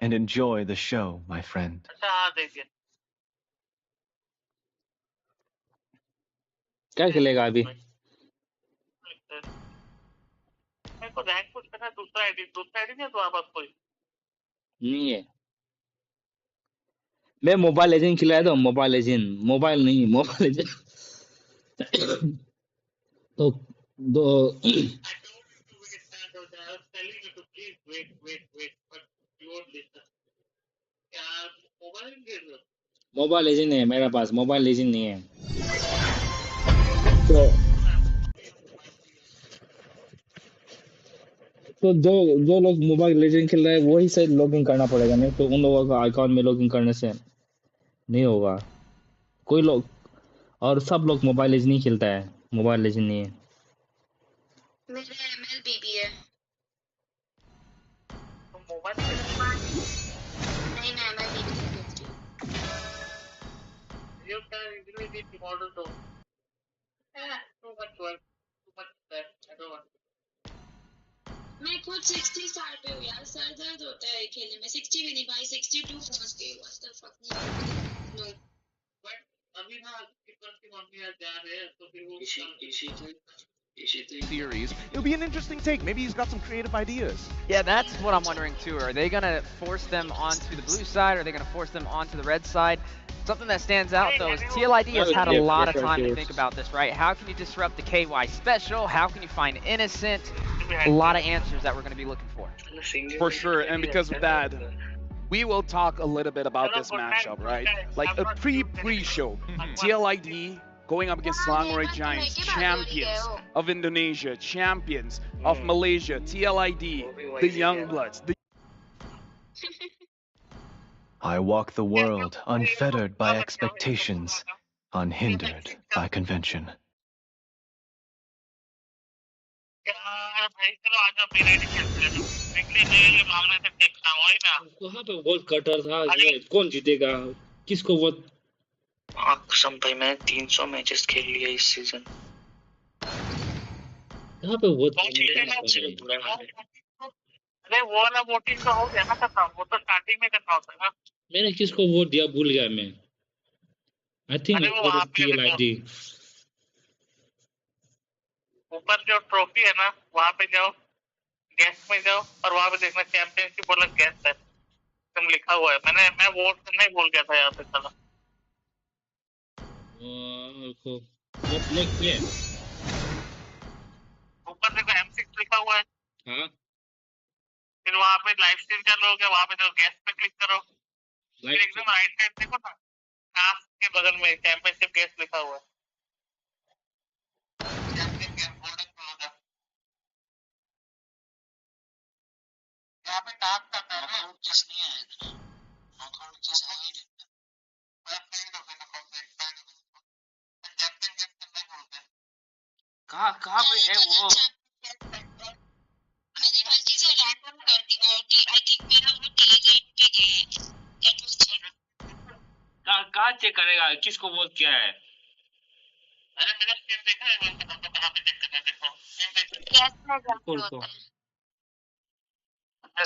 and enjoy the show, my friend. अच्छा हाँ देखिए। क्या खेलेगा अभी? मेरे को रैंक पुश करना है, दूसरा आईडी नहीं है तुम्हारे पास कोई? नहीं है। मैं मोबाइल लेजेंड खिलाया था, मोबाइल लेजेंड, मोबाइल नहीं, मोबाइल लेजेंड। तो दो मोबाइल लेजेंड नहीं है मेरे पास, मोबाइल लेजेंड नहीं है। तो जो लोग मोबाइल लेजेंड खेल रहे हैं वही शायद लॉगिन करना पड़ेगा, नहीं तो उन लोगों का अकाउंट में लॉगिन करने से नहीं होगा। कोई लोग और सब लोग मोबाइल लेजेंड नहीं खेलता है, मोबाइल लेजेंड नहीं है। मेरे mlbb है। तुम मोबाइल नहीं मैं mlbb खेलती हूँ। You can easily be model though. Too much work, too much stress. I don't want. मैं खुद 60 स्टार पे हूँ यार, सर दर्द होता है खेलने में। 60 भी नहीं भाई, 62 पहुंच गई। What the fuck? No. But अभी ना people की मम्मी आज जा रहे हैं तो फिर वो theories. It'll be an interesting take. Maybe he's got some creative ideas. Yeah, that's what I'm wondering too. Are they going to force them onto the blue side? Or are they going to force them onto the red side? Something that stands out though is TLID has had a lot of time to think about this, right? How can you disrupt the KY special? How can you find Innocent? A lot of answers that we're going to be looking for. For sure, and because of that, we will talk a little bit about this matchup, right? Like a pre-show. TLID going up against Selangor Giants, champions of Indonesia, champions of Malaysia, TLID, the Youngbloods. I walk the world unfettered by expectations, unhindered by convention. वहाँ पे vote cutter था, ये कौन जीतेगा, किसको vote? कसम भाई मैंने 300 मैचेस खेल लिए इस सीजन। यहाँ पे वोट अरे वो वाला वोटिंग तो हो गया ना खत्म, वो तो स्टार्टिंग में करना होता है ना। मैंने किसको वोट दिया भूल गया मैं। I think TLID। ऊपर जो ट्रॉफी है ना वहाँ पे जाओ, गेस्ट में जाओ और वहाँ पे देखना चैंपियनशिप वाला गेस्ट है, तुम लिखा हुआ है। मैं वोट करना ही भूल गया था यहाँ पे। चला ऊपर देखो M6 लिखा हुआ है। हाँ। फिर वहाँ पे लाइव स्ट्रीम चालू हो गया, वहाँ पे जो गेस्ट पे क्लिक करो, फिर एकदम राइट साइड देखो ना, टास्क के बगल में चैंपियनशिप गेस्ट लिखा हुआ है। यहाँ पे टास्क करता है ना, जिस नहीं आएगा जिस है ही नहीं। कहाँ पे है वो? मैंने गलती से रैंडम कर दिया। आई थिंक मेरा वो TLID पे गया है। कहाँ चेक करेगा किसको वोट किया है? अरे मैंने स्क्रीन देखा है, मैं बताता हूँ कहाँ पे चेक करना है। देखो गैस में जाके होता है।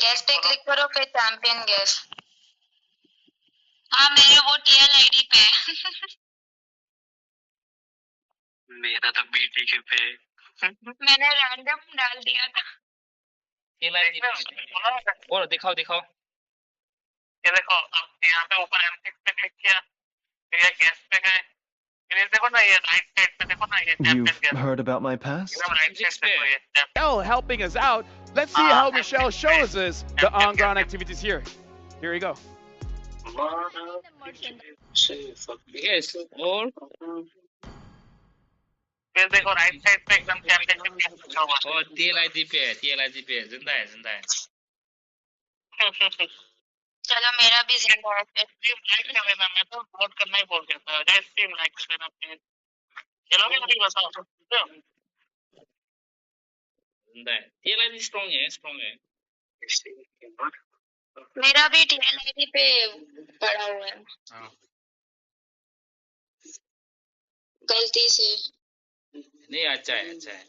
गैस पे क्लिक करो, फिर चैंपियन गैस। हाँ मेरा वो TLID पे है। मेरा तो BTK पे। मैंने रैंडम डाल दिया था। और दिखाओ। ये देखो, अब यहाँ पे ऊपर M6 पे क्लिक किया, फिर ये गेस्ट पे गए, फिर ये देखो ना, ये राइट साइड पे देखो ना, ये champion guest. You've heard about my past? एकदम राइट साइड पे ये champion. Michelle helping us out. Let's see how Michelle shows us the on-ground activities here. Here we go. Yes, or फिर देखो right side पे एकदम championship लिखा हुआ ओ TLIG पे है, TLIG पे है, जिंदा है, जिंदा है। चलो मेरा भी जिंदा है फिर। स्ट्रीम लाइक कर देना, मैं तो वोट करना ही भूल गया था। जाए स्ट्रीम लाइक कर देना प्लीज। चलोगे अभी बताओ। जिंदा है, TLIG स्ट्रांग है, स्ट्रांग है। मेरा भी TLIG पे पड़ा हुआ है हाँ गलती से। नहीं, अच्छा है, अच्छा है।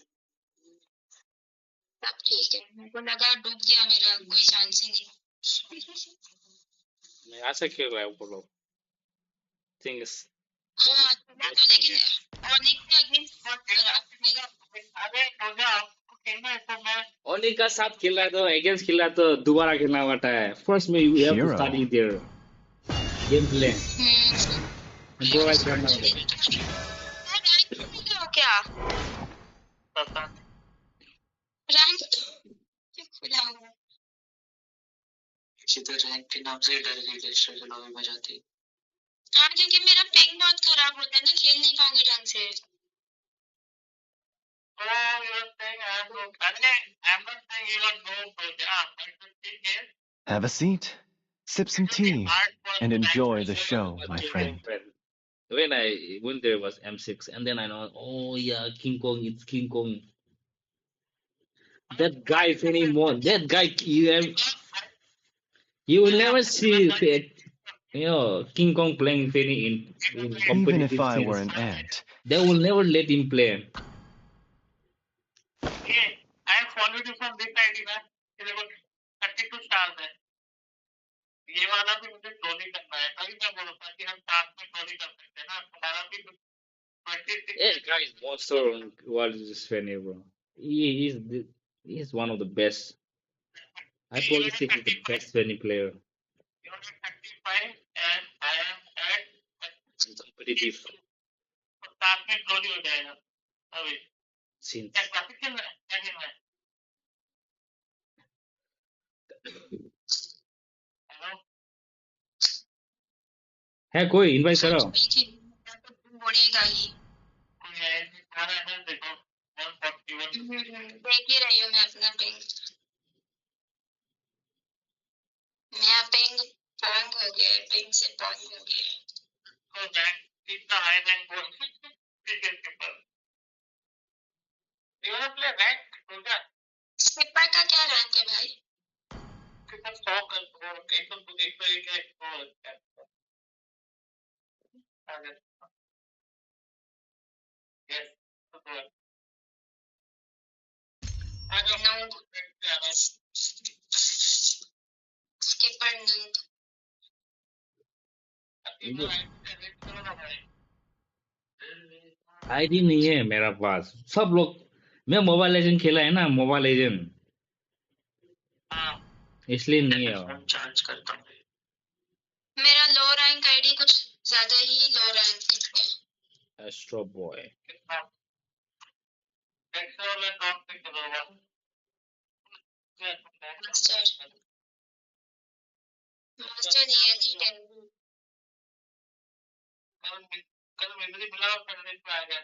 सब ठीक है, मेरे को लगा डूब गया मेरा, कोई चांस ही नहीं। नहीं, अच्छा खेल रहा है वो लोग। थिंग्स हाँ लेकिन ऑनिक के अगेंस्ट बहुत खराब खेला। अरे हो गया आपको खेलना है तो मैं ओनी का साथ खेल रहा है तो अगेंस्ट खेल रहा है तो दोबारा खेलना पड़ता है। फर्स्ट में you have to study their game play, improvise करना होगा। क्या पता रैंक क्यों खुला हुआ? किसी तरह रैंक के नाम से डर गई रजिस्टर के लॉबी में जाती। हाँ क्योंकि मेरा पिंग बहुत खराब होता है ना, खेल नहीं पाऊंगी ढंग से। Have a seat, sip some tea, and enjoy the show, my friend. When I went there was M6, and then I know, oh yeah, King Kong, it's King Kong. That guy anymore. That guy, you will never see King Kong playing Fanny in competitive Even if I scenes. were an ant. They will never let him play. I followed you from this ID ना, ये देखो 32 stars है। ये वाला भी मुझे trolley करना है, तभी मैं बोल रहा था कि हम साथ में ट्रोली कर सकते हैं ना, तुम्हारा भी 26। That guy is monster on what is this Fanny, bro. He's one of the best. I probably say he's the best Fanny player. You're at 35 and I am at Competitive. साथ में trolley हो जाएगा अभी। Since क्या graphic खेलना है? क्या खेलना है? हेलो है कोई इनवाइट करो। बोलेगा ही। तुम्हारा है देखो 141। देख ही रही हूँ मैं अपना पिंग। मेरा पिंग पंग हो गया है, पिंग से पंग हो गया है। तो रैंक कितना हाई रैंक बोल क्रिकेट के पर यू वांट प्ले रैंक हो गया। स्किपर का क्या रैंक है भाई? कितना 100 कर एकदम तो एक तरीके आगे यस तो स्किपर नहीं। आईडी नहीं है मेरा पास। सब लोग, मैं मोबाइल लेजेंड खेला है ना, मोबाइल लेजेंड, इसलिए नहीं है। चार्ज करता हूँ। मेरा लो रैंक आईडी कुछ ज्यादा ही लो रैंक है। एस्ट्रो बॉय मास्टर नहीं है जी। कल मेमोरी बुलाओ करने पे आ गया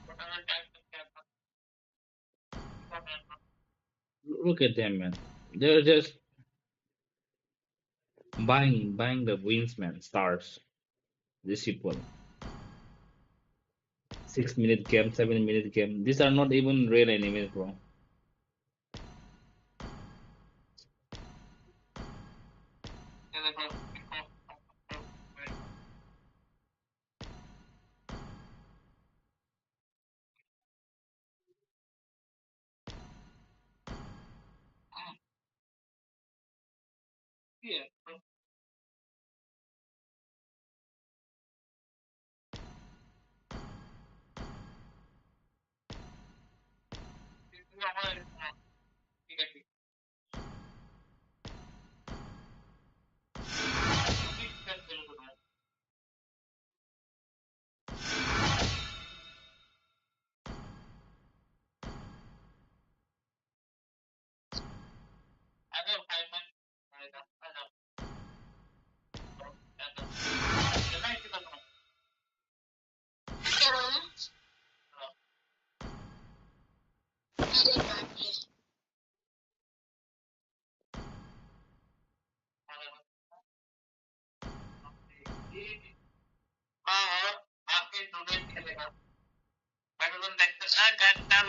फटाफट टाइप करके आता। look at them, man. They're just buying the wins, man. Stars. These people. 6-minute game, 7-minute game. These are not even real enemies, bro. Yeah.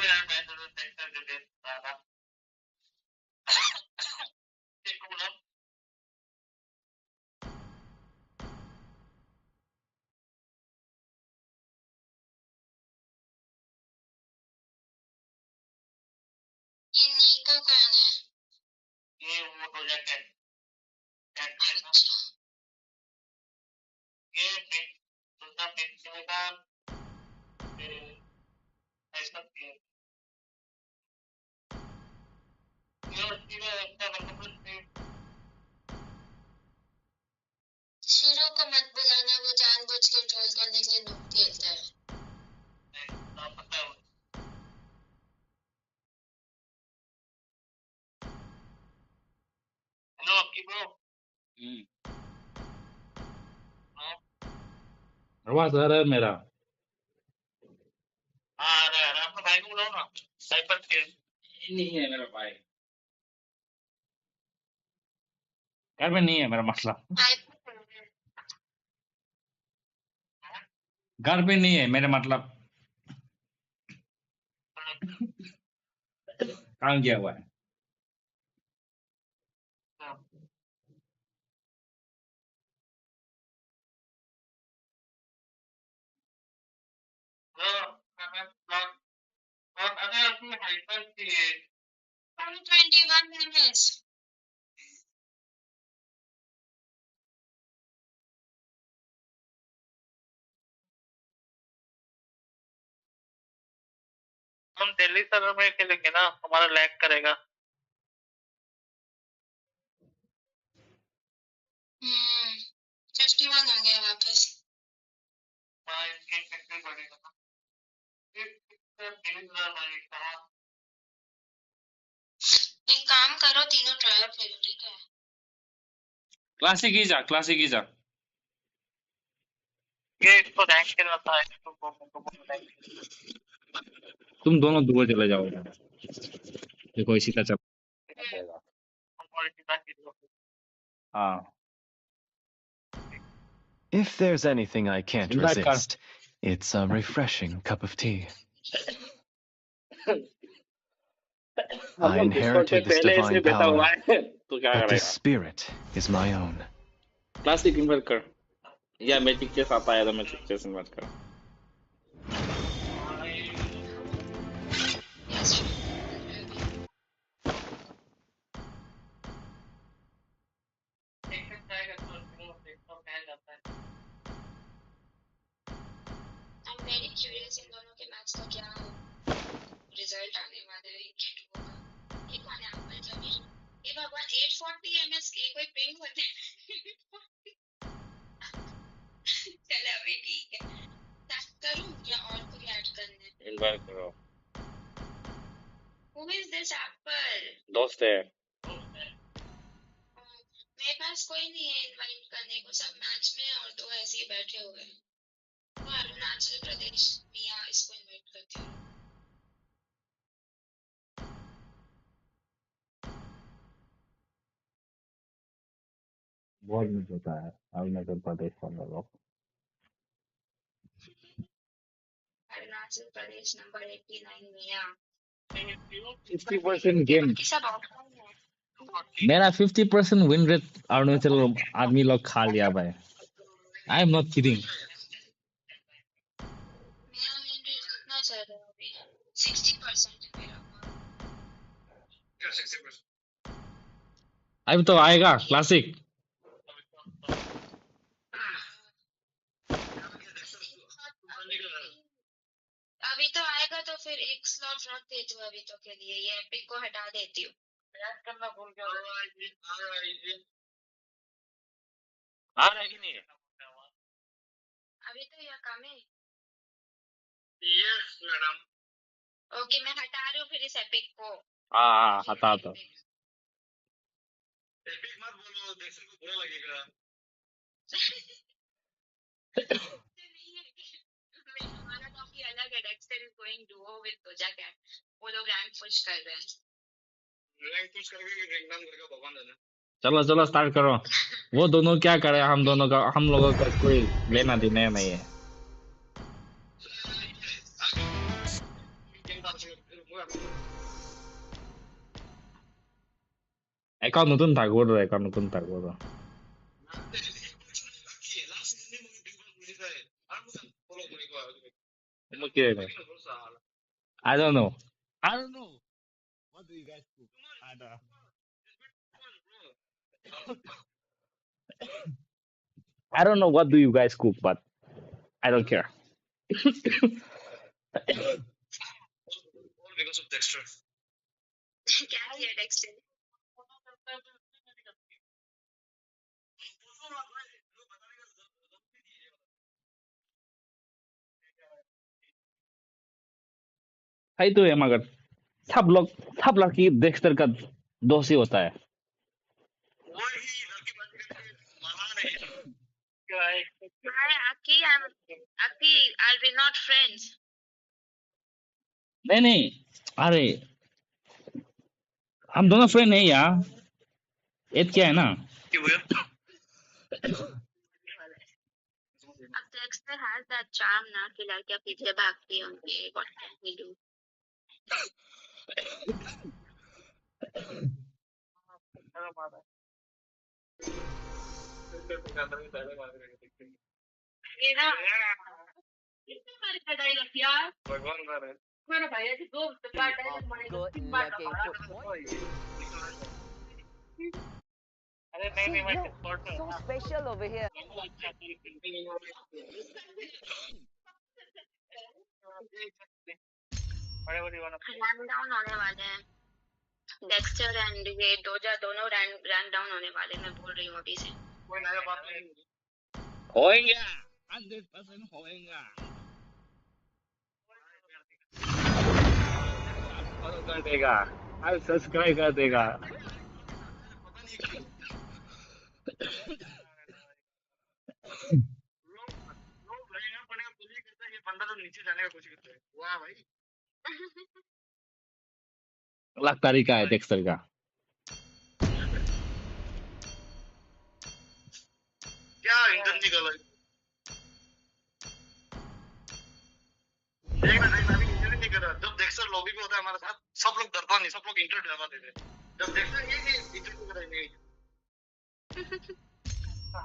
ये नीको कौन है? ये वो हो जाता है ये दूसरा पिक्चर का ऐसा ये शीरो को मत बुलाना, वो जानबूझ के ट्रोल करने के लिए नोट खेलता है। हेलो आपकी ब्रो आवाज आ रहा है मेरा? हाँ अरे आपका भाई को बुलाओ ना साइपर के नहीं है मेरा भाई, घर में नहीं है मेरा मतलब, घर पे नहीं है मेरा मतलब, काम किया हुआ है। अरे आपने हाइपर की 21 minutes। हम दिल्ली सर्वर में खेलेंगे ना, हमारा लैग करेगा। 51 आ गया वापस। हाँ इसके इफेक्टिव बढ़ेगा ना। एक काम करो, तीनों ट्रायल खेलो, ठीक है? क्लासिक ही जा, क्लासिक ही जा। ये इसको रैंक खेलना था, इसको तुम दोनों दूर चले जाओगे, देखो इसी का चल। हाँ। If there's anything I can't resist, it's a refreshing cup of tea. I inherited this divine power, but this spirit is my own. Classic invert कर, या मैजिक के साथ आया तो मैजिक के साथ इन्वर्ट कर। I'm very curious इन दोनों के मैच का क्या रिजल्ट आने वाला है। ये कौन है? एप्पल जमीर। ये भगवान 840 ms के कोई पिंग होते हैं। चलो अभी ठीक है। टैग करूं या और कोई ऐड करना है? इन्वाइट करो। Who is this Apple? दोस्त है। मेरे पास कोई नहीं है इनवाइट करने को, सब मैच में और दो ऐसे ही बैठे हुए हैं। वो अरुणाचल प्रदेश मिया, इसको इनवाइट करती हूँ। बहुत मिस होता है अरुणाचल प्रदेश वाला लोग। अरुणाचल प्रदेश नंबर 89 मिया। 50% गेम, सब ऑफलाइन है। मेरा 50% विन रेट अरुणाचल आदमी लोग खा लिया भाई। I am not kidding. मेरा विन रेट कितना चल रहा है अभी? 60% है मेरा। अभी तो आएगा क्लासिक। अभी तो आएगा तो फिर एक स्लॉट रख देती हूँ अभी तो के लिए, ये एपिक को हटा देती हूँ। याद करना भूल गया। आ रहा है कि नहीं? अभी तो यह काम है। Yes madam. ओके मैं हटा रही हूँ फिर इस एपिक को। हाँ हटा दो। एपिक मत बोलो, देखने को बुरा लगेगा। हमारा तो अभी अलग है। Dexter is going duo with Toja cat. वो लोग रैंक पुश कर रहे हैं। रैंक पुश करके रैंक डाउन करेगा भगवान जाने। चलो चलो स्टार्ट करो। वो दोनों क्या करे, हम लोगों का कोई लेना देना नहीं है। Account nutun thakbo account nutun thakbo. I don't know. I don't know. What do you guys do? I don't know what do you guys cook, but I don't care. Because of Dexter. Yeah, Dexter. है तो है मगर सब लड़की Dexter का दोस्त ही होता है. Aki, are we not friends? नहीं अरे हम दोनों फ्रेंड हैं यार. एट क्या है ना. अब Dexter has that charm ना कि लड़कियां पीछे भागती हैं उनके. What can we do? ये ना भगवान है मेरा भैया जी दो बार डायलॉग मारेगा 3 बार अरे नहीं मैं स्पॉट में so special over here rank down होने वाले हैं. Dexter and ये दोनों रैंक डाउन होने वाले. मैं बोल रही हूँ अभी से. कोई नया बात नहीं होएगा 100% होएगा. फॉलो कर देगा. आप सब्सक्राइब कर देगा. बंदा तो नीचे जाने का कोशिश करता है. वाह भाई अलग तरीका है डेक्स्टर का. क्या इंटरन निकाला देखना अभी इंटरन नहीं कर रहा. जब डेक्स्टर लॉबी में होता है हमारे साथ सब लोग डरता नहीं. सब लोग इंटर डरवा देते. जब डेक्स्टर ये इंटर नहीं करेंगे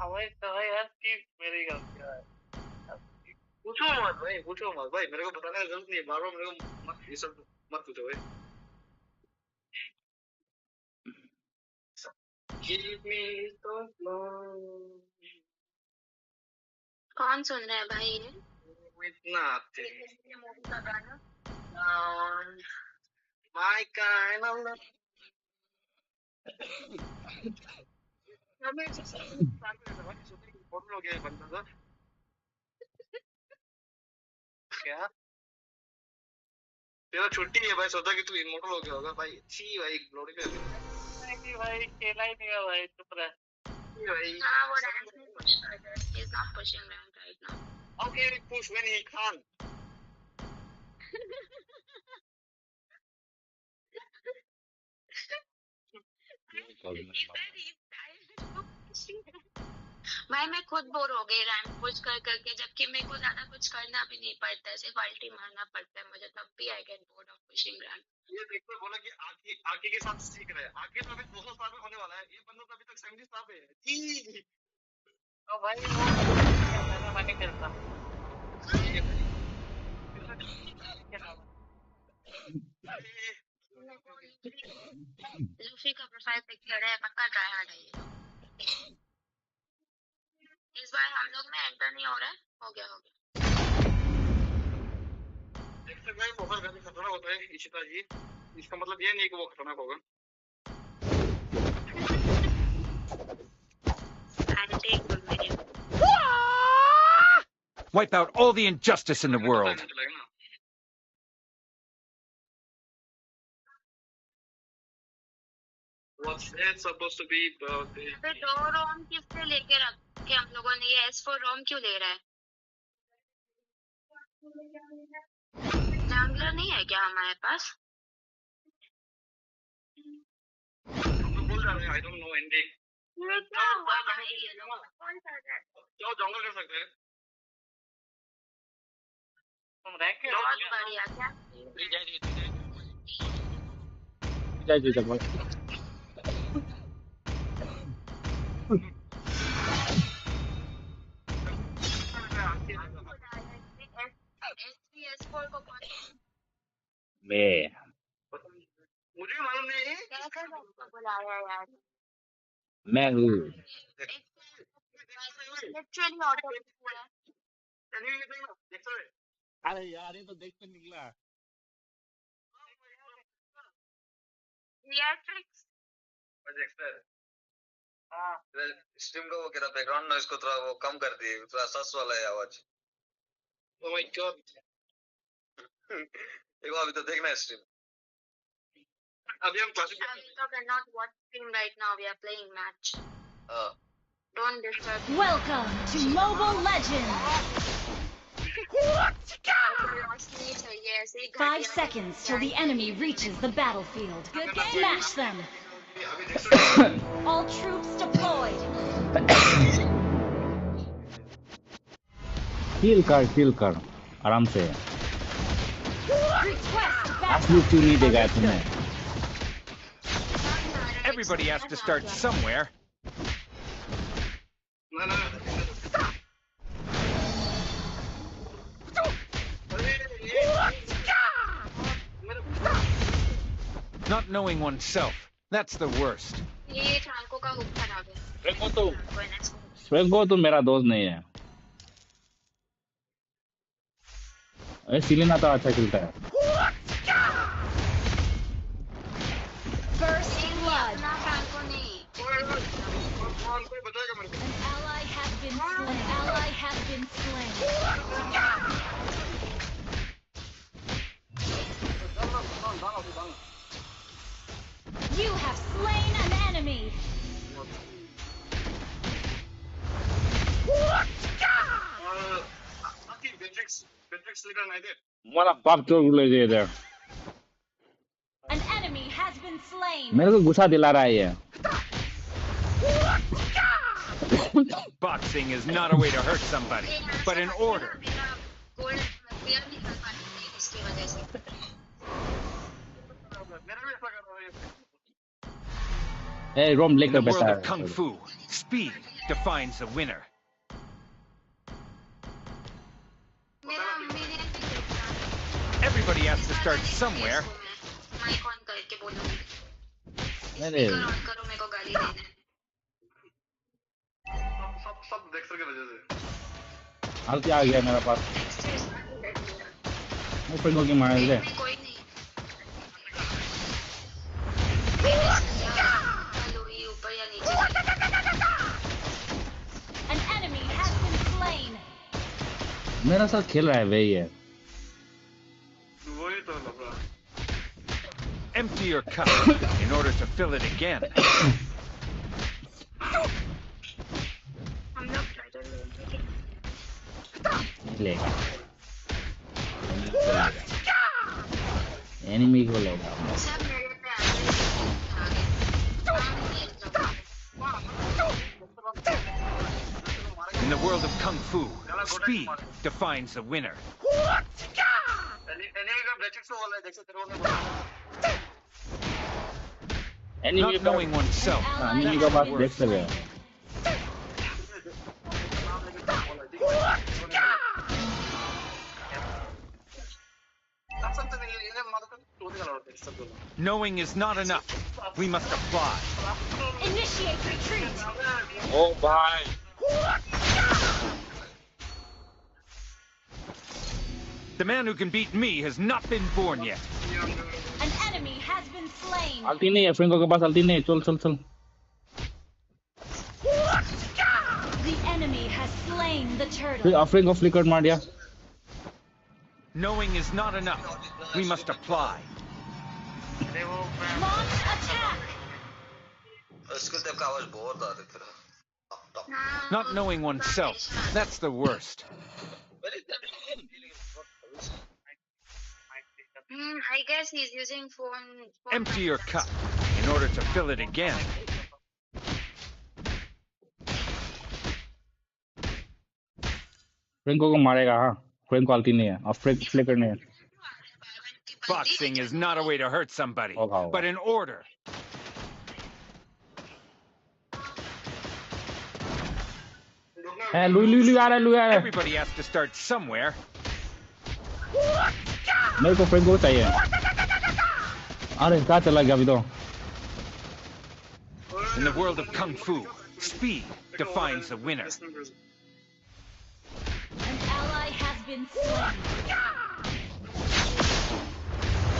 हवाई तो है यार कि मेरी गलती है. पूछो मत भाई मेरे को बताने की जरूरत नहीं है. बार-बार मेरे को मत ये सब मत पूछो भाई. Keep me so long. कौन सुन रहा है भाई ये? With nothing. My kind of love. हमें फोटो हो गया बंदा था. क्या तेरा छुट्टी है भाई. सोचा कि तू इमोर्टल हो गया होगा भाई. छी भाई ग्लोरी पे नहीं भाई खेला ही नहीं है भाई. चुप रह भाई. हाँ वो रैंक में पुश कर रहा है. He is not pushing rank right now. How can he push when he can't? भाई मैं खुद बोर हो गई रैंक पुश कर करके. जबकि मेरे को ज्यादा कुछ करना भी नहीं पड़ता है. सिर्फ अल्टी मारना पड़ता है मुझे. तब भी I get bored of pushing rank. ये देखो बोला कि आके के साथ सीख रहे हैं. आके तो अभी 200 स्टार पे होने वाला है. ये बंदा तो अभी तक 70 स्टार पे है. जी ओ भाई वो मैं नहीं खेलता. लूफी का प्रोफाइल पिक्चर है. पक्का ट्राई हार्ड है ये. इस बार हम लोग में एंटर नहीं हो रहा है. हो गया डेक्स्टर भाई बहुत ज्यादा खतरनाक होता है इशिता जी. इसका मतलब ये नहीं कि वो खतरनाक होगा. Wipe out all the injustice in the world. What's it supposed to be about? तो 2 रोम किससे लेके रखे हम लोगों ने? ये S4 रोम क्यों ले रहा है? जंगलर नहीं है क्या हमारे पास? बोल रहा है I don't know ending. ये क्या हुआ भाई? कौन कर रहा है? जाओ जंगल कर सकते हैं. तुम रैंक के बहुत बढ़िया. क्या मैं मुझे मालूम नहीं बुलाया यार मैं हूँ लिटरली ऑटो हुआ अरे यार ये तो देख के निकला थिएट्रिक्स एक्सपेक्ट हाँ स्ट्रीम का वो क्या बैकग्राउंड नॉइज को थोड़ा वो कम कर दिए थोड़ा सस वाला है आवाज ओह माय गॉड एक बार अभी तो देखना है स्ट्रीम अभी हम classic we are not watching right now we are playing match हाँ don't disturb Welcome to Mobile Legends. 5 seconds till the enemy reaches the battlefield. Smash them. All troops deployed. Feel कर आराम से असली क्यों नहीं देगा तुम्हें Everybody has to start somewhere. Not knowing oneself. That's the worst. ये ट्रांको का हुक खराब है स्वेगो तो मेरा दोस्त नहीं है अरे सिलेना तो अच्छा खेलता है First blood. ना ट्रांको नहीं An ally has been slain. You have slain an enemy. Motherfucker ले there. An enemy has been slain. मेरे को गुस्सा दिला रहा है ये Boxing is not a way to hurt somebody, but in order. Hey, Rom In लेकर the world बैठा of kung fu, speed defines a winner. Everybody has to start somewhere. Mic on करके बोलूंगी अरे करो मेरे को गाली देना सब डेक्सटर की वजह से आलती आ गया मेरे पास ऊपर को की मार दे कोई नहीं ऊपर या नीचे An enemy has been slain. मेरा साथ खेल रहा है वही है वही तो लफड़ा Empty your cup in order to fill it again. हम लोग टाइटल लेगा एनिमी को लेगा सब मेरे पे In the world of kung fu, speed defines a winner. Not knowing oneself. Enemy का पास देख सकते हैं Knowing is not enough. We must apply. Initiate retreat. ओ भाई The man who can beat me has not been born yet. An enemy has been slain. अल्टी नहीं है Franco के पास अल्टी नहीं है चल चल चल The enemy has slain the फिर turtle. फ्रेंको फ्लिकर मार दिया Knowing is not enough. We must apply. Launch attack. इसके टाइप का आवाज बहुत आ रहा था Not knowing oneself. That's the worst. I guess he's using phone Empty your cup in order to fill it again. Franco को मारेगा हाँ Franco अल्टी नहीं है और फ्लिकर नहीं है Boxing is not a way to hurt somebody, but an order. Everybody has to start somewhere. मेरे को फ्रेंको चाहिए अरे कहाँ चला गया अभी तो In the world of Kung Fu, speed defines the winner. An ally has been slain.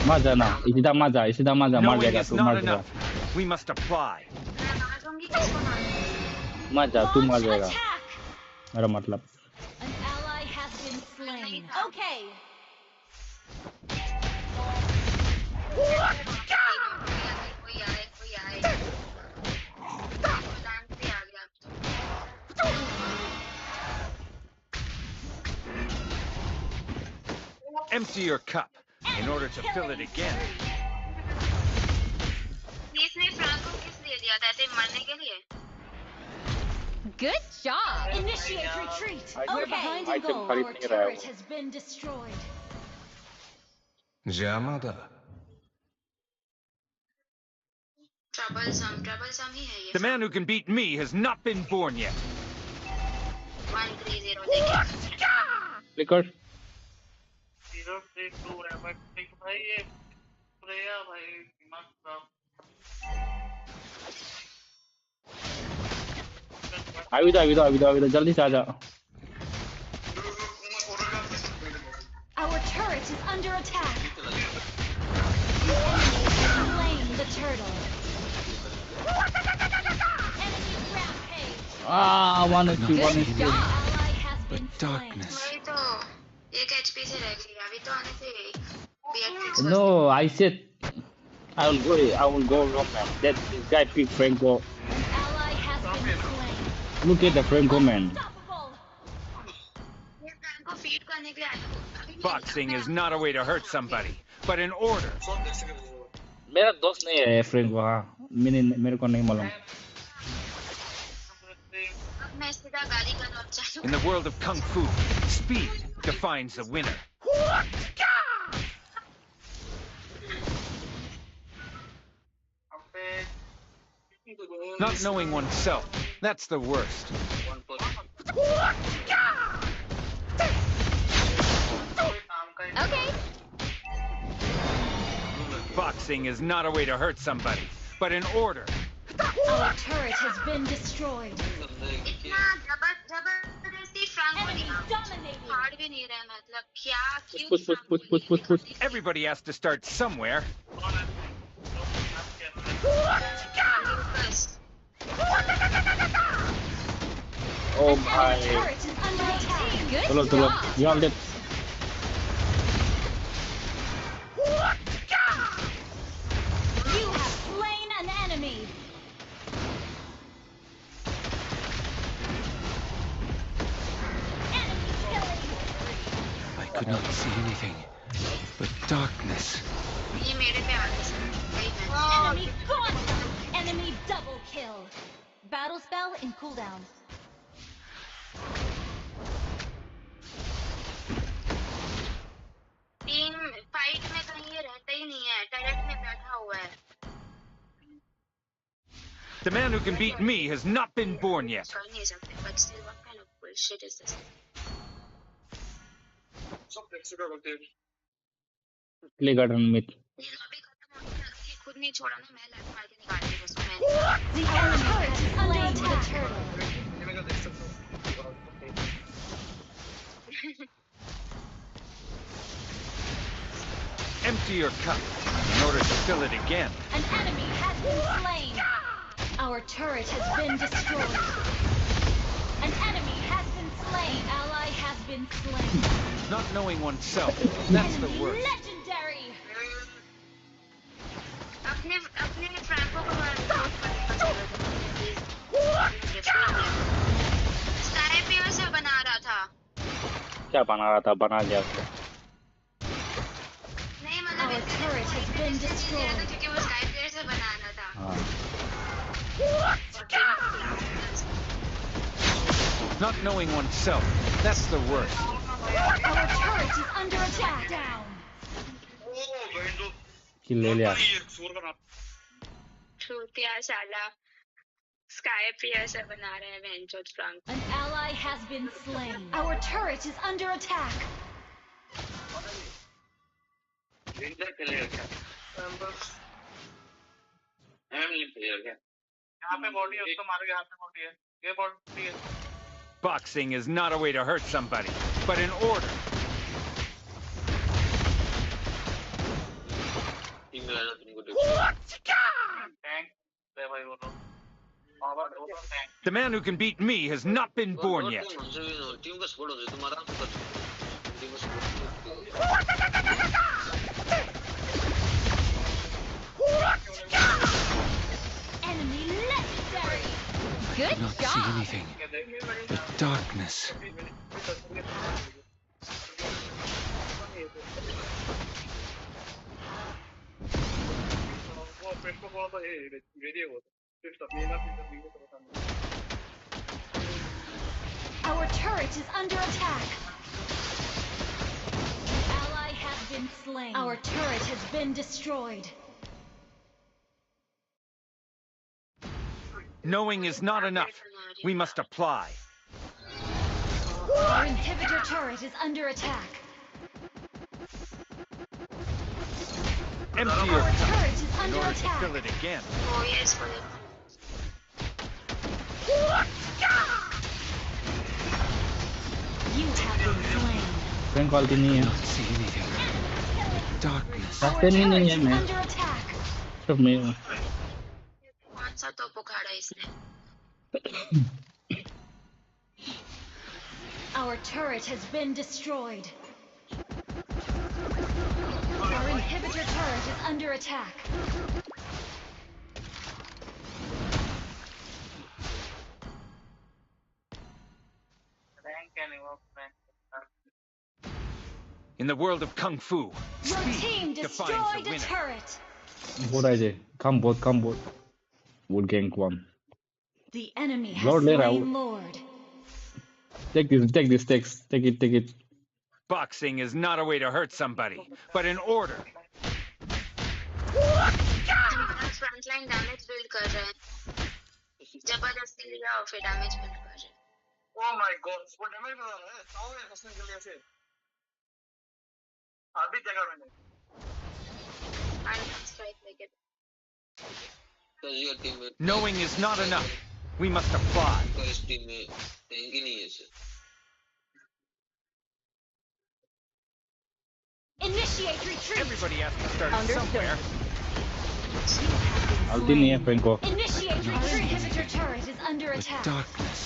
मजा ना इसी मजा मार Knowing देगा is तू not मार देगा enough. We must apply. मजा तू मार देगा मेरा मतलब An ally has been slain. Okay. Empty your cup in order to fill it again. Good job. Initiate retreat. We're behind in goal. Our turret has been destroyed. Troublesome ही है ये. The man who can beat me has not been born yet. 130 देंगे. Flicker. 032 है but भाई ये प्रेया भाई दिमाग खराब. आविदा जल्दी से आजा. Our turret is under attack. The enemy has slain the turtle. Enemy rampage. One is two. Ally has been Darkness. वही तो एक HP से रह गई. अभी तो आने से Beatrix. No, I said I will go wrong man. That this guy picked Franco. Ally has been slain. Look at the Franco man. Boxing is not a way to hurt somebody, but an order. मेरा दोस्त नहीं है Franco हाँ मेरे को नहीं मालूम. In the world of Kung Fu, speed defines the winner. Not knowing oneself, that's the worst. Okay. Boxing is not a way to hurt somebody, but an order. Our turret has been destroyed. Push. Everybody has to start somewhere. Oh my. Chalo. You all dead. You have slain an enemy. I could not see anything but darkness. Enemy gone. Enemy double kill. Battle spell in cooldown. Team fight में कहीं ये रहता ही नहीं है. Tarot में बैठा हुआ है. The man who can beat me has not been born yet. कर नहीं सकते. But still, what kind of bullshit is this? Play garden mid. खुद नहीं छोड़ा ना. मैं लाइफ मार के निकाल दी बस मैं. The enemy has slain the turtle. Empty your cup in order to fill it again. An enemy has been slain. Our turret has been destroyed. An enemy has been slain. Ally has been slain. Not knowing oneself, that's the worst. Legendary. अपने Franco को sniper से बना रहा था. क्या बना रहा था बना लिया उसको. नहीं मतलब Our turret has been destroyed. क्योंकि वो स्नाइपर से बनाना था. Not knowing oneself, that's the worst. Our turret is under attack. Down. किल ले लिया छूतिया साला स्काई पियर से बना रहे हैं venture Frank An ally has been slain. Our turret is under attack. Ranger खेलेगा क्या एमएमबी खेलेगा क्या यहाँ पे बॉडी है उसको मारो यहाँ पे बॉडी है ये बॉडी है Boxing is not a way to hurt somebody, but in order. The man who can beat me has not been born yet. Enemy legendary. Good Not job. see anything. The darkness. Our turret is under attack. Ally has been slain. Our turret has been destroyed. Knowing is not enough. We must apply. Our inhibitor turret is under attack. Empty your Our cup turret is in under order to attack. fill it again. oh yes You have been slain. Frank quality नहीं है Not see anything. Darkness. Our रास्ते नहीं turret है is मैं under attack. सिर्फ मैं हूँ कौन सा तोप उखाड़ा इसने Our turret has been destroyed. Our inhibitor turret is under attack. In the world of Kung Fu, Your team speed defines destroyed the a winner. turret. बोल रहा है come both would gank one The enemy has Lord ले रहा slain हूँ Lord. take it Boxing is not a way to hurt somebody, but in order. हमारा front line damage build कर रहे हैं जबरदस्ती लिया और फिर डैमेज बिल्ड कर रहे हैं ओह माय गॉड वो डैमेज बना रहा है आओ ये फंसने के लिए से अभी जगह मैंने एंड स्ट्राइक लेके Knowing is not enough. We must apply. Initiate retreat. Everybody has to start Understood. somewhere. अल्टी नहीं है फ्रेंक को Initiate retreat. Our inhibitor turret is under attack. Darkness.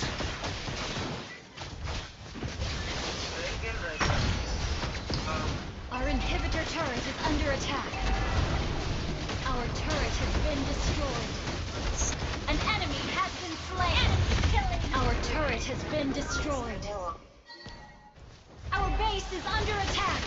Our inhibitor turret is under attack. Our turret has been destroyed. An enemy has been slain. Our turret has been destroyed. Our base is under attack.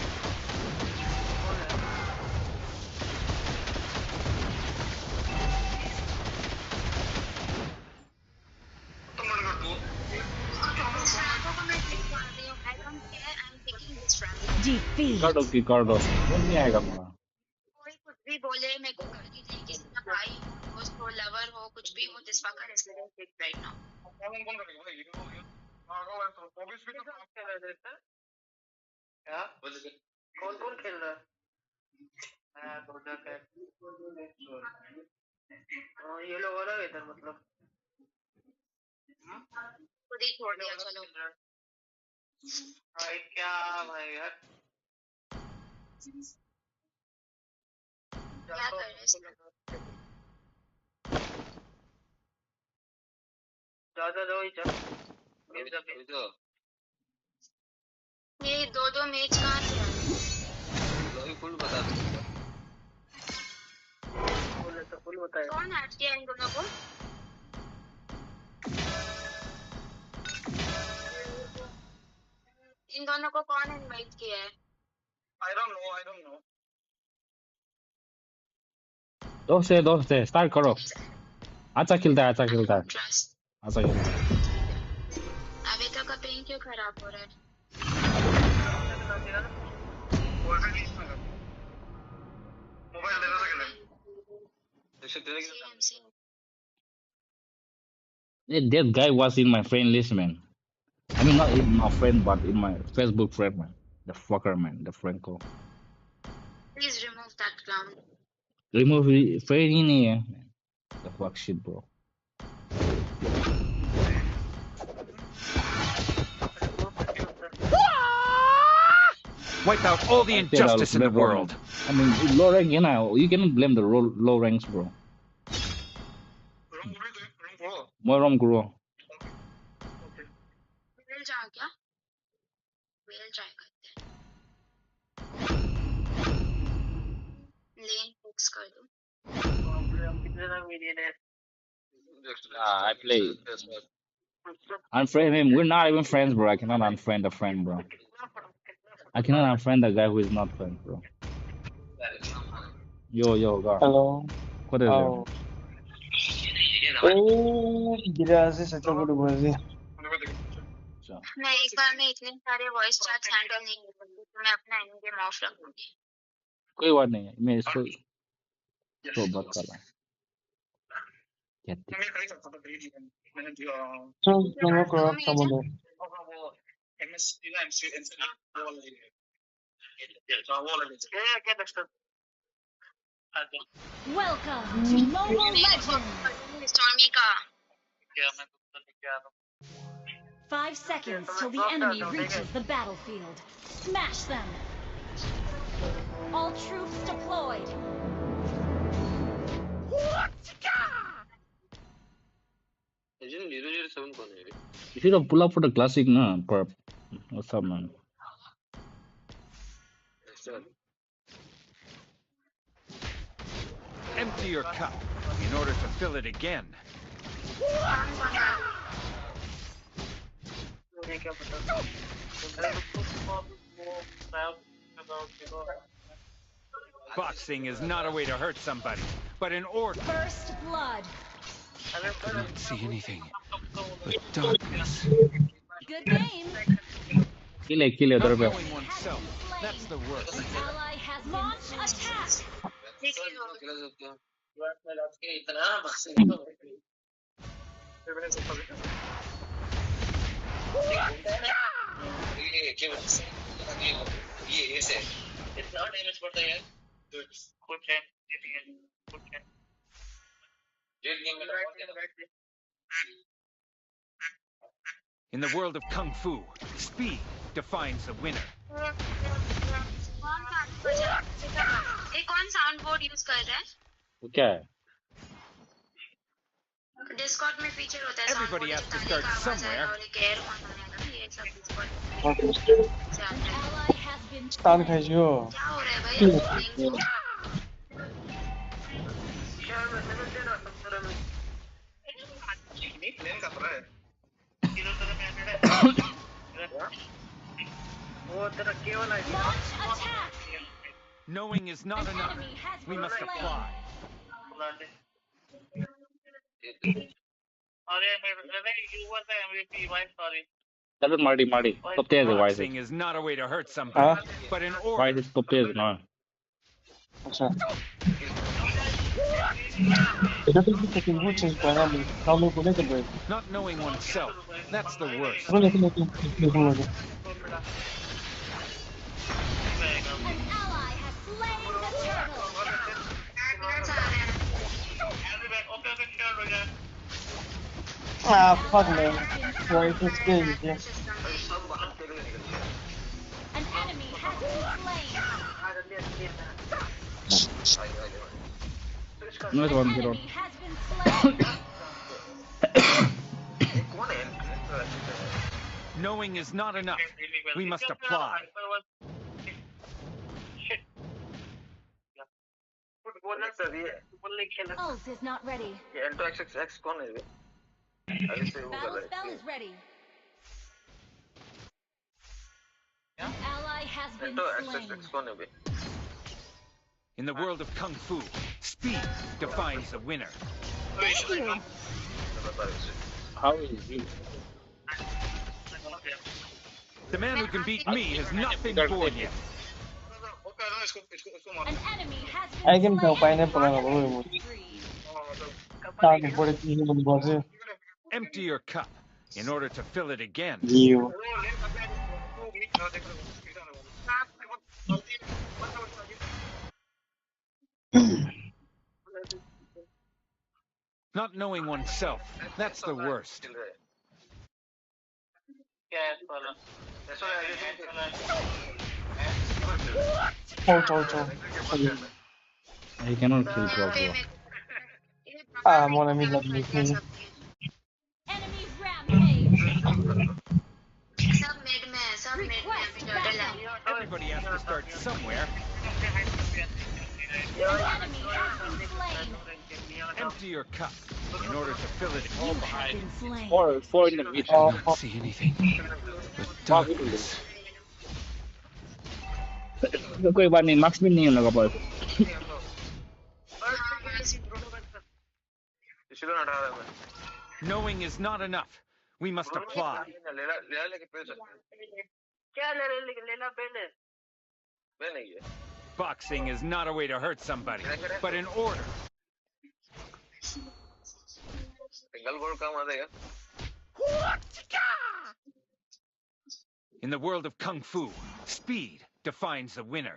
Defeat. कर दो वो नहीं आएगा मेरा कोई कुछ भी बोले मेरे को गलती नहीं किसी का भाई दोस्त हो लवर हो कुछ भी हो this फकर is living thick right now कौन करेगा ये आगो है तो पुलिस भी तो काम कर रहे थे क्या कौन खेल रहा है मैं थोड़ा क्या ये लोग अलग है इधर मतलब खुद ही छोड़ दिया चलो भाई क्या भाई यार क्या कर रहे हैं ज्यादा दो ही चल मेरी दो मैच कहाँ से आई फुल बता फुल बताया कौन ऐड किया इन दोनों को इन दोनों को कौन इनवाइट किया है I don't know दोस्त है स्टार्ट करो अच्छा खेलता है ट्रस्ट अच्छा खेलता है अभी तक का पेन क्यों खराब हो रहा है मोबाइल ले रहा था That guy was in my friend list, man. I mean, not in my friend, but in my Facebook friend, man. The fucker, man. The Franco. Please remove that clown. Remove friend in here. The fuck shit, bro. Wipe out all the injustice in the world. I mean, low rank, you know, you cannot blame the low ranks, bro. More rom grow. We'll try क्या? We'll try करते हैं. Lane fix कर दो. I play. Unfriend him. We're not even friends, bro. I cannot unfriend a friend, bro. I cannot unfriend a guy who is not friend, bro. Yo, God. Hello. What is Oh. Oh, गिरा से सच्चा बोलो बोल it? मैं एक बार में इतने सारे वॉइस चैट्स हैंडल नहीं कर सकती तो मैं अपना एंड गेम ऑफ रखूंगी. कोई बात नहीं है. मैं इसको तो बात कर रहा हूँ. दोनों को आप समझो. Welcome to Mobile Legends. Stormy का. 5 seconds till the enemy reaches the battlefield. Smash them. All troops deployed. You should have pulled up for the classic, nah, perp. What's up, man? Empty your cup in order to fill it again. Boxing is not a way to hurt somebody, but in order. First blood. I don't see anything but darkness. Good game. Kill it, Not knowing oneself, that's the worst. Ally has launched attack. In the world of Kung Fu, speed defines the winner. ये कौन sound board use कर रहा है? क्या है? Discord में feature होता है Everybody has to start somewhere. और एक एयर ऑन होने का ये सब डिस्कॉर्ड स्टान खाइयो. क्या हो रहा है भाई? Knowing is not enough. We must apply. That was Marty. Stop there, the wise. Boxing is not a way to hurt somebody, but in order. Why is stop there, no? अच्छा. इधर तो कुछ वो चीज पहना नहीं. हम लोग बोले तो बोले. Not knowing oneself, that's the worst. बोले तो Ah, fuck man. Sorry, this game is yeah. An enemy has been slain. No, it's one hero. Knowing is not enough. We must apply. Ult is not ready. Battle spell is ready. An ally has been slain. In the world of Kung Fu, speed defines the winner. Thank you. How is he? The man who can beat me has not been born yet. An enemy has I can tell pineapple on a Empty your cup in order to fill it again. Not knowing oneself, that's the worst. I cannot kill Croc, bro. Enemy rampage. Request backup. Everybody has to start somewhere. An enemy has been slain. Empty your cup in order to fill it. You have been slain. Four in the mid. I cannot see anything but darkness. कोई बात नहीं, marks भी नहीं होने का पास. Knowing is not enough. We must apply. Boxing is not a way to hurt somebody, but in order. In the world of Kung Fu, speed defines the winner.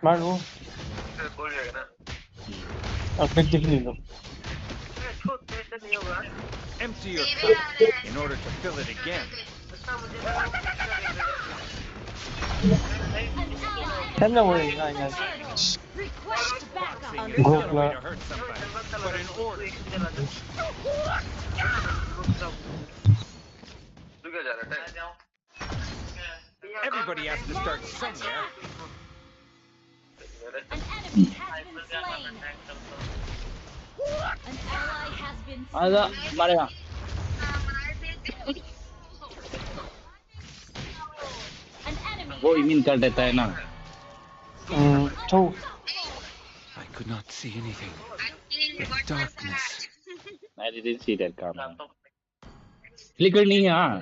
Empty your cup in order to fill it again. Request backup. Boxing is not a way to hurt somebody, but in order. Everybody has to start somewhere. An enemy has been slain. An ally has been आजा मारेगा. An enemy वो इमिन कर देता है ना. I could not see anything but darkness. I didn't see that coming. Flicker नहीं है हाँ.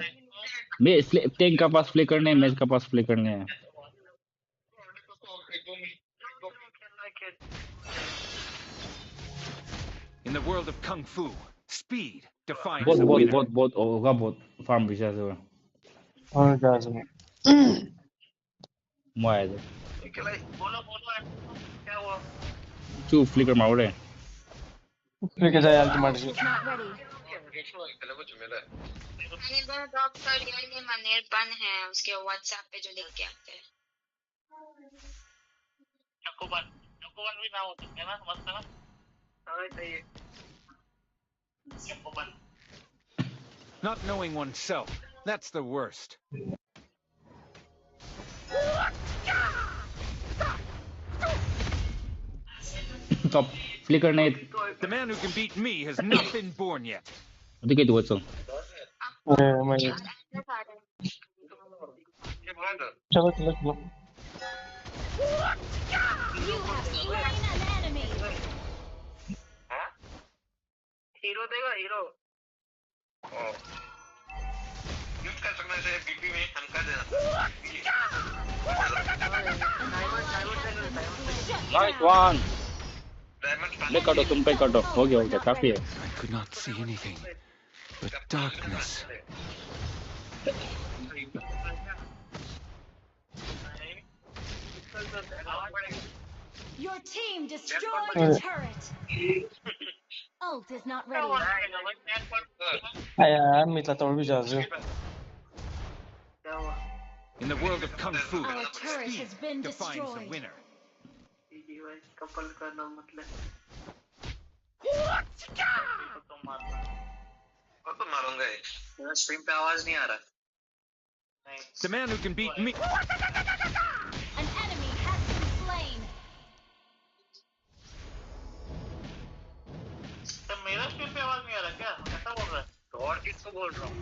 टैंक का पास फ्लिकर नहीं, मैच का पास फ्लिकर नहीं है. In the world of Kung Fu, speed defines बहुत the बहुत winner. बहुत बहुत होगा बहुत फार्म पीछे से. मैं आया. Two flicker मार रहे. is not ready. मैंने दोनों ड्रॉप कर दिया है, मनेर बन है उसके व्हाट्सएप पे जो लिख के आते हैं. चक्कूबन भी ना हो सकते ना, समझते ना? हाँ सही है. चक्कूबन. Not knowing oneself, that's the worst. Top flicker नहीं. The man who can beat me has not been born yet. अभी क्या हुआ चल. You have slain an enemy. हाँ? हीरो देगा हीरो. यूज कर सकना है बीपी में हम कर देना. Nice one. ले काटो तुम पे काटो. हो गया काफी है. I could not see anything but darkness. Your team destroyed a turret. Ult is not ready. In the world of Kung Fu, Our turret has been speed defines the destroyed. winner. Couple करना मतलब. तो मारूंगा ही. Stream पे आवाज नहीं आ रहा. The man who can beat me. An enemy has been slain. तो मेरा स्ट्रीम पे आवाज नहीं आ रहा क्या? कैसा बोल रहा है? तो और किसको बोल रहा हूँ?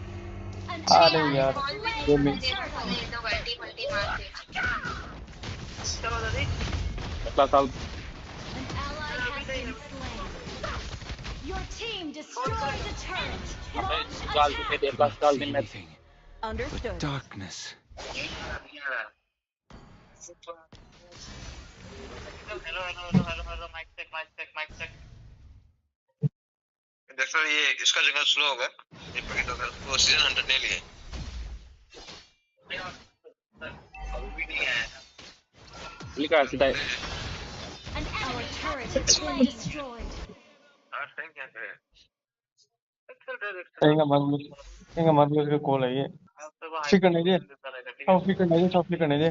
An ally has slain the turtle. तो बल्टी मारते. चलो दादी. Class out. An ally has been slain. Your team destroyed a turret. Launch डाल के दे class डाल दिन में. Understood. Darkness. Hello, mic check. देखो ये इसका जगह स्लो होगा ये पैकेट होगा वो सीजन 100 ले लिए Flicker सीधा An our turret has been destroyed. Enga madlu ke call hai ye. Flicker nahi de. How flicker nahi de, how flicker nahi de.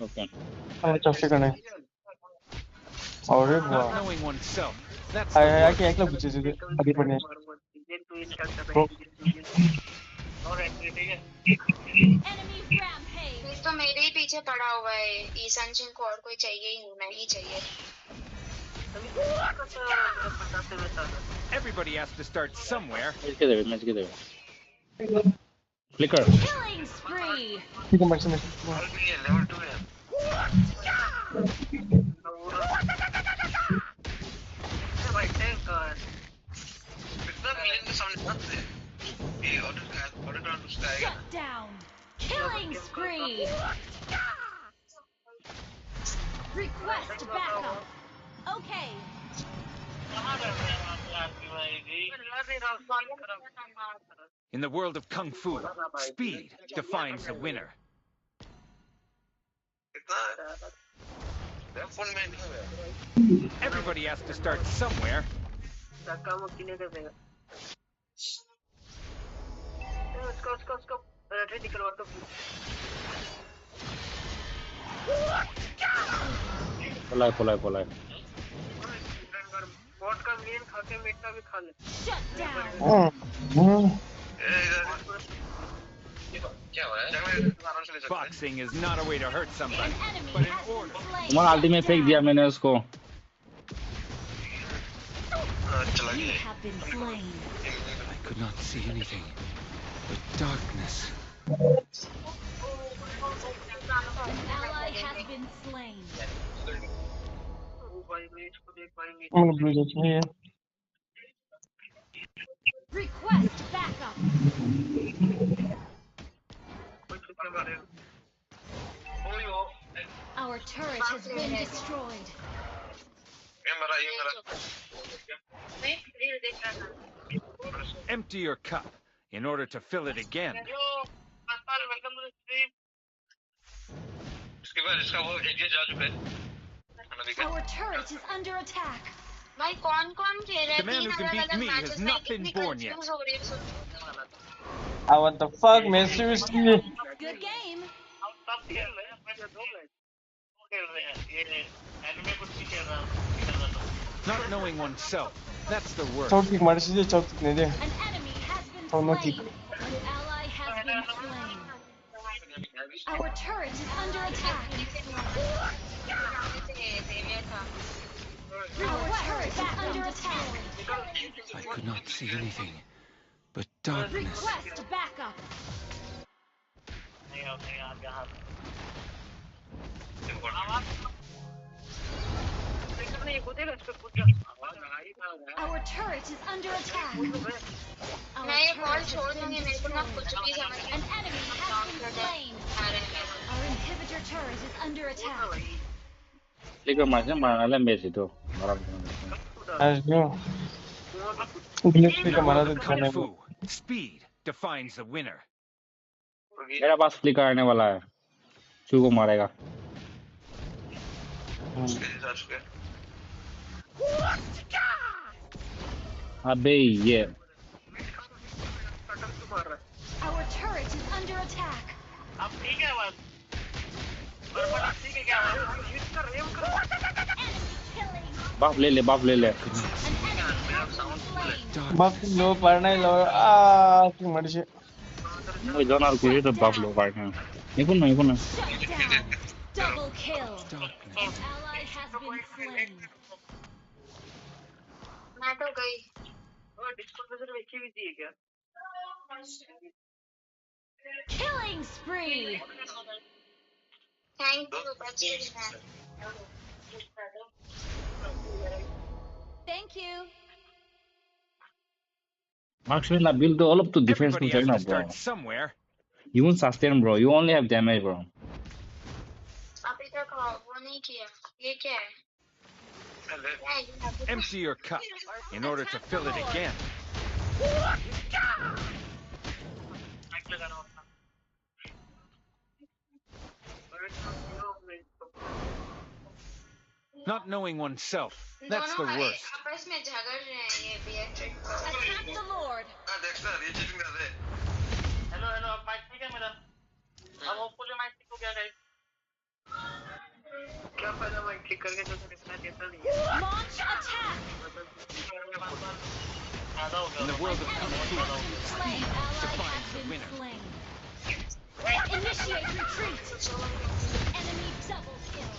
Okay. How flicker nahi. Aure Not wow. knowing oneself. That's I the worst. I ekla buche se adi padne. Enemy rampage. ये तो मेरे ही पीछे पड़ा हुआ है ईशान सिंह को और कोई चाहिए ही नहीं मैं ही चाहिए Everybody has to start somewhere. Match ke dewe. Flicker. Killing spree. ठीक है मैक्स में. लेवल 2 है भाई टैंक कितना मिलियन के सामने मत दे ये ऑर्डर डाउन उसका आएगा Shut down. Killing spree. Request backup. Okay. In the world of Kung Fu, speed defines the winner. Everybody has to start somewhere. Polai. Shut down. Boxing is not a way to hurt somebody, but in order. तुम्हारा ultimate फेंक दिया मैंने उसको. You have been slain. I could not see anything but darkness. An ally has been slain. I'm gonna blue just me. Request backup. Our turret has been destroyed. Empty your cup in order to fill it again. Our turret is under attack. भाई कौन खेल रहा है The man who can beat me has not been born yet. What the fuck, man? Seriously? Good game. Not knowing oneself, that's the worst. Chau kick मारे सीधे chau kick नहीं दे. An enemy has been Chau no kick. slain. An ally has been slain. Our turret is under attack. Our turret is under attack. I could not see anything but darkness. Request backup. Our turret is under attack. मैं ये ball छोड़ दूंगी मेरे को ना कुछ भी समझ An enemy has been slain. Our inhibitor turret is under attack. Flicker match में मारने वाला मैच ही तो. As you. Blue flicker मारा तो Kung चलने. Fu, speed defines the winner. मेरा पास फ्लिकर आने वाला है. चू को मारेगा. अबे ये. Our turret is under attack. अब ठीक है बस ठीक है क्या बाफ ले ले. Buff low पढ़ना ही low. किक मारे से. वो जोन और कुछ तो बाफ लो पार्ट है. निकुन ना. Double kill. An ally has been slain. मैं तो गई डिस्कॉर्ड में सिर्फ एक ही थी क्या Killing spree. Thank you Thank you. Marksman build all up to defense Everybody check has now, to bro. start somewhere. You won't sustain, bro. You only have damage, bro. अभी तक वो नहीं किया ये क्या है Empty your cup in order to fill it again. Not knowing oneself, that's the worst. Attack the Lord. Hello hello अब mic ठीक है मेरा अब होपफुली माइक ठीक हो गया गाइस क्या फायदा माइक ठीक करके तो रिप्लाई देता नहीं है Launch attack. In the world of Kung Fu, Slain. Ally has been slain. Initiate retreat. Enemy double kill.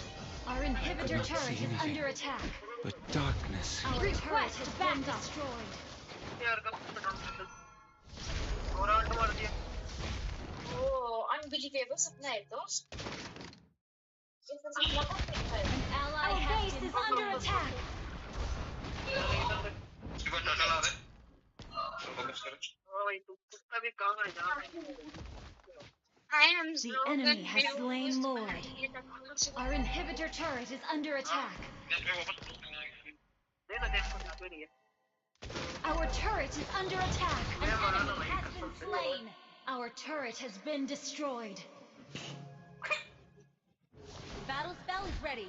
Our inhibitor turret is under attack. but darkness. Our turret has been destroyed. Oh, unbelievable supply those. An ally base is under attack. The enemy has slain Lord. Our inhibitor turret is under attack. Our turret is under attack. An enemy has been slain. Our turret has been destroyed. Battle spell is ready.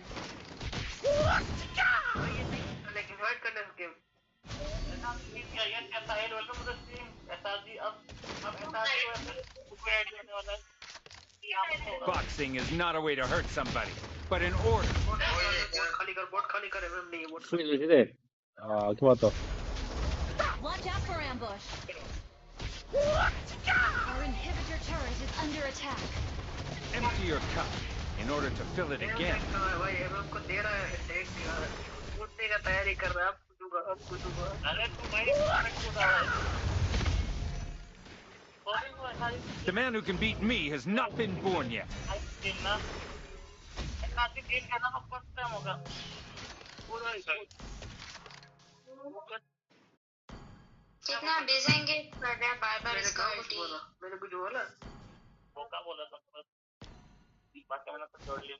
Boxing is not a way to hurt somebody, but in order. Watch out for ambush. Our inhibitor turret is under attack. Empty your cup in order to fill it again. The man who can beat me has not been born yet. कितना भेजेंगे कर रहा बार-बार इसका उल्टी मैंने कुछ बोला मौका बोला था बाकी मैंने तो जोड़ लिया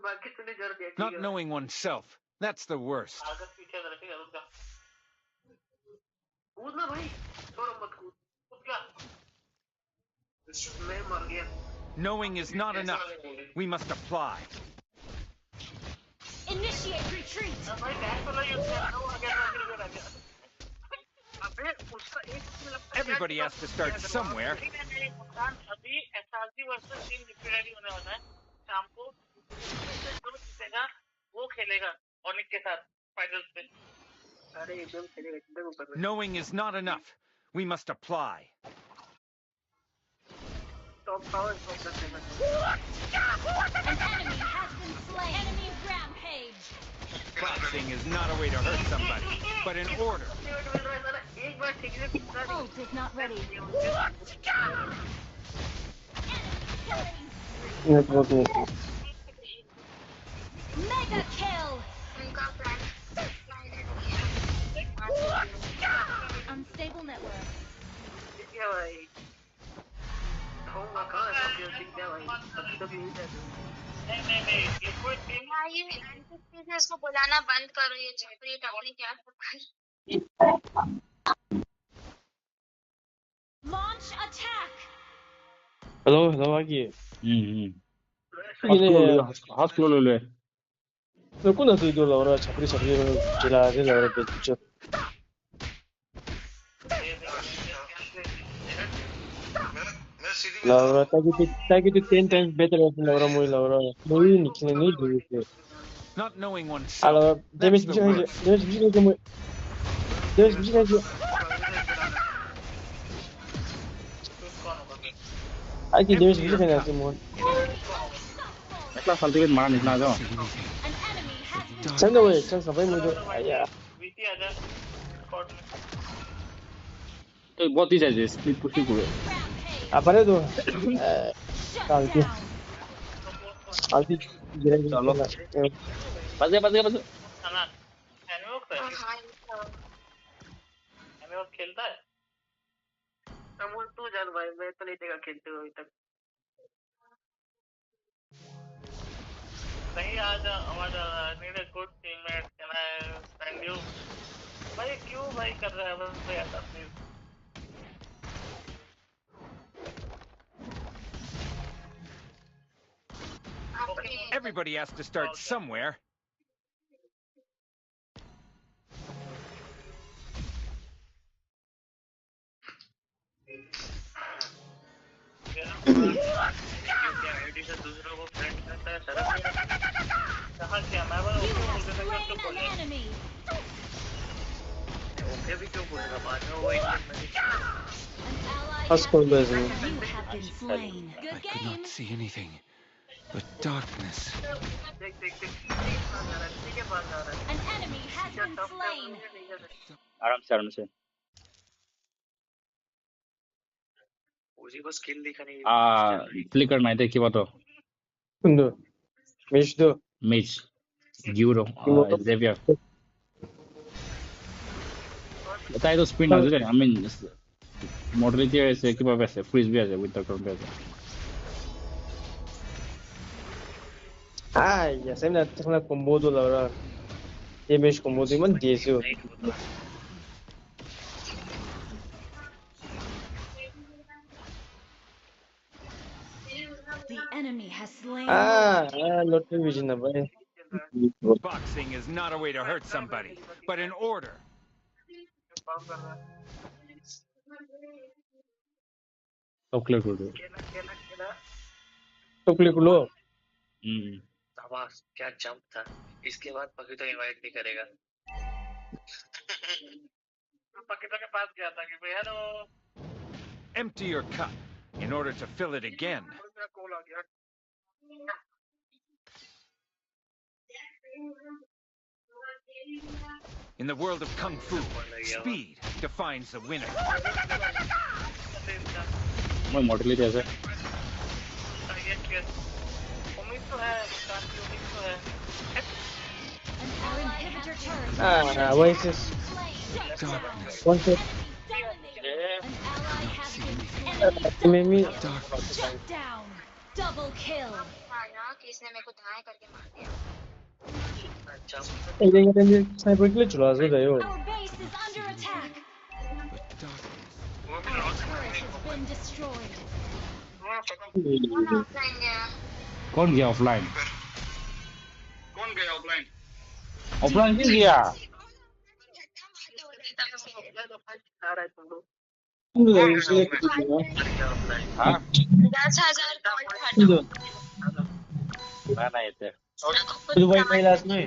बाकी तूने जोड़ दिया Not knowing oneself, that's the worst. आगे पीछे रखेगा रुक जा कूदना भाई छोड़ मत कूद क्या मैं मर गया Knowing is not enough. We must apply. Initiate retreat. भाई बैक वाला यूज़ कर रहा हूँ आगे Everybody has to start somewhere. अभी एसआरजी वर्सेस टीम लिक्विडेटी होने वाला है शाम को जो जीतेगा वो खेलेगा ऑनिक के साथ फाइनल्स में अरे एकदम खेलेगा एकदम ऊपर Knowing is not enough. We must apply. Top power An enemy has been slain. Enemy rampage. Boxing is not a way to hurt somebody, but in order. Ult is not ready. Mega kill. Unstable network. ये एंटीस्पीसीज को बुलाना बंद करो ये छपरी टपरी क्या सब कर Launch attack. Hello, Aki. Hospital le. No kuna tu ido Laura, chapri jila de Laura becho. Laura, take it 10 times better than Laura muy Laura. No ni kine ni do it. Not knowing oneself. Ala, That's the worst. Aki there's music in that one. Ekla salti ke mara nikna jo. Send away, send sabai mujo. Yeah. VT आजा squad में तो बहुत ही चाहिए split push करो. Apare to. Alti gira चलो. बस खाना animal खेलता है अमूल तू जान भाई मैं तो नहीं देखा खेलते हुए अभी तक नहीं आज हमारा need a good teammate can I send you भाई क्यों भाई कर रहा है भाई ऐसा please Everybody has to start somewhere. दूसरों को फ्रेंड करता है कहाँ क्या मैं ओके भी क्यों बोलेगा बाद में वो I could not see anything but darkness. An enemy has been slain. आराम से उसी को स्किल दिखा नहीं flicker नहीं थे क्या तो Mage Gyuro Xavier बताइए तो स्पिन आते हैं I mean modality ऐसे क्या वैसे freeze भी ऐसे with the curve ऐसे ya sai na tana combo do la ye mesh combo do man desio The enemy has slain. not vision na bhai Boxing is not a way to hurt somebody, but an order. Tokle kulo आवाज क्या jump था इसके बाद पकीटो invite नहीं करेगा पकीटो के पास गया था कि भैया hello Empty your cup in order to fill it again. In the world of Kung Fu, speed defines the winner. मैं modality ऐसे उम्मीद तो है काफी उम्मीद तो है Our inhibitor turret. Oasis one shot Enemy shut down. Double kill. किसने मेरे को दाएं करके मार दिया ये sniper के लिए चला दो Our base is under attack. Our turret has been destroyed. कौन गया offline कौन गया ऑफलाइन offline क्यों गया हाँ 10,000 ना ये थे दुबई में लास्ट में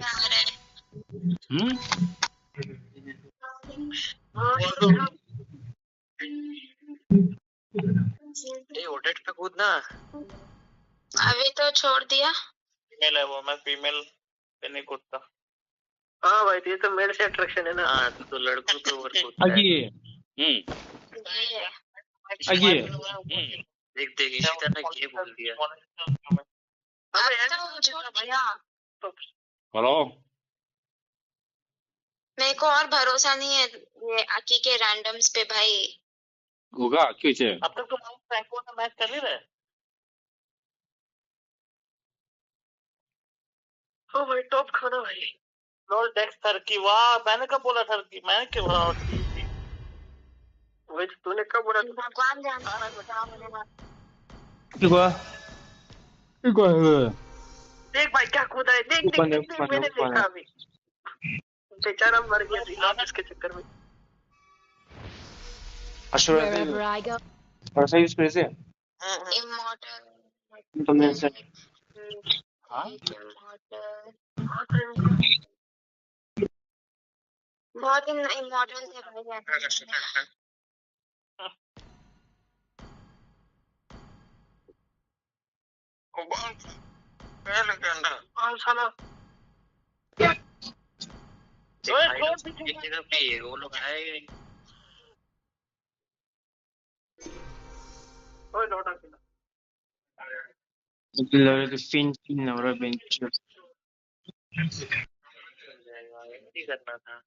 ये ओडेट पे कूदना अभी तो छोड़ दिया फीमेल है वो मैं फीमेल पे नहीं कूदता हाँ भाई ये तो मेल से अट्रैक्शन है ना हाँ तो लड़कों के ऊपर कूदता है आगे देख इशिता ने ये बोल दिया हेलो मेरे को और भरोसा नहीं है ये आकी के रैंडम्स पे भाई होगा क्यों चे अब तक तो फ्रैंको से मैच कर ही रहे ओ भाई टॉप खाना भाई लॉल डेक्स टर्की वाह मैंने कब बोला टर्की मैंने क्यों बोला वही तूने कब बोला भगवान जानता है देख भाई क्या कूदा है देख मैंने देखा अभी बेचारा मर गया दिलाना इसके चक्कर में Wherever I go. ऐसा यूज कैसे Immortal. तुमने से बहुत इमॉर्टल थे भाई वो लोग आए फिन और बेंच करना था